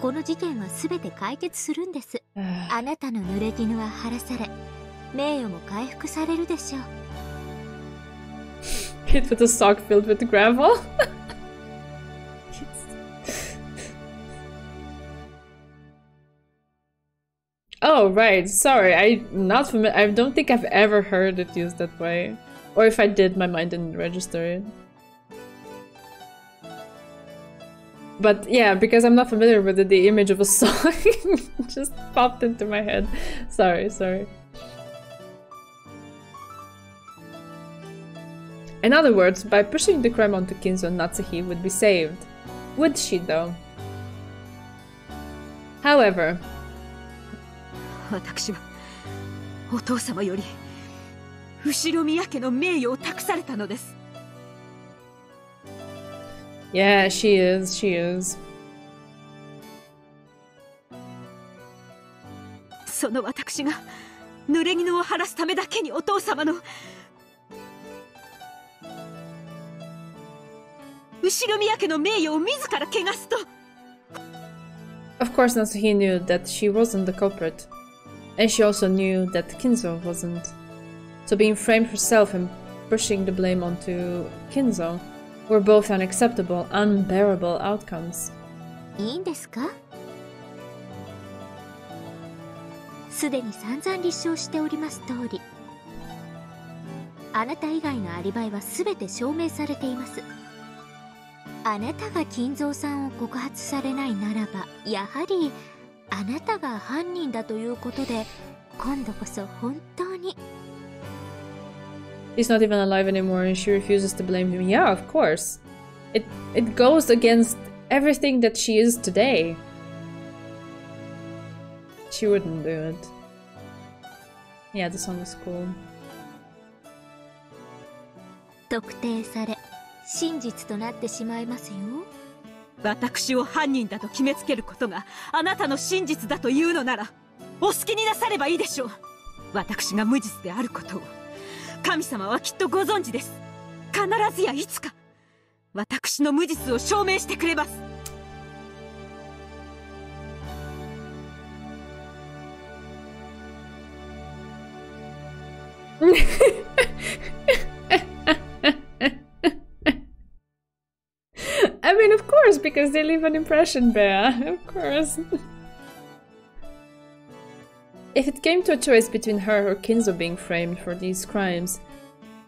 この事件は全て解決するんです。あなたの濡れ衣は晴らされ、名誉も回復されるでしょう。Hit with a sock filled with gravel? Oh, right. Sorry, I'm not familiar. I don't think I've ever heard it used that way. Or if I did, my mind didn't register it. But yeah, because I'm not familiar with it, the image of a sock just popped into my head. Sorry. In other words, by pushing the crime onto Kinzo, Natsuhi would be saved. Would she, though? However... 私はお父様より後ろ宮家の名誉を託されたのです。 Yeah, she is. その私が濡れ衣を晴らすためだけにお父様の後ろ宮家の名誉を自ら汚すと。 Of course, Natsuhi knew that she wasn't the culprit. And she also knew that Kinzo wasn't. So being framed herself and pushing the blame onto Kinzo were both unacceptable, unbearable outcomes. いいんですか？すでに散々立証しております通り、あなた以外のアリバイは全て証明されています。あなたが金蔵さんを告発されないならば、やはりあなたが犯人だということで、今度こそ本当に。He's not even alive anymore and she refuses to blame him. Yeah, of course. It goes against everything that she is today. She wouldn't do it. Yeah, the song was cool. 特定され、真実となってしまいますよ。私を犯人だと決めつけることがあなたの真実だというのなら、お好きになさればいいでしょう。私が無実であることを神様はきっとご存知です。必ずやいつか私の無実を証明してくれます。I mean, of course, because they leave an impression, Bea. Of course. If it came to a choice between her or Kinzo being framed for these crimes,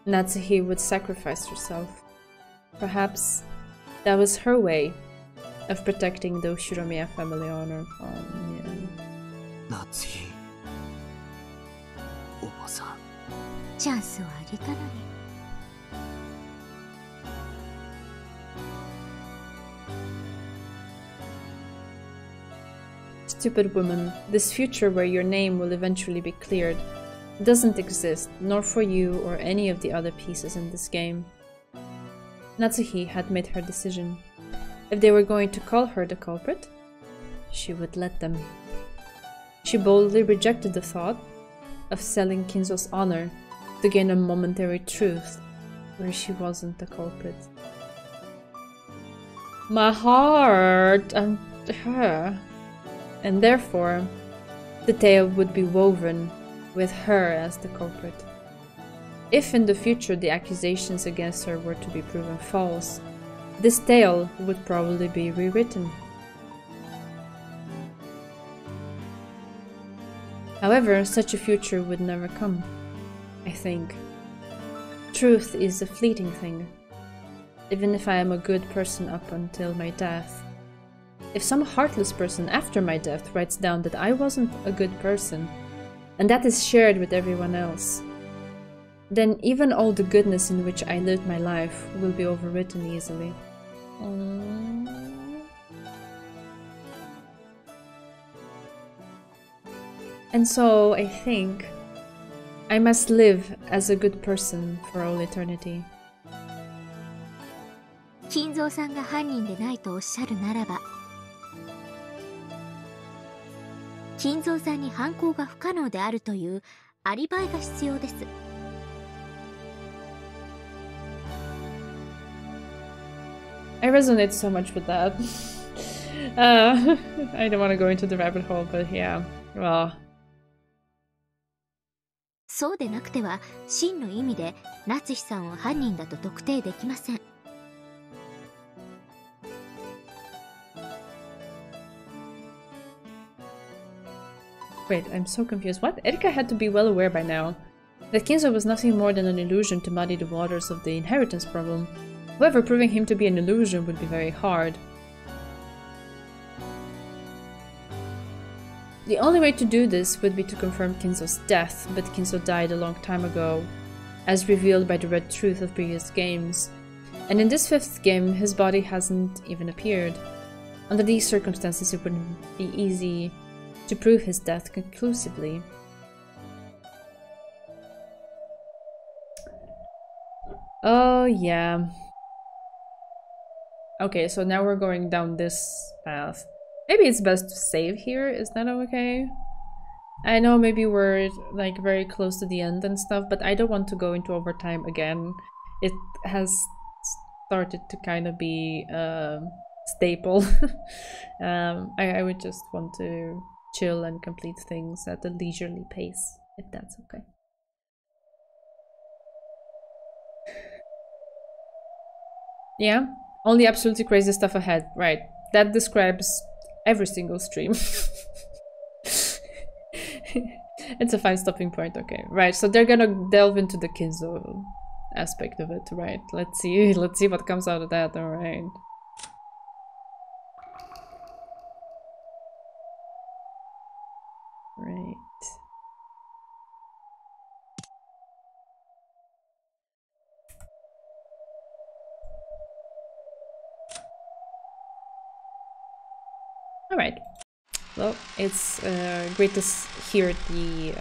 Natsuhi would sacrifice herself. Perhaps that was her way of protecting the Ushiromiya family honor. Yeah. Natsuhi. おばさん。チャンスをあげたのに。Stupid woman, this future where your name will eventually be cleared doesn't exist, nor for you or any of the other pieces in this game. Natsuhi had made her decision. If they were going to call her the culprit, she would let them. She boldly rejected the thought of selling Kinzo's honor to gain a momentary truth where she wasn't the culprit. My heart and her. And therefore, the tale would be woven with her as the culprit. If in the future the accusations against her were to be proven false, this tale would probably be rewritten. However, such a future would never come, I think. Truth is a fleeting thing. Even if I am a good person up until my death, if some heartless person after my death writes down that I wasn't a good person, and that is shared with everyone else, then even all the goodness in which I lived my life will be overwritten easily. And so I think I must live as a good person for all eternity. 金蔵さんが犯人でないとおっしゃるならば、金蔵さんに犯行が不可能であるというアリバイが必要です。I resonate so much with that. I don't want to go into the rabbit hole, but yeah. Well. そうでなくては真の意味で夏日さんを犯人だと特定できません。Wait, I'm so confused. What? Erika had to be well aware by now that Kinzo was nothing more than an illusion to muddy the waters of the inheritance problem. However, proving him to be an illusion would be very hard. The only way to do this would be to confirm Kinzo's death, but Kinzo died a long time ago, as revealed by the red truth of previous games. And in this fifth game, his body hasn't even appeared. Under these circumstances, it wouldn't be easy to prove his death conclusively. Oh, yeah. Okay, so now we're going down this path. Maybe it's best to save here, is that okay? I know maybe we're like very close to the end and stuff, but I don't want to go into overtime again. It has started to kind of be staple. I would just want to chill and complete things at a leisurely pace, if that's okay. Yeah, only absolutely crazy stuff ahead. Right, that describes every single stream. It's a fine stopping point, okay. Right, so they're gonna delve into the Kinzo aspect of it, right? Let's see what comes out of that, alright. Right. Alright. Well, it's great to hear the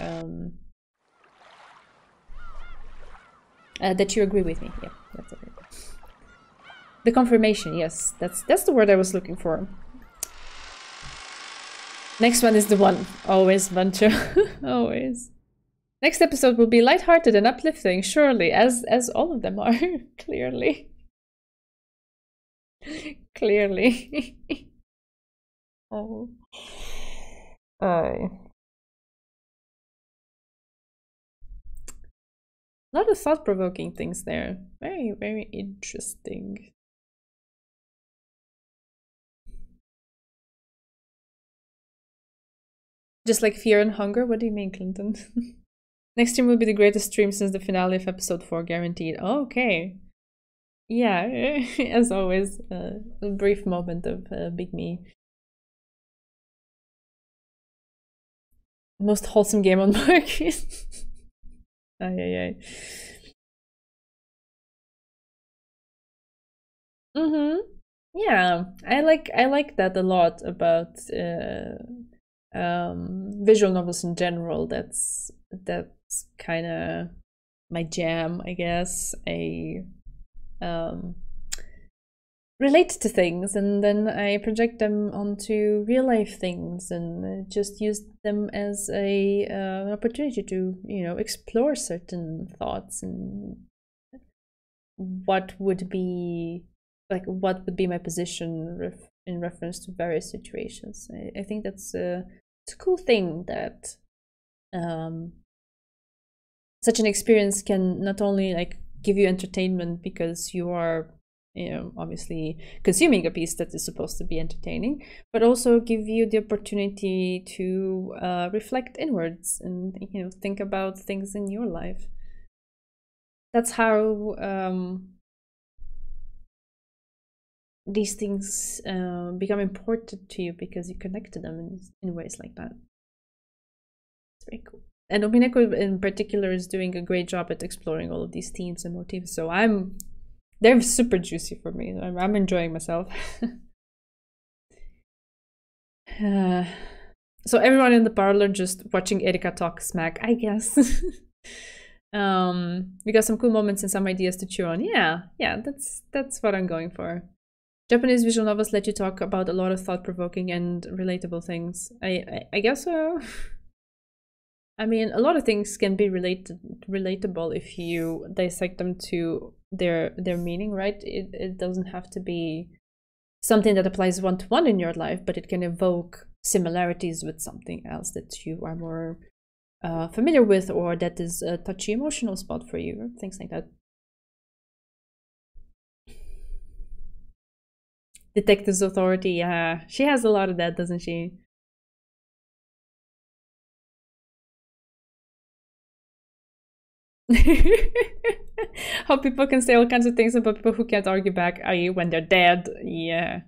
that you agree with me. Yeah, that's okay. The confirmation, yes, that's the word I was looking for. Next one is the one. Always, Bancho. Always. Next episode will be lighthearted and uplifting, surely, as all of them are. Clearly. Clearly. Oh. A lot of thought-provoking things there. Very, very interesting. Just like fear and hunger? What do you mean, Clinton? Next stream will be the greatest stream since the finale of episode 4, guaranteed. Oh, okay. Yeah, as always, a brief moment of Big Me. Most wholesome game on market. Ay, ay, ay. Yeah, I like that a lot about visual novels in general. That's kind of my jam, I guess. I relate to things and then I project them onto real life things and just use them as a opportunity to, you know, explore certain thoughts and what would be my position in reference to various situations. I think that's it's a cool thing that such an experience can not only like give you entertainment because you are, you know, obviously consuming a piece that is supposed to be entertaining, but also give you the opportunity to reflect inwards and, you know, think about things in your life. That's how these things become important to you, because you connect to them in ways like that. It's very cool. And Umineko in particular is doing a great job at exploring all of these themes and motifs. So they're super juicy for me. I'm enjoying myself. So everyone in the parlor just watching Erika talk smack, I guess. We got some cool moments and some ideas to chew on. Yeah, that's what I'm going for. Japanese visual novels let you talk about a lot of thought-provoking and relatable things. I guess so. I mean, a lot of things can be relatable if you dissect them to their meaning, right? It doesn't have to be something that applies one-to-one in your life, but it can evoke similarities with something else that you are more familiar with, or that is a touchy emotional spot for you, or things like that. Detective's authority, yeah. She has a lot of that, doesn't she? How people can say all kinds of things about people who can't argue back, i.e. when they're dead. Yeah.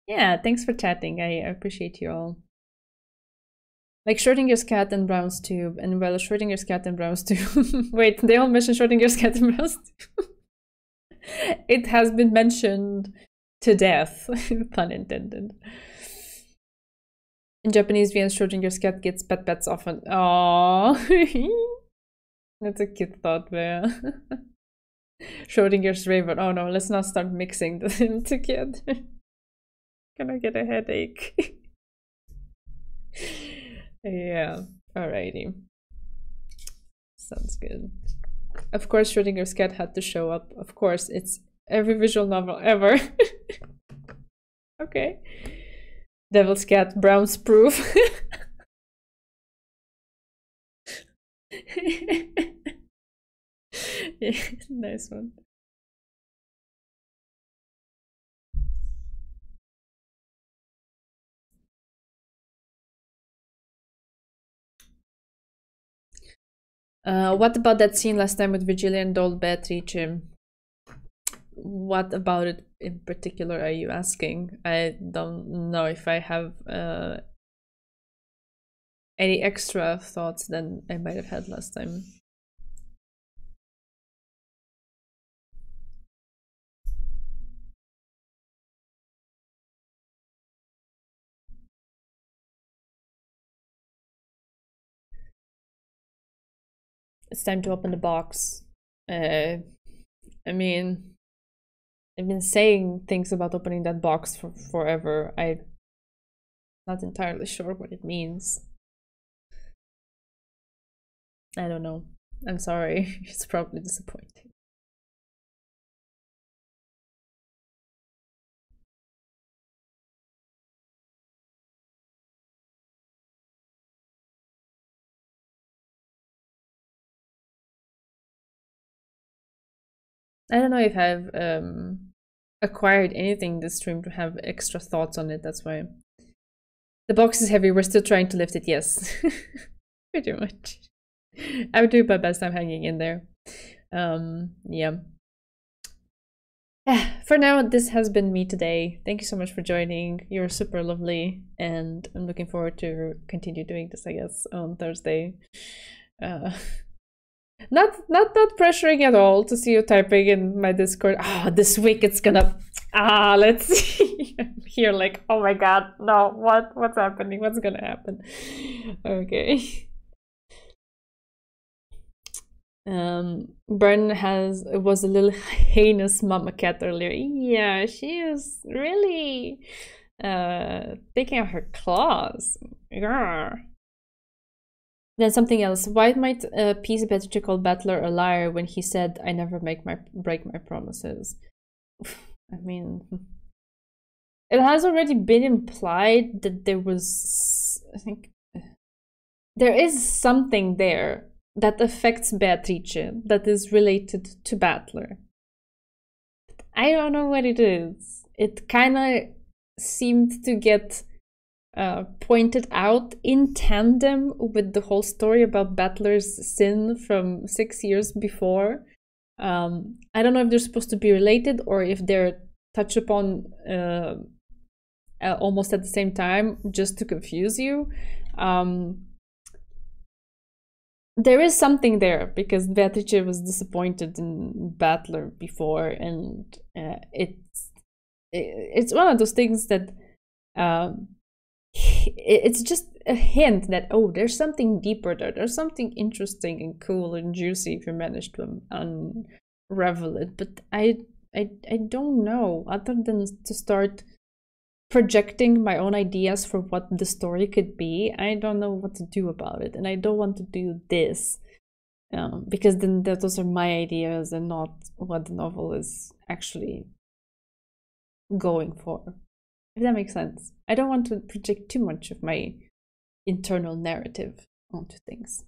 Yeah, thanks for chatting. I appreciate you all. Like Schrodinger's cat and Brown's tube. And well, Schrodinger's cat and Brown's tube. Wait, they all mentioned Schrodinger's cat and Brown's tube. It has been mentioned to death. Pun intended. In Japanese, Vienna's Schrodinger's cat gets pets often. Aww. That's a cute thought there. Schrodinger's raven. Oh no, let's not start mixing them together. Gonna get a headache. Yeah, alrighty. Sounds good. Of course, Schrodinger's cat had to show up. Of course, it's every visual novel ever. Okay. Devil's cat, Brown's proof. Yeah, nice one. What about that scene last time with Virgilia and old Beatrice? What about it in particular are you asking? I don't know if I have any extra thoughts than I might have had last time. It's time to open the box. I mean, I've been saying things about opening that box for forever. I'm not entirely sure what it means. I don't know. I'm sorry. It's probably disappointing. I don't know if I've acquired anything this stream to have extra thoughts on it. That's why The box is heavy, we're still trying to lift it, yes. Pretty much. I'm doing my best, I'm hanging in there. Yeah. For now, this has been me today. Thank you so much for joining. You're super lovely, and I'm looking forward to continue doing this, I guess, on Thursday. Not pressuring at all to see you typing in my Discord. This week it's gonna let's see. I'm here like, oh my god, no, what's happening? What's gonna happen? Okay. Bern was a little heinous mama cat earlier. Yeah, she is really taking out her claws. Grr. Then something else. Why might Peace Better call Battler a liar when he said, "I never break my promises"? I mean, it has already been implied that there was, I think, there is something there that affects Beatrice that is related to Battler. I don't know what it is. It kind of seemed to get pointed out in tandem with the whole story about Battler's sin from 6 years before. I don't know if they're supposed to be related or if they're touched upon almost at the same time, just to confuse you. There is something there because Beatrice was disappointed in Battler before, and it's one of those things that it's just a hint that, oh, there's something deeper there. There's something interesting and cool and juicy if you manage to unravel it. But I don't know, other than to start projecting my own ideas for what the story could be. I don't know what to do about it, and I don't want to do this because then those are my ideas and not what the novel is actually going for. If that makes sense. I don't want to project too much of my internal narrative onto things.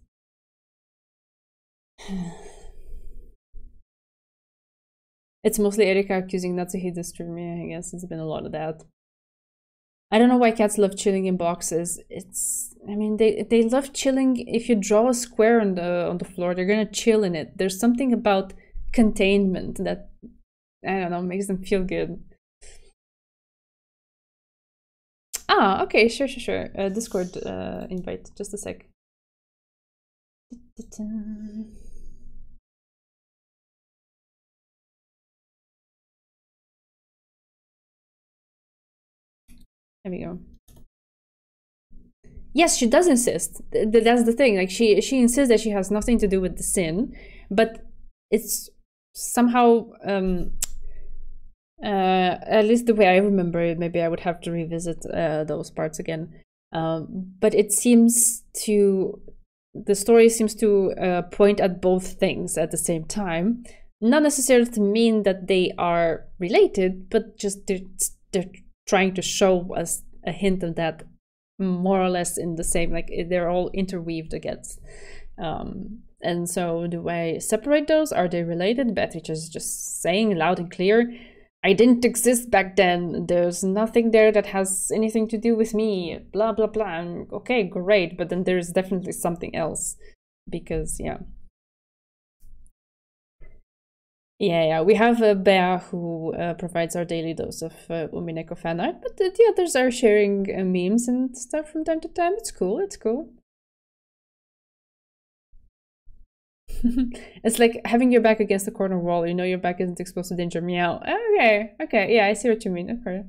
It's mostly Erika accusing Natsuhide streaming, I guess. It's been a lot of that. I don't know why cats love chilling in boxes. I mean, they love chilling. If you draw a square on the floor, they're gonna chill in it. There's something about containment that, I don't know, makes them feel good. Okay, sure. Discord invite, just a sec. There we go. Yes, she does insist. That's the thing. Like she insists that she has nothing to do with the sin, but it's somehow at least the way I remember it. Maybe I would have to revisit those parts again. But it seems to, the story seems to point at both things at the same time. Not necessarily to mean that they are related, but just they're trying to show us a hint of that, more or less in the same, like they're all interweaved against. And so do I separate those? Are they related? Beatrice is just saying loud and clear, I didn't exist back then. There's nothing there that has anything to do with me. Blah, blah, blah. And okay, great. But then there's definitely something else. Because, yeah. Yeah, we have Bea who provides our daily dose of Umineko fan art. But the others are sharing memes and stuff from time to time. It's cool, it's cool. It's like having your back against the corner wall. You know your back isn't exposed to danger. Meow. Okay. Yeah, I see what you mean. Okay.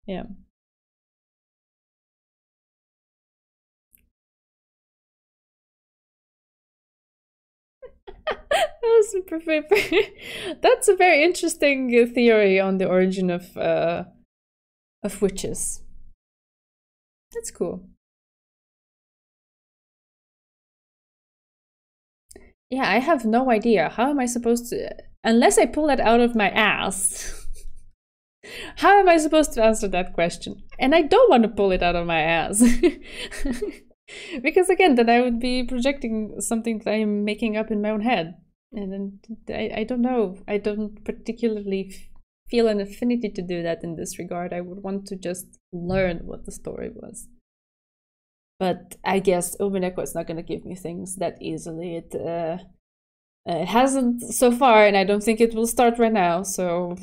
Yeah. That was super paper. That's a very interesting theory on the origin of witches. That's cool. Yeah, I have no idea. How am I supposed to... Unless I pull that out of my ass. How am I supposed to answer that question? And I don't want to pull it out of my ass. Because again, then I would be projecting something that I am making up in my own head. And then I don't know. I don't particularly feel an affinity to do that in this regard. I would want to just learn what the story was. But I guess Umineko is not going to give me things that easily. It hasn't so far, and I don't think it will start right now, so...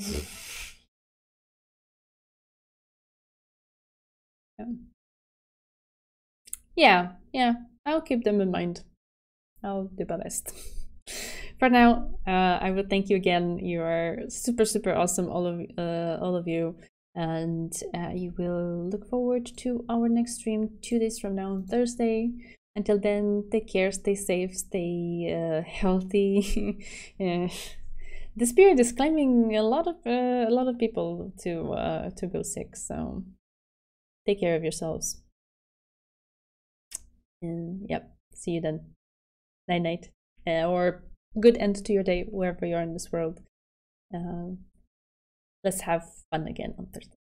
Yeah, I'll keep them in mind. I'll do my best. For now, I will thank you again. You are super, super awesome, all of you. And you will look forward to our next stream 2 days from now on Thursday. Until then, take care, stay safe, stay healthy. The spirit is claiming a lot of people to go sick, so take care of yourselves. And yep, see you then. Night night, or good end to your day wherever you are in this world. Let's have fun again on Thursday.